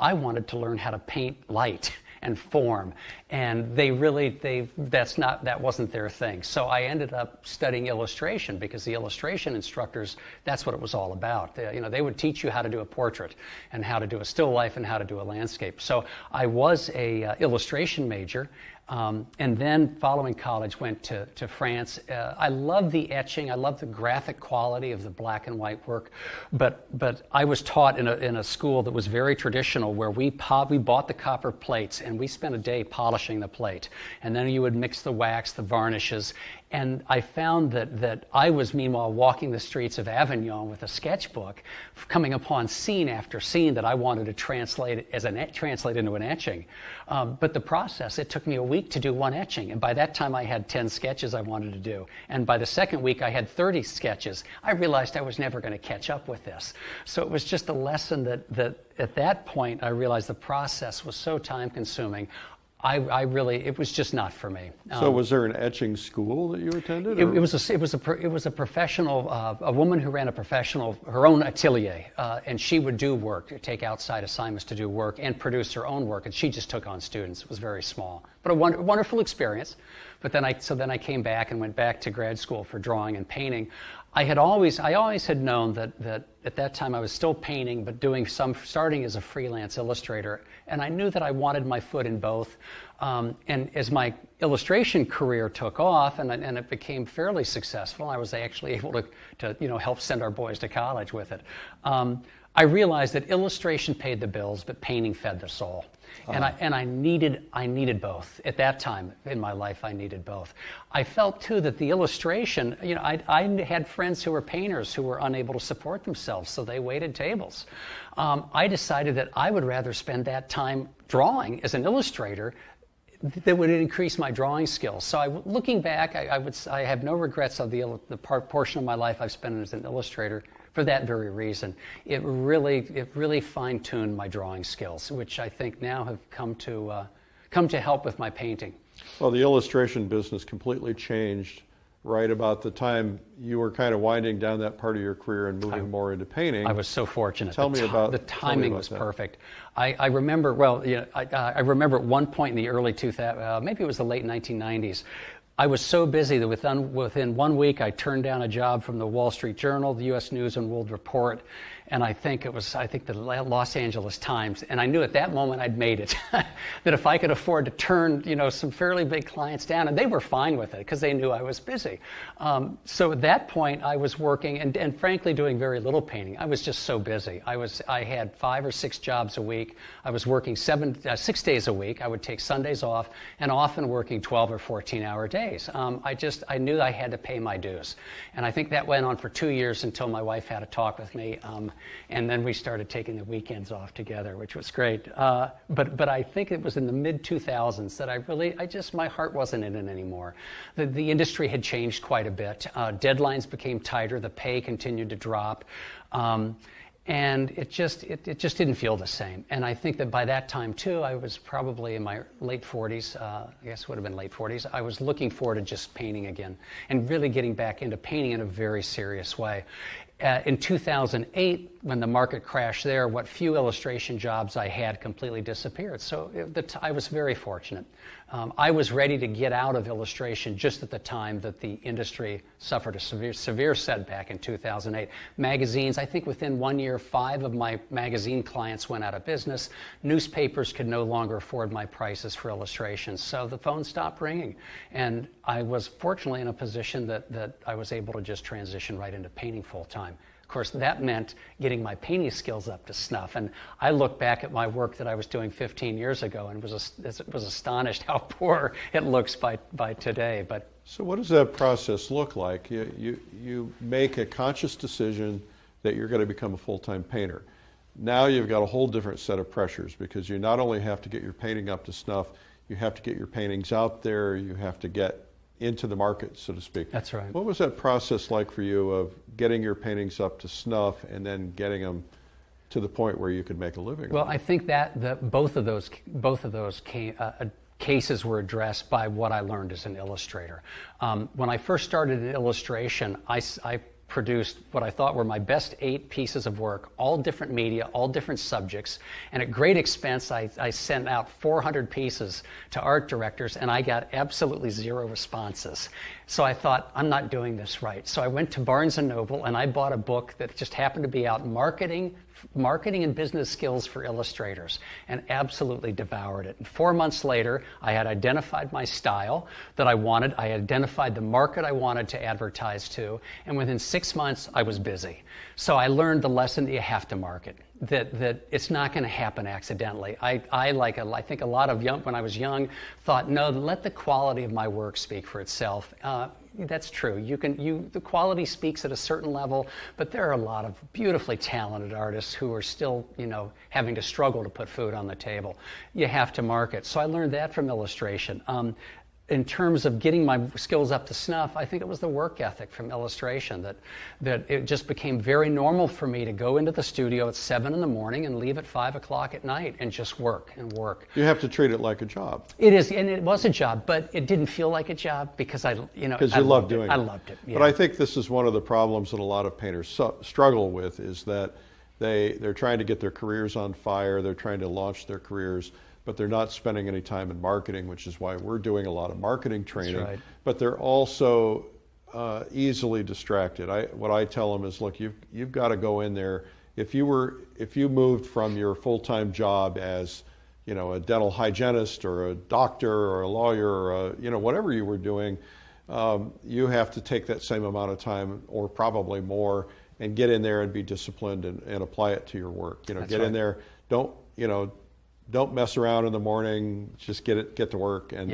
Speaker 3: I wanted to learn how to paint light and form, and that wasn't their thing. So I ended up studying illustration, because the illustration instructors, that's what it was all about. They would teach you how to do a portrait and how to do a still life and how to do a landscape. So I was a illustration major. And then following college, went to France. I love the etching. I love the graphic quality of the black and white work. But I was taught in a school that was very traditional, where we bought the copper plates and we spent a day polishing the plate. And then you would mix the wax, the varnishes. And I found that I was, meanwhile, walking the streets of Avignon with a sketchbook, coming upon scene after scene that I wanted to translate into an etching. But the process, it took me a week to do one etching. And by that time, I had 10 sketches I wanted to do. And by the second week, I had 30 sketches. I realized I was never going to catch up with this. So it was just a lesson that at that point, I realized the process was so time-consuming. It was just not for me.
Speaker 2: So was there an etching school that you attended?
Speaker 3: It was a professional, a woman who ran her own atelier, and she would do work, take outside assignments to do work, and produce her own work, and she just took on students. It was very small, but a wonderful experience. But then I came back and went back to grad school for drawing and painting. I always had known that at that time I was still painting, but starting as a freelance illustrator. And I knew that I wanted my foot in both. And as my illustration career took off and it became fairly successful, I was actually able to help send our boys to college with it. I realized that illustration paid the bills, but painting fed the soul. And I needed both. At that time in my life, I needed both. I felt too that the illustration, I had friends who were painters who were unable to support themselves, so they waited tables. I decided that I would rather spend that time drawing as an illustrator that would increase my drawing skills. So looking back, I have no regrets of the portion of my life I've spent as an illustrator. For that very reason, it really fine-tuned my drawing skills, which I think now have come to help with my painting.
Speaker 2: Well, the illustration business completely changed right about the time you were kind of winding down that part of your career and moving more into painting.
Speaker 3: I was so fortunate.
Speaker 2: The
Speaker 3: timing was perfect. I remember, well, I remember at one point in the early 2000s, maybe it was the late 1990s, I was so busy that within 1 week I turned down a job from the Wall Street Journal, the U.S. News and World Report, and I think the Los Angeles Times, and I knew at that moment I'd made it. That if I could afford to turn, some fairly big clients down, and they were fine with it because they knew I was busy. So at that point I was working and frankly doing very little painting. I was just so busy. I had 5 or 6 jobs a week. I was working 6 days a week. I would take Sundays off, and often working 12 or 14-hour days. I knew I had to pay my dues, and I think that went on for 2 years until my wife had a talk with me. And then we started taking the weekends off together, which was great. But I think it was in the mid-2000s that my heart wasn't in it anymore. The industry had changed quite a bit. Deadlines became tighter. The pay continued to drop. And it just didn't feel the same. And I think that by that time, too, I was probably in my late 40s, I guess it would have been late 40s, I was looking forward to just painting again and really getting back into painting in a very serious way. In 2008, when the market crashed there, what few illustration jobs I had completely disappeared. So I was very fortunate. I was ready to get out of illustration just at the time that the industry suffered a severe setback in 2008. Magazines, I think within 1 year, 5 of my magazine clients went out of business. Newspapers could no longer afford my prices for illustrations, so the phone stopped ringing. And I was fortunately in a position that I was able to just transition right into painting full time. Of course, that meant getting my painting skills up to snuff. And I look back at my work that I was doing 15 years ago and was astonished how poor it looks by today. But
Speaker 2: so what does that process look like? You make a conscious decision that you're going to become a full-time painter. Now you've got a whole different set of pressures because you not only have to get your painting up to snuff, you have to get your paintings out there, you have to get into the market, so to speak.
Speaker 3: That's right.
Speaker 2: What was that process like for you of getting your paintings up to snuff and then getting them to the point where you could make a living?
Speaker 3: Well, I think that both of those cases were addressed by what I learned as an illustrator. When I first started in illustration, I produced what I thought were my best 8 pieces of work, all different media, all different subjects, and at great expense I sent out 400 pieces to art directors and I got absolutely 0 responses. So I thought, I'm not doing this right. So I went to Barnes & Noble and I bought a book that just happened to be out, Marketing and Business Skills for Illustrators, and absolutely devoured it. And 4 months later, I had identified my style that I wanted. I identified the market I wanted to advertise to, and within 6 months, I was busy. So I learned the lesson that you have to market, that it's not going to happen accidentally. I think a lot of when I was young, thought, no, let the quality of my work speak for itself. That's true. The quality speaks at a certain level, but there are a lot of beautifully talented artists who are still, having to struggle to put food on the table. You have to market. So I learned that from illustration. In terms of getting my skills up to snuff, I think it was the work ethic from illustration that it just became very normal for me to go into the studio at 7 in the morning and leave at 5 o'clock at night and just work and work.
Speaker 2: You have to treat it like a job.
Speaker 3: It is, and it was a job, but it didn't feel like a job because I
Speaker 2: love doing it.
Speaker 3: I loved it. Yeah.
Speaker 2: But I think this is one of the problems that a lot of painters struggle with is that they're trying to get their careers on fire, they're trying to launch their careers, but they're not spending any time in marketing, which is why we're doing a lot of marketing training.
Speaker 3: That's right.
Speaker 2: But they're also easily distracted. What I tell them is, look, you've got to go in there. If you moved from your full-time job as a dental hygienist or a doctor or a lawyer or whatever you were doing, you have to take that same amount of time or probably more and get in there and be disciplined and apply it to your work. Get
Speaker 3: right.
Speaker 2: in there. Don't mess around in the morning. Just get to work and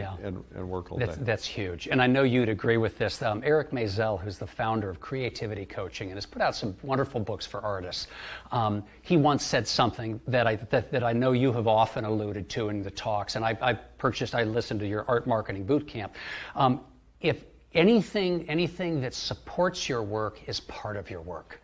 Speaker 2: work all day.
Speaker 3: That's huge. And I know you'd agree with this. Eric Maisel, who's the founder of Creativity Coaching and has put out some wonderful books for artists, he once said something that I know you have often alluded to in the talks, and I listened to your art marketing boot camp. If anything that supports your work is part of your work.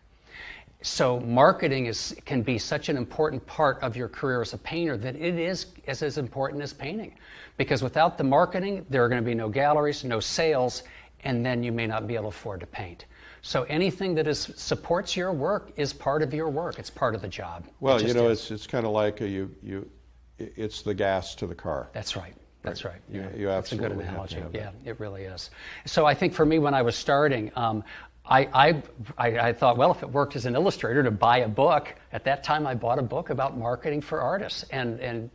Speaker 3: So marketing can be such an important part of your career as a painter that it is as important as painting. Because without the marketing, there are going to be no galleries, no sales, and then you may not be able to afford to paint. So anything that supports your work is part of your work. It's part of the job.
Speaker 2: Well, you know, it's kind of like it's the gas to the car.
Speaker 3: That's right. That's right. Yeah.
Speaker 2: You
Speaker 3: That's a good
Speaker 2: absolutely
Speaker 3: analogy.
Speaker 2: have to have
Speaker 3: Yeah, it really is. So I think for me, when I was starting, I thought, well, if it worked as an illustrator to buy a book, at that time I bought a book about marketing for artists, and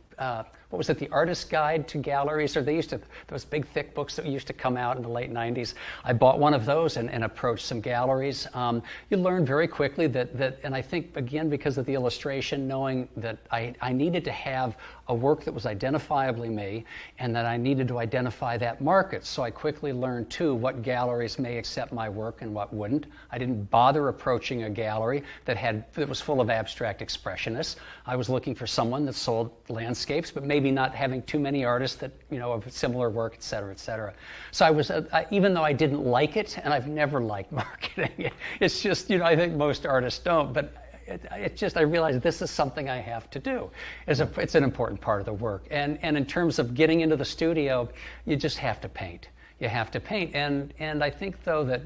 Speaker 3: what was it, The Artist's Guide to Galleries, or those big thick books that used to come out in the late 90s. I bought one of those and approached some galleries. You learn very quickly that, and I think, again, because of the illustration, knowing that I needed to have a work that was identifiably me, and that I needed to identify that market. So I quickly learned, too, what galleries may accept my work and what wouldn't. I didn't bother approaching a gallery that was full of abstract expressionists. I was looking for someone that sold landscapes, but maybe not having too many artists that, you know, of similar work, et cetera, et cetera. So I was, even though I didn't like it, and I've never liked marketing, it's just, you know, I think most artists don't, but I realized this is something I have to do. It's an important part of the work. And in terms of getting into the studio, you just have to paint. You have to paint. And I think, though, that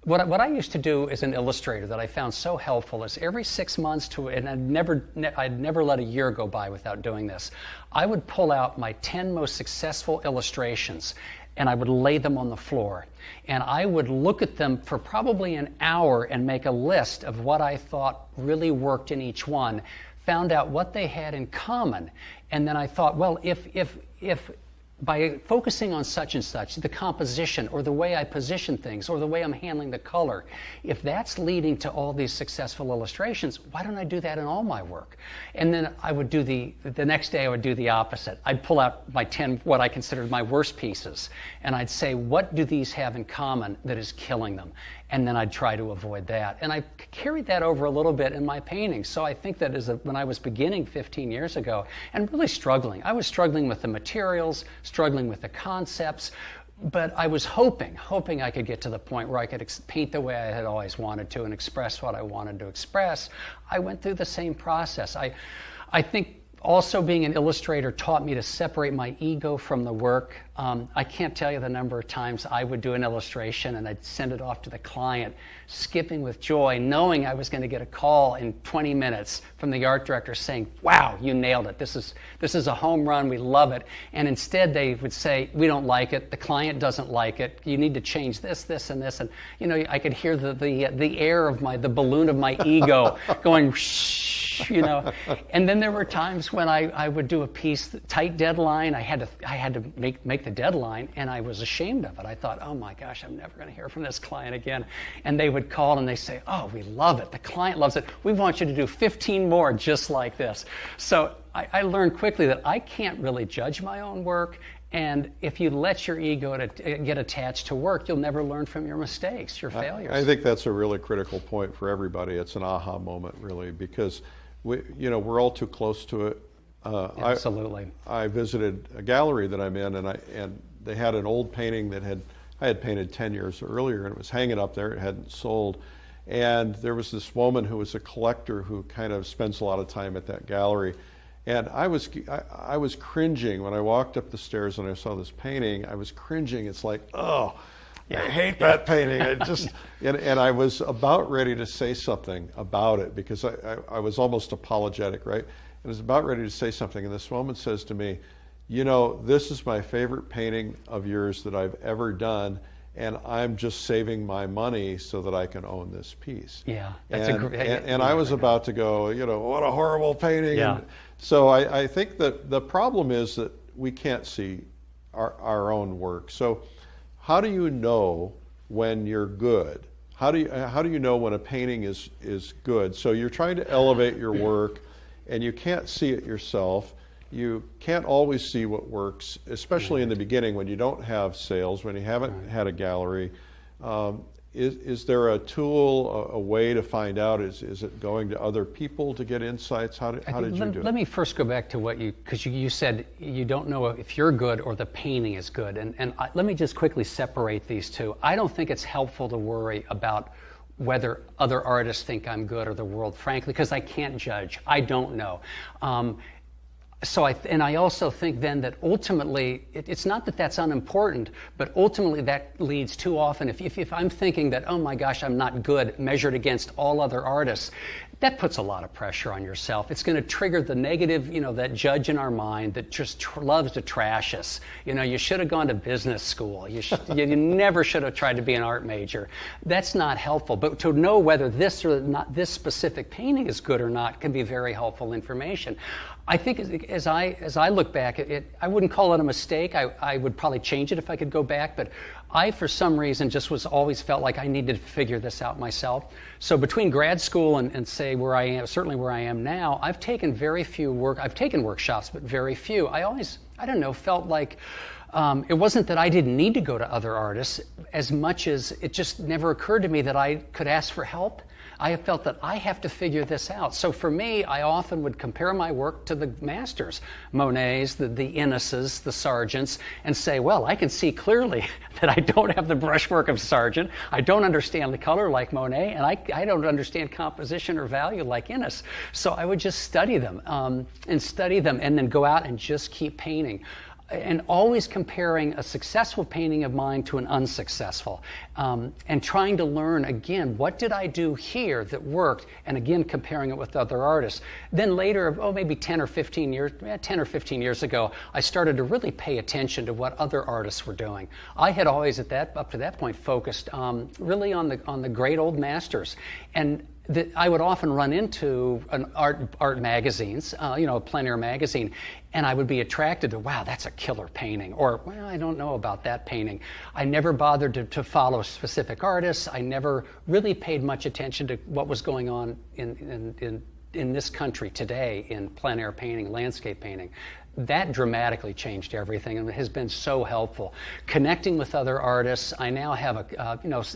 Speaker 3: what I used to do as an illustrator that I found so helpful is every 6 months and I'd never let a year go by without doing this. I would pull out my 10 most successful illustrations and I would lay them on the floor. And I would look at them for probably an hour and make a list of what I thought really worked in each one, found out what they had in common, and then I thought, well, if by focusing on such and such, the composition or the way I position things or the way I'm handling the color, if that's leading to all these successful illustrations, why don't I do that in all my work? And then I would do the next day I would do the opposite. I'd pull out my 10, what I considered my worst pieces, and I'd say, what do these have in common that is killing them? And then I'd try to avoid that. And I carried that over a little bit in my paintings. So I think that when I was beginning 15 years ago and really struggling, I was struggling with the materials, struggling with the concepts, but I was hoping I could get to the point where I could paint the way I had always wanted to and express what I wanted to express. I went through the same process. I think also being an illustrator taught me to separate my ego from the work. I can't tell you the number of times I would do an illustration and I'd send it off to the client, skipping with joy, knowing I was going to get a call in 20 minutes from the art director saying, wow, you nailed it. This is a home run. We love it. And instead they would say, we don't like it. The client doesn't like it. You need to change this, this, and this. And, you know, I could hear the air of the balloon of my ego going, shh, you know. And then there were times when I would do a piece, tight deadline. I had to make the deadline, and I was ashamed of it. I thought, oh my gosh, I'm never going to hear from this client again. And they would call and they say, oh, we love it. The client loves it. We want you to do 15 more just like this. So I learned quickly that I can't really judge my own work. And if you let your ego get attached to work, you'll never learn from your mistakes, your failures.
Speaker 2: I think that's a really critical point for everybody. It's an aha moment, really, because we're all too close to it.
Speaker 3: Absolutely.
Speaker 2: I visited a gallery that I'm in, and they had an old painting that I had painted 10 years earlier, and it was hanging up there. It hadn't sold. And there was this woman who was a collector who kind of spends a lot of time at that gallery. And I was cringing when I walked up the stairs and I saw this painting. I was cringing. It's like, oh, I hate that painting. And I was about ready to say something about it because I was almost apologetic, right? And I was about ready to say something, and this woman says to me, you know, this is my favorite painting of yours that I've ever done, and I'm just saving my money so that I can own this piece.
Speaker 3: Yeah,
Speaker 2: and I was about to go, you know, what a horrible painting.
Speaker 3: Yeah.
Speaker 2: And so I think that the problem is that we can't see our own work. So how do you know when you're good? How do you know when a painting is good? So you're trying to elevate your work, and you can't see it yourself. You can't always see what works, especially in the beginning when you don't have sales, when you haven't had a gallery. Is there a tool, a way to find out? Is it going to other people to get insights? How did you do it?
Speaker 3: Let me first go back to because you said you don't know if you're good or the painting is good. And let me just quickly separate these two. I don't think it's helpful to worry about whether other artists think I'm good or the world, frankly, because I can't judge. I don't know. So I also think then that ultimately, it's not that that's unimportant, but ultimately that leads too often, if I'm thinking that, oh my gosh, I'm not good measured against all other artists, that puts a lot of pressure on yourself. It's going to trigger the negative, that judge in our mind that just loves to trash us. You should have gone to business school. You never should have tried to be an art major. That's not helpful. But to know whether this or not, this specific painting is good or not can be very helpful information. I think as I look back, I wouldn't call it a mistake. I would probably change it if I could go back, but I, for some reason, just always felt like I needed to figure this out myself. So between grad school and say where I am, certainly where I am now, I've taken very few I've taken workshops, but very few. I always, I don't know, felt like it wasn't that I didn't need to go to other artists as much as it just never occurred to me that I could ask for help. I have felt that I have to figure this out. So for me, I often would compare my work to the masters, Monets, the Inneses, the Sargents, and say, well, I can see clearly that I don't have the brushwork of Sargent, I don't understand the color like Monet, and I don't understand composition or value like Innes. So I would just study them, and then go out and just keep painting. And always comparing a successful painting of mine to an unsuccessful, and trying to learn again, what did I do here that worked, and again comparing it with other artists. Then later, maybe 10 or 15 years ago, I started to really pay attention to what other artists were doing. I had always up to that point focused really on the great old masters, and I would often run into art magazines, a Plein Air magazine, and I would be attracted to, wow, that's a killer painting, or, well, I don't know about that painting. I never bothered to follow specific artists. I never really paid much attention to what was going on in this country today in plein air painting, landscape painting. That dramatically changed everything, and it has been so helpful. Connecting with other artists, I now have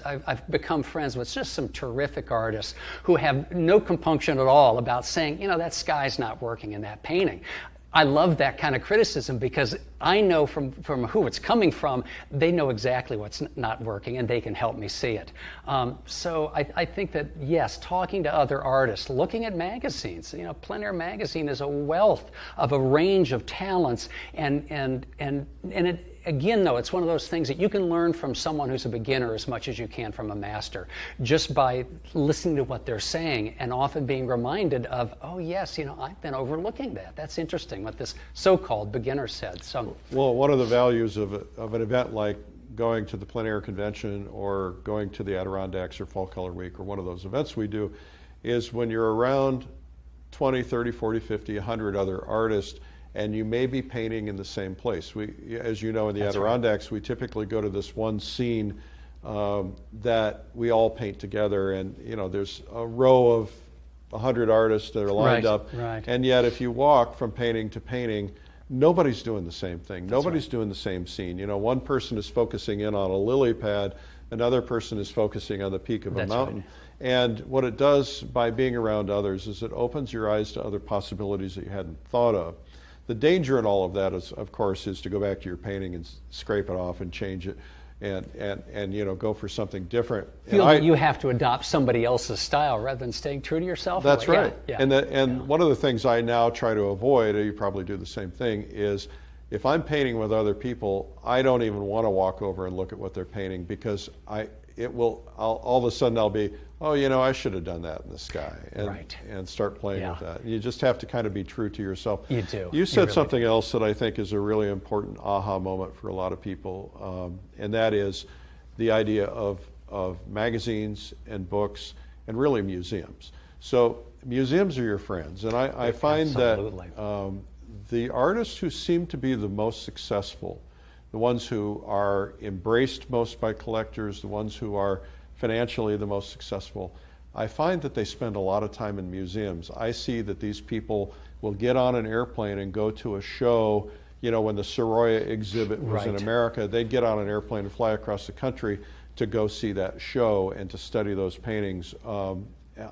Speaker 3: I've become friends with just some terrific artists who have no compunction at all about saying, that sky's not working in that painting. I love that kind of criticism because I know from who it's coming from, they know exactly what's not working and they can help me see it. So I think that, yes, talking to other artists, looking at magazines, Plein Air magazine is a wealth of a range of talents, and it, again, though, it's one of those things that you can learn from someone who's a beginner as much as you can from a master, just by listening to what they're saying and often being reminded of, oh, yes, I've been overlooking that. That's interesting what this so-called beginner said. So,
Speaker 2: well, one of the values of an event like going to the Plein Air Convention or going to the Adirondacks or Fall Color Week or one of those events we do is when you're around 20, 30, 40, 50, 100 other artists, and you may be painting in the same place. As you know, in the
Speaker 3: That's
Speaker 2: Adirondacks,
Speaker 3: right.
Speaker 2: We typically go to this one scene that we all paint together, and there's a row of 100 artists that are lined up,
Speaker 3: right.
Speaker 2: And yet if you walk from painting to painting, nobody's doing the same thing.
Speaker 3: That's
Speaker 2: Nobody's
Speaker 3: right.
Speaker 2: doing the same scene. One person is focusing in on a lily pad, another person is focusing on the peak of
Speaker 3: That's
Speaker 2: a mountain.
Speaker 3: Right.
Speaker 2: And what it does by being around others is it opens your eyes to other possibilities that you hadn't thought of. The danger in all of that is, of course, is to go back to your painting and scrape it off and change it and go for something different.
Speaker 3: Feel that you have to adopt somebody else's style rather than staying true to yourself?
Speaker 2: That's right.
Speaker 3: Yeah.
Speaker 2: And one of the things I now try to avoid, you probably do the same thing, is if I'm painting with other people, I don't even want to walk over and look at what they're painting because all of a sudden I'll be, oh, I should have done that in the sky, and start playing with that. You just have to kind of be true to yourself.
Speaker 3: You do.
Speaker 2: You said something else that I think is a really important aha moment for a lot of people, and that is the idea of magazines and books and really museums. So museums are your friends, and I find
Speaker 3: Absolutely.
Speaker 2: that the artists who seem to be the most successful, the ones who are embraced most by collectors, the ones who are financially the most successful, I find that they spend a lot of time in museums. I see that these people will get on an airplane and go to a show. When the Sorolla exhibit was in America, they'd get on an airplane and fly across the country to go see that show and to study those paintings.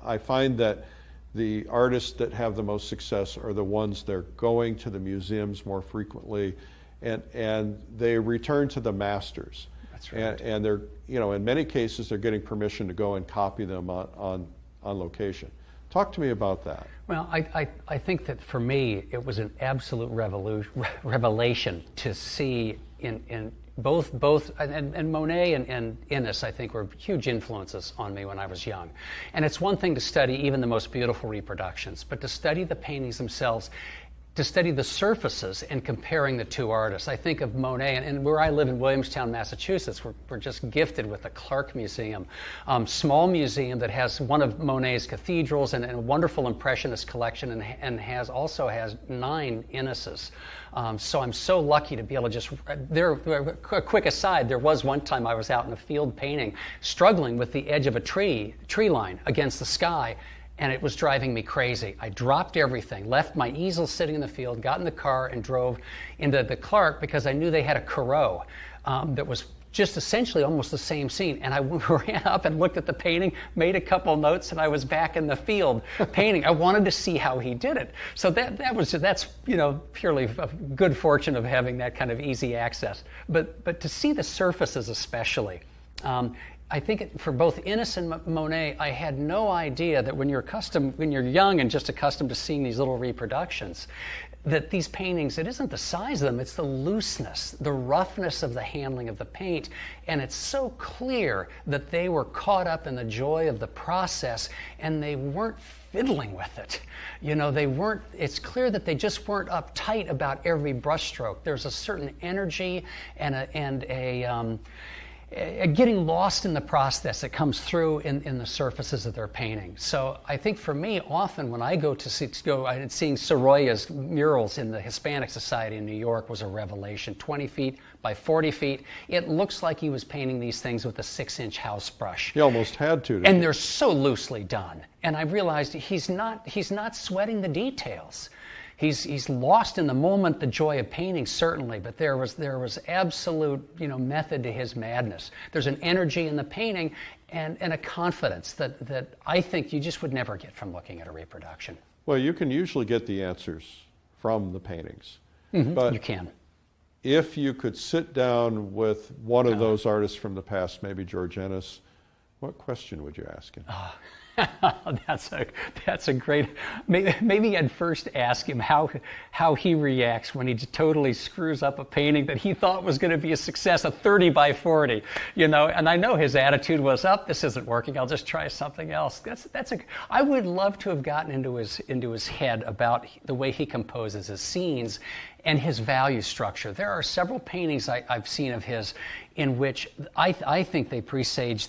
Speaker 2: I find that the artists that have the most success are the ones that are going to the museums more frequently, and they return to the masters.
Speaker 3: That's right.
Speaker 2: And they're, in many cases, they're getting permission to go and copy them on location. Talk to me about that.
Speaker 3: Well, I think that for me, it was an absolute revelation to see in both Monet and Innes, I think, were huge influences on me when I was young. And it's one thing to study even the most beautiful reproductions, but to study the paintings themselves, to study the surfaces and comparing the two artists. I think of Monet, and where I live in Williamstown, Massachusetts, we're just gifted with the Clark Museum, small museum that has one of Monet's cathedrals and a wonderful Impressionist collection, and also has 9 Inneses. So I'm so lucky to be able to just, a quick aside, there was one time I was out in a field painting, struggling with the edge of a tree line against the sky, and it was driving me crazy. I dropped everything, left my easel sitting in the field, got in the car and drove into the Clark because I knew they had a Corot that was just essentially almost the same scene. And I ran up and looked at the painting, made a couple notes, and I was back in the field painting. I wanted to see how he did it. So that's purely a good fortune of having that kind of easy access. But to see the surfaces especially, I think for both Innes and Monet, I had no idea that when you're young and just accustomed to seeing these little reproductions, that these paintings, it isn't the size of them, it's the looseness, the roughness of the handling of the paint. And it's so clear that they were caught up in the joy of the process and they weren't fiddling with it. It's clear that they just weren't uptight about every brushstroke. There's a certain energy and a getting lost in the process that comes through in the surfaces of their painting. So I think for me, often when I go seeing Sorolla's murals in the Hispanic Society in New York was a revelation. 20 feet by 40 feet. It looks like he was painting these things with a 6-inch house brush.
Speaker 2: He almost had to.
Speaker 3: And they're so loosely done. And I realized he's not sweating the details. He's lost in the moment the joy of painting, certainly, but there was absolute method to his madness. There's an energy in the painting and a confidence that I think you just would never get from looking at a reproduction.
Speaker 2: Well, you can usually get the answers from the paintings.
Speaker 3: Mm-hmm.
Speaker 2: But
Speaker 3: you can.
Speaker 2: If you could sit down with one of those artists from the past, maybe George Innes, what question would you ask him?
Speaker 3: That's a great. Maybe I'd first ask him how he reacts when he totally screws up a painting that he thought was going to be a success, a 30 by 40, And I know his attitude was, this isn't working. I'll just try something else. I would love to have gotten into his head about the way he composes his scenes and his value structure. There are several paintings I've seen of his in which I think they presage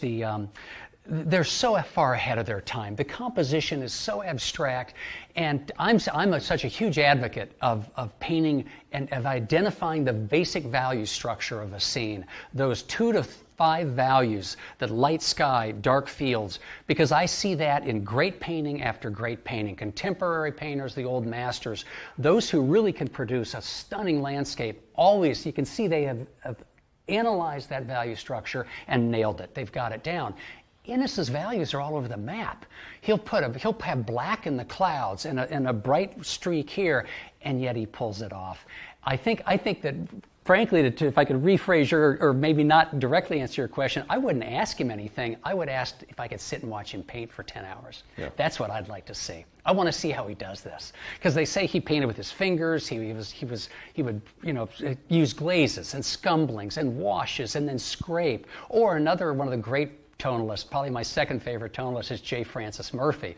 Speaker 3: they're so far ahead of their time. The composition is so abstract, and I'm such a huge advocate of painting and of identifying the basic value structure of a scene, those 2 to 5 values, the light sky, dark fields, because I see that in great painting after great painting. Contemporary painters, the old masters, those who really can produce a stunning landscape, always, you can see they have analyzed that value structure and nailed it. They've got it down. Innes's values are all over the map. He'll have black in the clouds and a bright streak here, and yet he pulls it off. I think that, frankly, if I could rephrase or maybe not directly answer your question, I wouldn't ask him anything. I would ask if I could sit and watch him paint for 10 hours. Yeah. That's what I'd like to see. I want to see how he does this, because they say he painted with his fingers. He would use glazes and scumblings and washes and then scrape. Or one of the great tonalist, probably my second favorite tonalist, is J. Francis Murphy,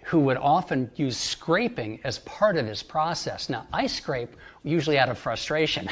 Speaker 3: who would often use scraping as part of his process. Now, I scrape usually out of frustration.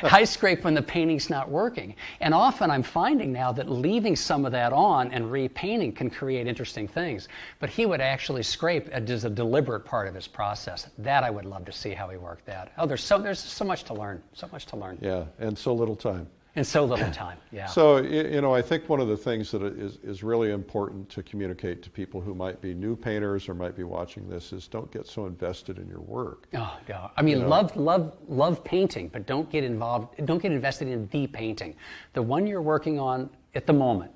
Speaker 3: I scrape when the painting's not working. And often I'm finding now that leaving some of that on and repainting can create interesting things. But he would actually scrape as a deliberate part of his process. That I would love to see how he worked that. There's so much to learn, so much to learn.
Speaker 2: Yeah, and so little time.
Speaker 3: In so little time, yeah.
Speaker 2: So, I think one of the things that is really important to communicate to people who might be new painters or might be watching this is don't get so invested in your work.
Speaker 3: Oh, yeah. I mean, love painting, but don't get invested in the painting. The one you're working on at the moment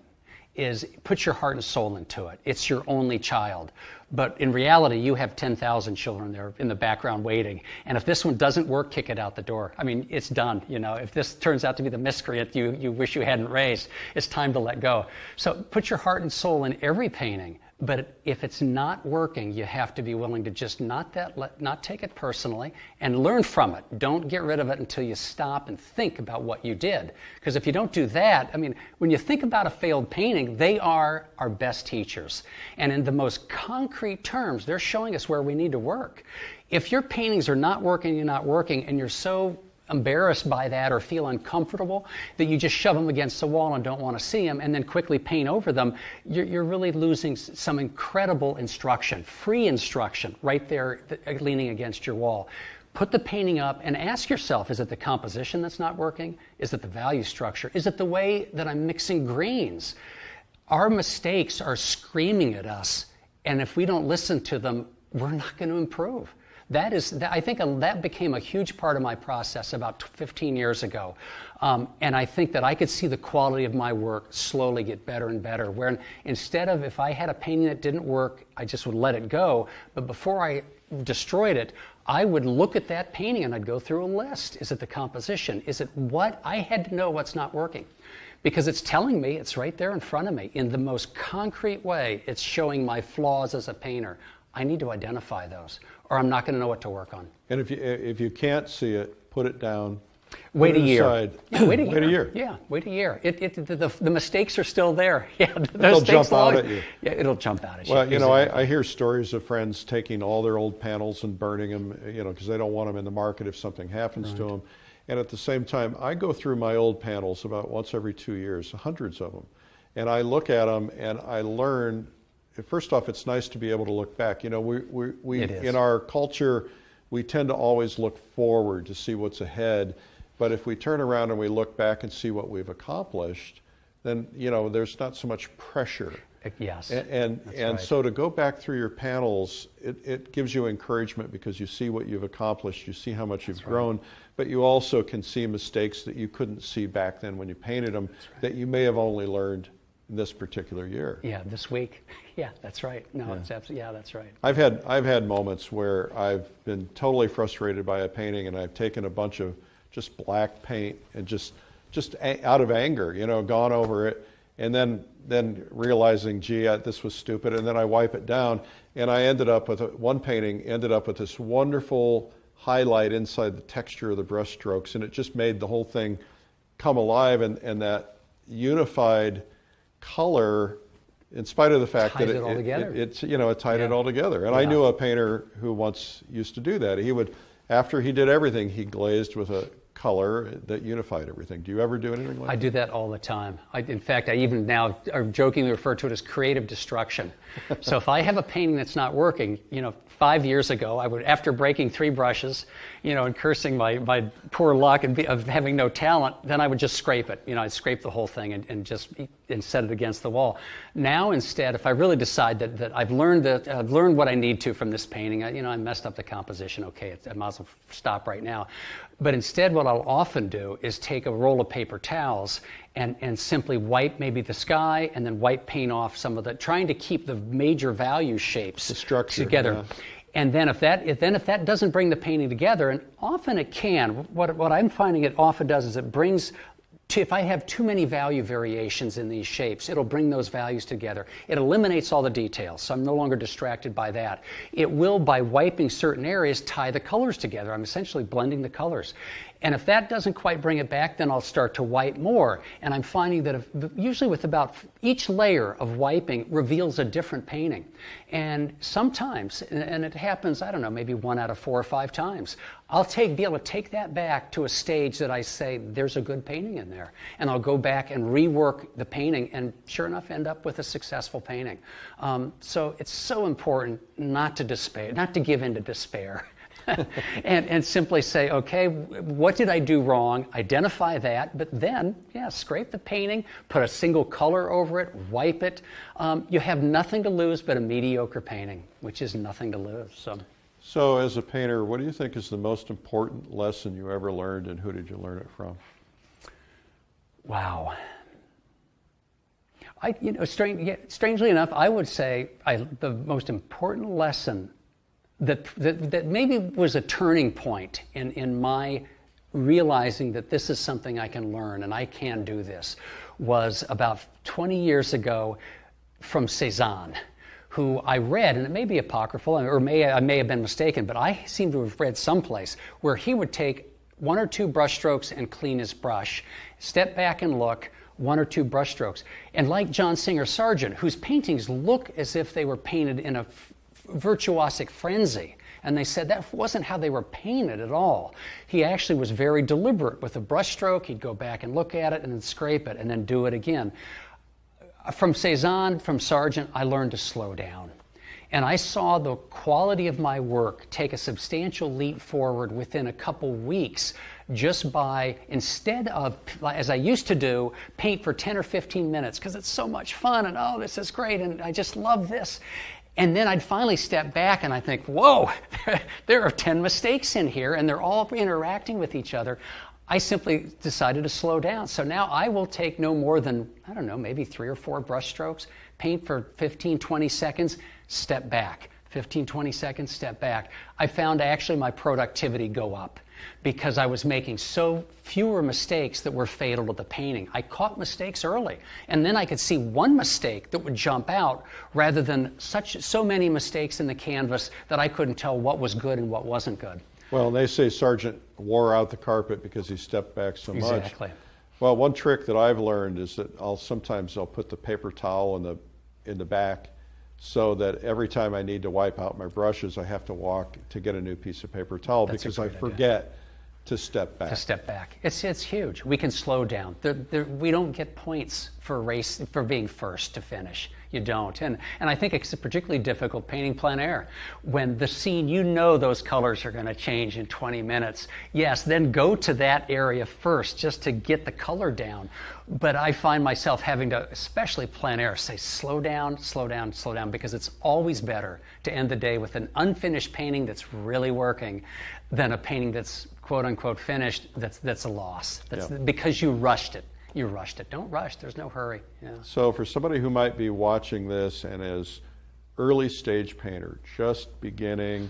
Speaker 3: is put your heart and soul into it. It's your only child. But in reality, you have 10,000 children there in the background waiting. And if this one doesn't work, kick it out the door. I mean, it's done. If this turns out to be the miscreant you wish you hadn't raised, it's time to let go. So put your heart and soul in every painting, But if it's not working, you have to be willing to just not take it personally and learn from it. Don't get rid of it until you stop and think about what you did. Because if you don't do that, I mean, when you think about a failed painting, they are our best teachers. And in the most concrete terms, they're showing us where we need to work. If your paintings are not working, you're not working, and you're so embarrassed by that or feel uncomfortable that you just shove them against the wall and don't want to see them and then quickly paint over them, you're really losing some incredible instruction, free instruction right there leaning against your wall. Put the painting up and ask yourself, is it the composition that's not working? Is it the value structure? Is it the way that I'm mixing greens? Our mistakes are screaming at us, and if we don't listen to them, we're not going to improve. I think that became a huge part of my process about 15 years ago. And I think that I could see the quality of my work slowly get better and better, where instead of, if I had a painting that didn't work, I just would let it go. But before I destroyed it, I would look at that painting and I'd go through a list. Is it the composition? Is it what? I had to know what's not working. Because it's telling me, it's right there in front of me. In the most concrete way, it's showing my flaws as a painter. I need to identify those, or I'm not going to know what to work on.
Speaker 2: And if you can't see it, put it down.
Speaker 3: Wait a year.
Speaker 2: Yeah, wait a year.
Speaker 3: Yeah, wait a year. The mistakes are still there. Yeah,
Speaker 2: it'll jump out at you.
Speaker 3: Yeah, it'll jump out at you.
Speaker 2: Well, you know, I hear stories of friends taking all their old panels and burning them, you know, because they don't want them in the market if something happens to them. And at the same time, I go through my old panels about once every 2 years, hundreds of them. And I look at them and I learn. First off, it's nice to be able to look back. You know, we in our culture, we tend to always look forward to see what's ahead. But if we turn around and we look back and see what we've accomplished, then, you know, there's not so much pressure.
Speaker 3: Yes.
Speaker 2: And right. So to go back through your panels, it gives you encouragement because you see what you've accomplished, you see how much you've grown, but you also can see mistakes that you couldn't see back then when you painted them that you may have only learned this particular year.
Speaker 3: Yeah, this week. Yeah, that's right. No, it's absolutely, yeah, that's right.
Speaker 2: I've had moments where I've been totally frustrated by a painting and I've taken a bunch of just black paint and just out of anger, you know, gone over it, and then realizing, gee, this was stupid, and then I wipe it down, and I ended up with one painting ended up with this wonderful highlight inside the texture of the brush strokes, and it just made the whole thing come alive, and that unified color, in spite of the fact that it tied it all together. And I knew a painter who once used to do that. He would, after he did everything, he glazed with a color that unified everything. Do you ever do anything like that?
Speaker 3: I do that all the time. In fact, I even now jokingly refer to it as creative destruction. So if I have a painting that's not working, you know, 5 years ago, I would, after breaking 3 brushes, you know, and cursing my poor luck of having no talent, then I would just scrape it. You know, I'd scrape the whole thing and set it against the wall. Now, instead, if I really decide that I've learned what I need to from this painting, I messed up the composition. Okay, I might as well stop right now. But instead, what I'll often do is take a roll of paper towels and simply wipe maybe the sky and then wipe paint off some of the, trying to keep the major value shapes together. Yeah. And then if that doesn't bring the painting together, and often it can, what I'm finding it often does is it brings, if I have too many value variations in these shapes, it'll bring those values together. It eliminates all the details, so I'm no longer distracted by that. It will, by wiping certain areas, tie the colors together. I'm essentially blending the colors. And if that doesn't quite bring it back, then I'll start to wipe more. And I'm finding that usually with about each layer of wiping reveals a different painting. And sometimes, and it happens, I don't know, maybe 1 out of 4 or 5 times, I'll be able to take that back to a stage that I say, there's a good painting in there. And I'll go back and rework the painting and sure enough end up with a successful painting. So it's so important not to despair, not to give in to despair. and simply say, okay, what did I do wrong? Identify that, but then, scrape the painting, put a single color over it, wipe it. You have nothing to lose but a mediocre painting, which is nothing to lose.
Speaker 2: So as a painter, what do you think is the most important lesson you ever learned, and who did you learn it from?
Speaker 3: Wow. Strangely enough, I would say the most important lesson that maybe was a turning point in my realizing that this is something I can learn and I can do this was about 20 years ago from Cézanne, who I read, and it may be apocryphal, or I may have been mistaken, but I seem to have read someplace where he would take 1 or 2 brush strokes and clean his brush, step back and look, 1 or 2 brush strokes. And like John Singer Sargent, whose paintings look as if they were painted in a virtuosic frenzy, and they said that wasn't how they were painted at all. He actually was very deliberate with a brush stroke. He'd go back and look at it and then scrape it and then do it again. From Cezanne, from Sargent, I learned to slow down. And I saw the quality of my work take a substantial leap forward within a couple weeks just by, instead of, as I used to do, paint for 10 or 15 minutes because it's so much fun and oh, this is great and I just love this. And then I'd finally step back and I think, whoa, there are 10 mistakes in here and they're all interacting with each other. I simply decided to slow down. So now I will take no more than, I don't know, maybe 3 or 4 brush strokes, paint for 15, 20 seconds, step back. 15, 20 seconds, step back. I found actually my productivity go up because I was making so fewer mistakes that were fatal to the painting. I caught mistakes early, and then I could see one mistake that would jump out rather than so many mistakes in the canvas that I couldn't tell what was good and what wasn't good.
Speaker 2: Well, they say Sargent wore out the carpet because he stepped back so much.
Speaker 3: Exactly.
Speaker 2: Well, one trick that I've learned is that sometimes I'll put the paper towel in the back so that every time I need to wipe out my brushes, I have to walk to get a new piece of paper towel because I forget to step back.
Speaker 3: To step back. It's huge. We can slow down. We don't get points for being first to finish. You don't. And I think it's particularly difficult painting plein air. When the scene, you know those colors are going to change in 20 minutes. Yes, then go to that area first just to get the color down. But I find myself having to, especially plein air, say slow down, slow down, slow down, because it's always better to end the day with an unfinished painting that's really working than a painting that's quote unquote finished that's a loss. Because you rushed it. You rushed it. Don't rush. There's no hurry. Yeah.
Speaker 2: So for somebody who might be watching this and is early stage painter, just beginning,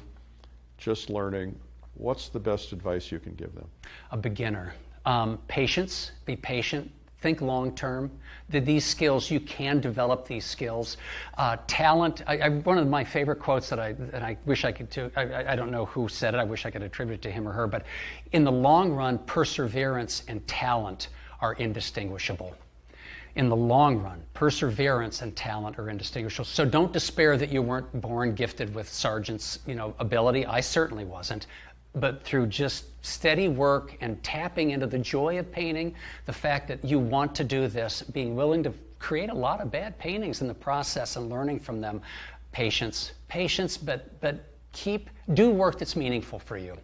Speaker 2: just learning, what's the best advice you can give them?
Speaker 3: A beginner. Patience. Be patient. Think long term. These skills, you can develop these skills. Talent. One of my favorite quotes that I wish I could do, I don't know who said it, I wish I could attribute it to him or her, but in the long run, perseverance and talent are indistinguishable. In the long run, perseverance and talent are indistinguishable. So don't despair that you weren't born gifted with Sargent's, ability. I certainly wasn't. But through just steady work and tapping into the joy of painting, the fact that you want to do this, being willing to create a lot of bad paintings in the process and learning from them, patience, but do work that's meaningful for you.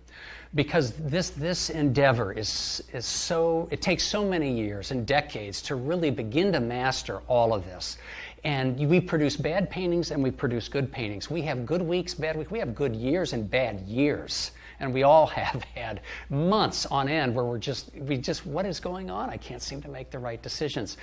Speaker 3: Because this endeavor is so, it takes so many years and decades to really begin to master all of this. And we produce bad paintings and we produce good paintings. We have good weeks, bad weeks. We have good years and bad years. And we all have had months on end where what is going on? I can't seem to make the right decisions.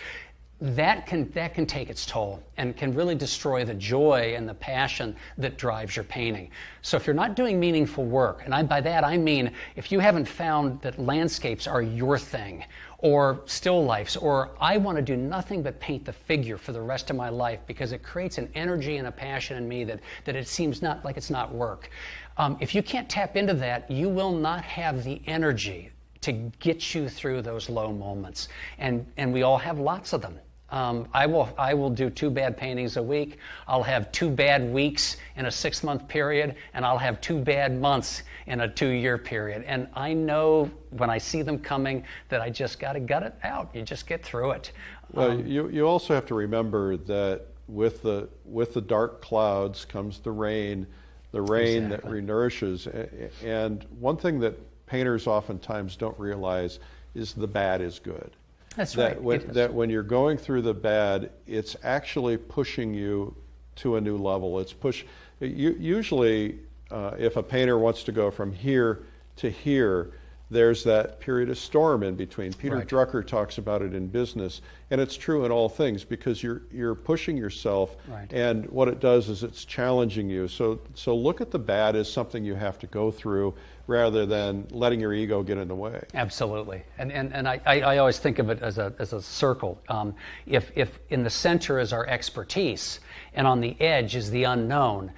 Speaker 3: That can take its toll and can really destroy the joy and the passion that drives your painting. So if you're not doing meaningful work, and by that I mean if you haven't found that landscapes are your thing, or still lifes, or I want to do nothing but paint the figure for the rest of my life because it creates an energy and a passion in me that it seems not like it's not work. If you can't tap into that, you will not have the energy to get you through those low moments. And we all have lots of them. I will do 2 bad paintings a week. I'll have 2 bad weeks in a 6-month period, and I'll have 2 bad months in a 2-year period. And I know when I see them coming that I just got to gut it out. You just get through it.
Speaker 2: Well, you also have to remember that with the dark clouds comes the rain exactly. That renourishes. And one thing that painters oftentimes don't realize is the bad is good.
Speaker 3: That's right.
Speaker 2: That when you're going through the bad, it's actually pushing you to a new level. Usually, if a painter wants to go from here to here, there's that period of storm in between. Peter Drucker talks about it in business, and it's true in all things because you're pushing yourself, and what it does is it's challenging you. So look at the bad as something you have to go through, rather than letting your ego get in the way.
Speaker 3: Absolutely, and I always think of it as a circle. If in the center is our expertise, and on the edge is the unknown,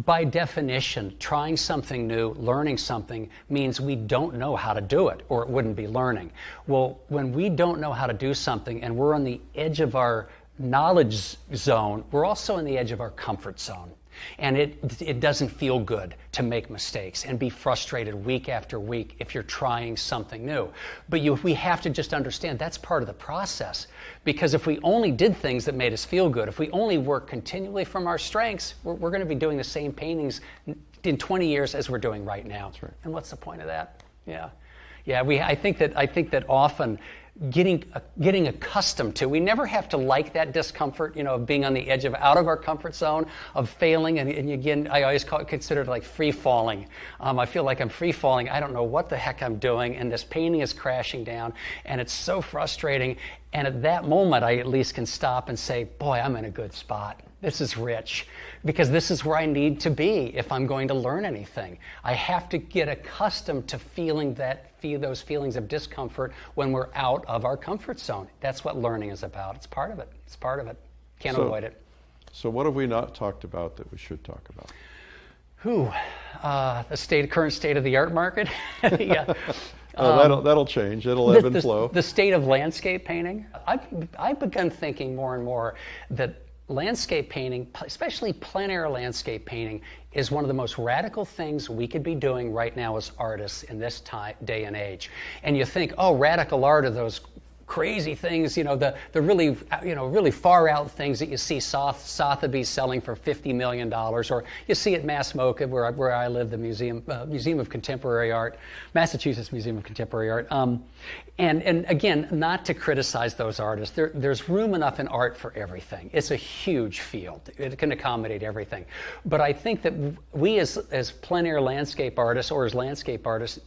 Speaker 3: by definition, trying something new, learning something, means we don't know how to do it, or it wouldn't be learning. Well, when we don't know how to do something and we're on the edge of our knowledge zone, we're also on the edge of our comfort zone. And it doesn't feel good to make mistakes and be frustrated week after week if you're trying something new. But we have to just understand that's part of the process. Because if we only did things that made us feel good, if we only work continually from our strengths, we're going to be doing the same paintings in 20 years as we're doing right now.
Speaker 2: That's right.
Speaker 3: And what's the point of that? Yeah. I think that often getting accustomed to, we never have to like that discomfort, of being on the edge of out of our comfort zone, of failing, and again, I always consider it like free falling. I feel like I'm free falling. I don't know what the heck I'm doing, and this painting is crashing down, and it's so frustrating. And at that moment, I at least can stop and say, boy, I'm in a good spot. This is rich, because this is where I need to be if I'm going to learn anything. I have to get accustomed to feeling those feelings of discomfort when we're out of our comfort zone. That's what learning is about. It's part of it. It's part of it. Can't avoid it.
Speaker 2: So what have we not talked about that we should talk about?
Speaker 3: The current state of the art market. Yeah.
Speaker 2: That'll change. It'll ebb and flow.
Speaker 3: The state of landscape painting. I've begun thinking more and more that landscape painting, especially plein air landscape painting, is one of the most radical things we could be doing right now as artists in this day and age. And you think, oh, radical art are those crazy things, the really far out things that you see Sotheby's selling for $50 million, or you see at Mass MoCA, where I live, the Museum of Contemporary Art, Massachusetts Museum of Contemporary Art. And again, not to criticize those artists, there's room enough in art for everything. It's a huge field. It can accommodate everything. But I think that we as plein air landscape artists, or as landscape artists,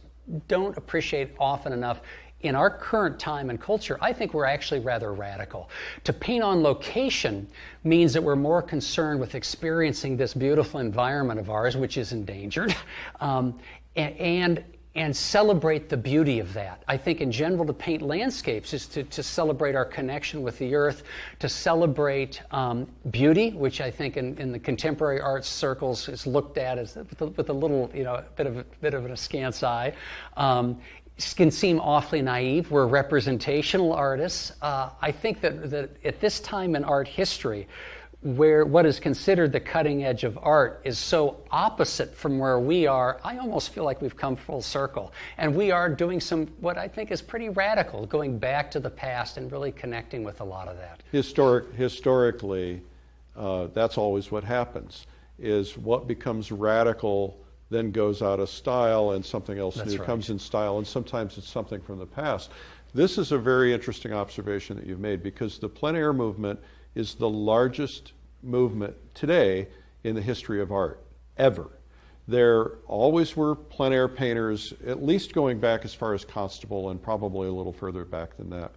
Speaker 3: don't appreciate often enough. In our current time and culture, I think we're actually rather radical. To paint on location means that we're more concerned with experiencing this beautiful environment of ours, which is endangered, and celebrate the beauty of that. I think in general to paint landscapes is to celebrate our connection with the earth, to celebrate beauty, which I think in the contemporary art circles is looked at as with a little, bit of an askance eye. Can seem awfully naive. We're representational artists. I think that at this time in art history, where what is considered the cutting edge of art is so opposite from where we are, I almost feel like we've come full circle. And we are doing what I think is pretty radical, going back to the past and really connecting with a lot of that.
Speaker 2: Historically, that's always what happens, is what becomes radical then goes out of style, and something else new comes in style, and sometimes it's something from the past. This is a very interesting observation that you've made, because the plein air movement is the largest movement today in the history of art, ever. There always were plein air painters, at least going back as far as Constable, and probably a little further back than that.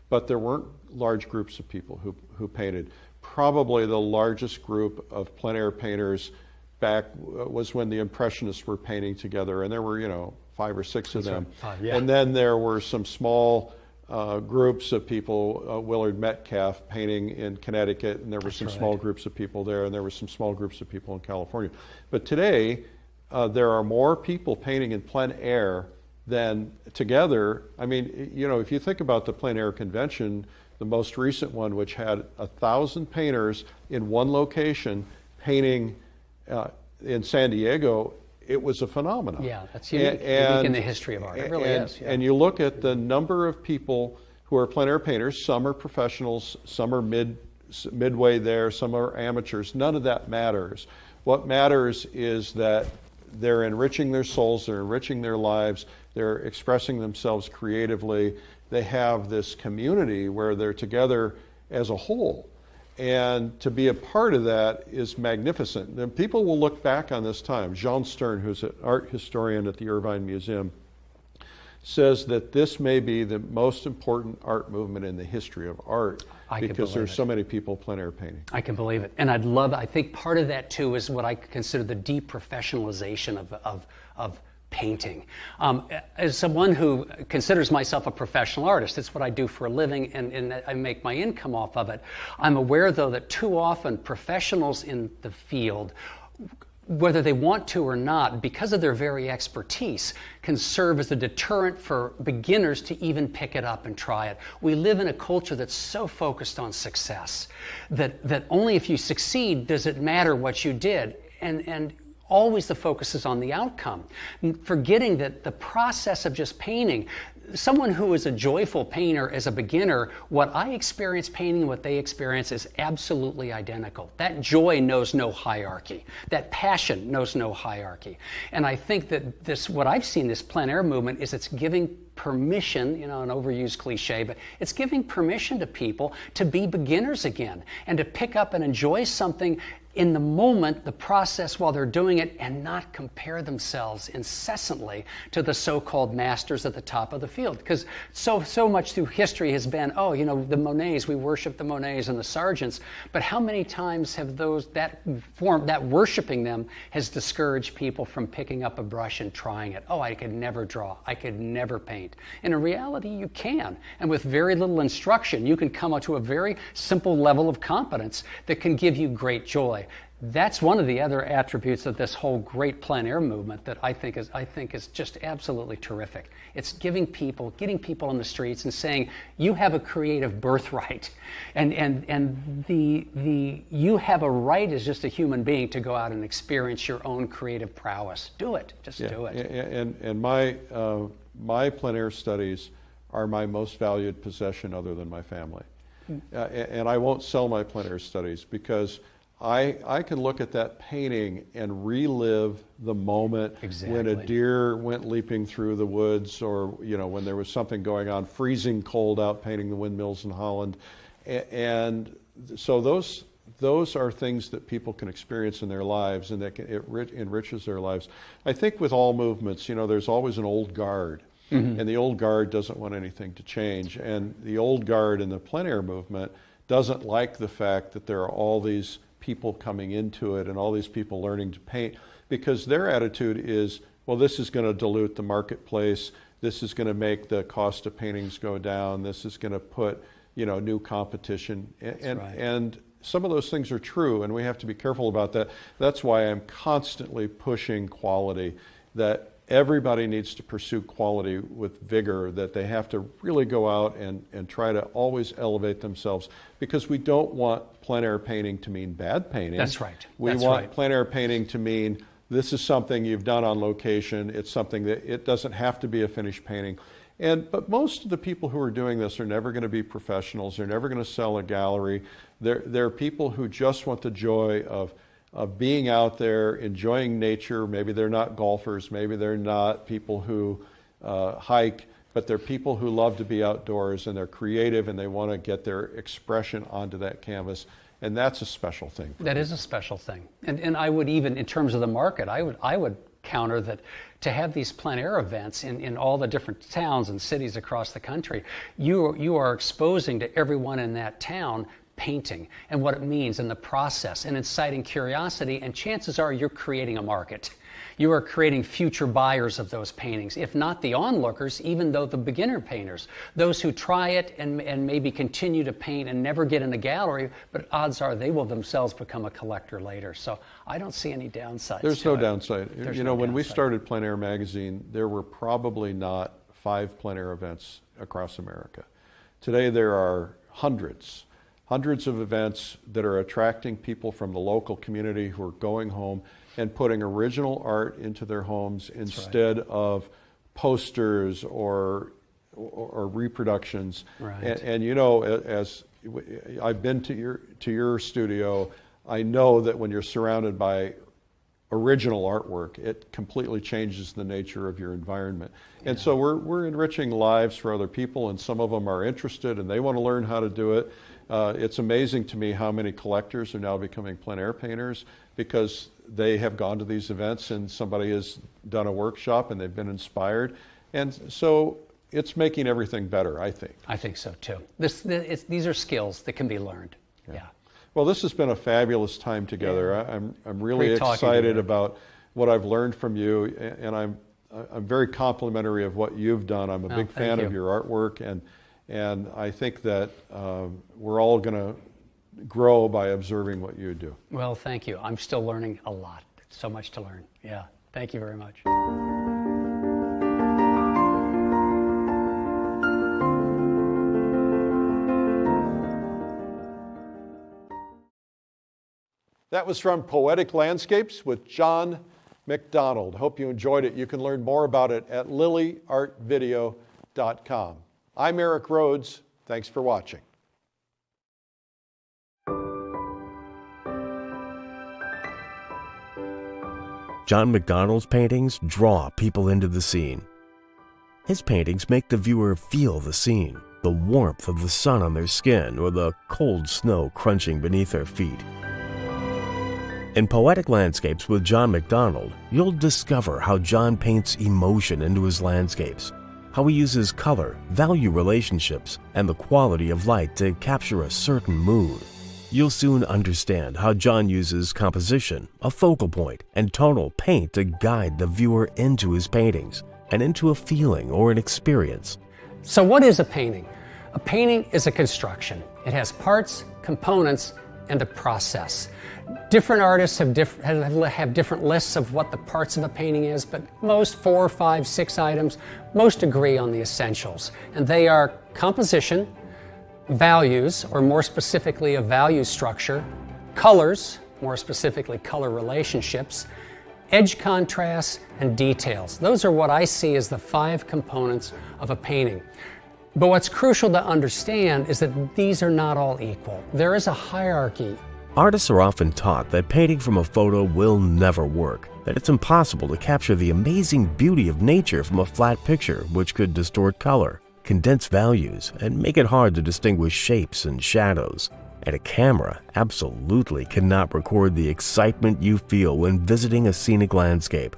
Speaker 2: But there weren't large groups of people who painted. Probably the largest group of plein air painters back was when the Impressionists were painting together, and there were 5 or 6 of them.
Speaker 3: Yeah.
Speaker 2: And then there were some small groups of people, Willard Metcalf painting in Connecticut, and there were some small groups of people there, and there were some small groups of people in California. But today, there are more people painting in plein air than together. I mean, if you think about the plein air convention, the most recent one, which had 1,000 painters in one location painting in San Diego, it was a phenomenon.
Speaker 3: Yeah, that's unique in the history of art. It really is. Yeah.
Speaker 2: And you look at the number of people who are plein air painters. Some are professionals, some are midway there, some are amateurs. None of that matters. What matters is that they're enriching their souls, they're enriching their lives, they're expressing themselves creatively. They have this community where they're together as a whole. And to be a part of that is magnificent. And people will look back on this time. Jean Stern, who's an art historian at the Irvine Museum, says that this may be the most important art movement in the history of art, because there's so many people plein air painting.
Speaker 3: I can believe it. And I think part of that too is what I consider the deprofessionalization of painting. As someone who considers myself a professional artist, it's what I do for a living, and I make my income off of it. I'm aware, though, that too often professionals in the field, whether they want to or not, because of their very expertise, can serve as a deterrent for beginners to even pick it up and try it. We live in a culture that's so focused on success that only if you succeed does it matter what you did. And always the focus is on the outcome, forgetting that the process of just painting, someone who is a joyful painter as a beginner, what I experience painting and what they experience is absolutely identical. That joy knows no hierarchy. That passion knows no hierarchy. And I think that this, what I've seen, this plein air movement, is it's giving permission, you know, an overused cliche, but it's giving permission to people to be beginners again and to pick up and enjoy something in the moment, the process while they're doing it, and not compare themselves incessantly to the so-called masters at the top of the field. Because so much through history has been, oh, you know, the Monets, we worship the Monets and the Sargents, but how many times have that worshiping them has discouraged people from picking up a brush and trying it? Oh, I could never draw, I could never paint. And in reality, you can. And with very little instruction, you can come up to a very simple level of competence that can give you great joy. That's one of the other attributes of this whole great plein air movement that I think is just absolutely terrific. It's getting people on the streets and saying, you have a creative birthright, and you have a right as just a human being to go out and experience your own creative prowess. Do it, do it.
Speaker 2: And my plein air studies are my most valued possession other than my family. And I won't sell my plein air studies because I can look at that painting and relive the moment when a deer went leaping through the woods, or, you know, when there was something going on, freezing cold out painting the windmills in Holland. And so those are things that people can experience in their lives, and that it enriches their lives. I think with all movements, you know, there's always an old guard. Mm-hmm. And the old guard doesn't want anything to change. And the old guard in the plein air movement doesn't like the fact that there are all these people coming into it and all these people learning to paint, because their attitude is, well, this is going to dilute the marketplace, this is going to make the cost of paintings go down, this is going to put, you know, new competition. And some of those things are true, and we have to be careful about that. That's why I'm constantly pushing quality, that everybody needs to pursue quality with vigor, that they have to really go out and try to always elevate themselves, because we don't want plein air painting to mean bad painting.
Speaker 3: That's right.
Speaker 2: We want plein air painting to mean this is something you've done on location. It's something that it doesn't have to be a finished painting. But most of the people who are doing this are never going to be professionals. They're never going to sell a gallery. They're people who just want the joy of being out there, enjoying nature. Maybe they're not golfers, maybe they're not people who hike, but they're people who love to be outdoors, and they're creative, and they want to get their expression onto that canvas. And that's a special thing. That
Speaker 3: is a special thing. And I would even, in terms of the market, I would counter that to have these plein air events in all the different towns and cities across the country, you are exposing to everyone in that town painting and what it means and the process, and inciting curiosity, and chances are you're creating a market. You are creating future buyers of those paintings, if not the onlookers, even though the beginner painters, those who try it and maybe continue to paint and never get in a gallery, but odds are they will themselves become a collector later. So I don't see any downsides.
Speaker 2: There's no downside. You know, when we started Plein Air magazine, there were probably not 5 plein air events across America. Today there are hundreds of events that are attracting people from the local community who are going home and putting original art into their homes instead of posters or reproductions.
Speaker 3: Right.
Speaker 2: And you know, as I've been to your studio, I know that when you're surrounded by original artwork, it completely changes the nature of your environment. And so we're enriching lives for other people, and some of them are interested and they want to learn how to do it. It's amazing to me how many collectors are now becoming plein air painters because they have gone to these events and somebody has done a workshop and they've been inspired. And so it's making everything better, I think.
Speaker 3: I think so too. These are skills that can be learned. Yeah.
Speaker 2: Well, this has been a fabulous time together. I'm really excited about what I've learned from you, and I'm very complimentary of what you've done. I'm a big fan of your artwork, and I think that we're all going to grow by observing what you do.
Speaker 3: Well, thank you. I'm still learning a lot. So much to learn. Yeah. Thank you very much.
Speaker 2: That was from Poetic Landscapes with John MacDonald. Hope you enjoyed it. You can learn more about it at lilyartvideo.com. I'm Eric Rhodes. Thanks for watching.
Speaker 1: John MacDonald's paintings draw people into the scene. His paintings make the viewer feel the scene, the warmth of the sun on their skin or the cold snow crunching beneath their feet. In Poetic Landscapes with John MacDonald, you'll discover how John paints emotion into his landscapes, how he uses color, value relationships, and the quality of light to capture a certain mood. You'll soon understand how John uses composition, a focal point, and tonal paint to guide the viewer into his paintings and into a feeling or an experience.
Speaker 3: So what is a painting? A painting is a construction. It has parts, components, and a process. Different artists have different lists of what the parts of a painting is, but most 4, 5, 6 items, most agree on the essentials. And they are composition, values, or more specifically a value structure, colors, more specifically color relationships, edge contrasts, and details. Those are what I see as the 5 components of a painting. But what's crucial to understand is that these are not all equal. There is a hierarchy.
Speaker 1: Artists are often taught that painting from a photo will never work, that it's impossible to capture the amazing beauty of nature from a flat picture, which could distort color, condense values, and make it hard to distinguish shapes and shadows. And a camera absolutely cannot record the excitement you feel when visiting a scenic landscape.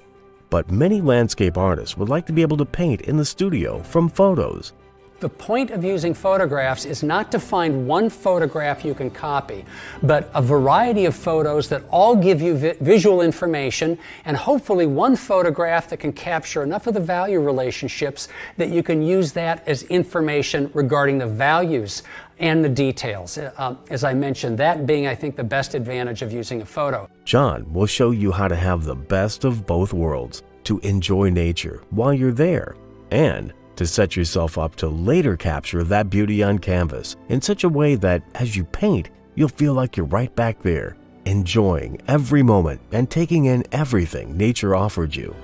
Speaker 1: But many landscape artists would like to be able to paint in the studio from photos.
Speaker 3: The point of using photographs is not to find one photograph you can copy, but a variety of photos that all give you visual information, and hopefully one photograph that can capture enough of the value relationships that you can use that as information regarding the values and the details. As I mentioned, that being, I think, the best advantage of using a photo.
Speaker 1: John will show you how to have the best of both worlds, to enjoy nature while you're there, and to set yourself up to later capture that beauty on canvas in such a way that as you paint, you'll feel like you're right back there, enjoying every moment and taking in everything nature offered you.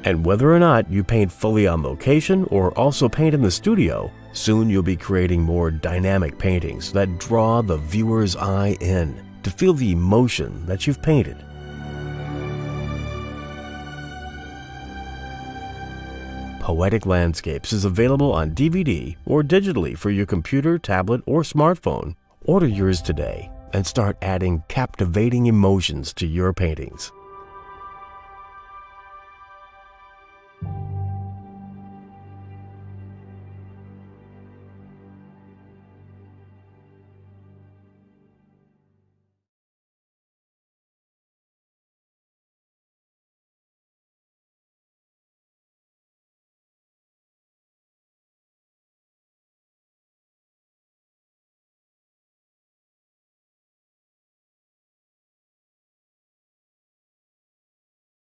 Speaker 1: And whether or not you paint fully on location or also paint in the studio, soon you'll be creating more dynamic paintings that draw the viewer's eye in to feel the emotion that you've painted. Poetic Landscapes is available on DVD or digitally for your computer, tablet, or smartphone. Order yours today and start adding captivating emotions to your paintings.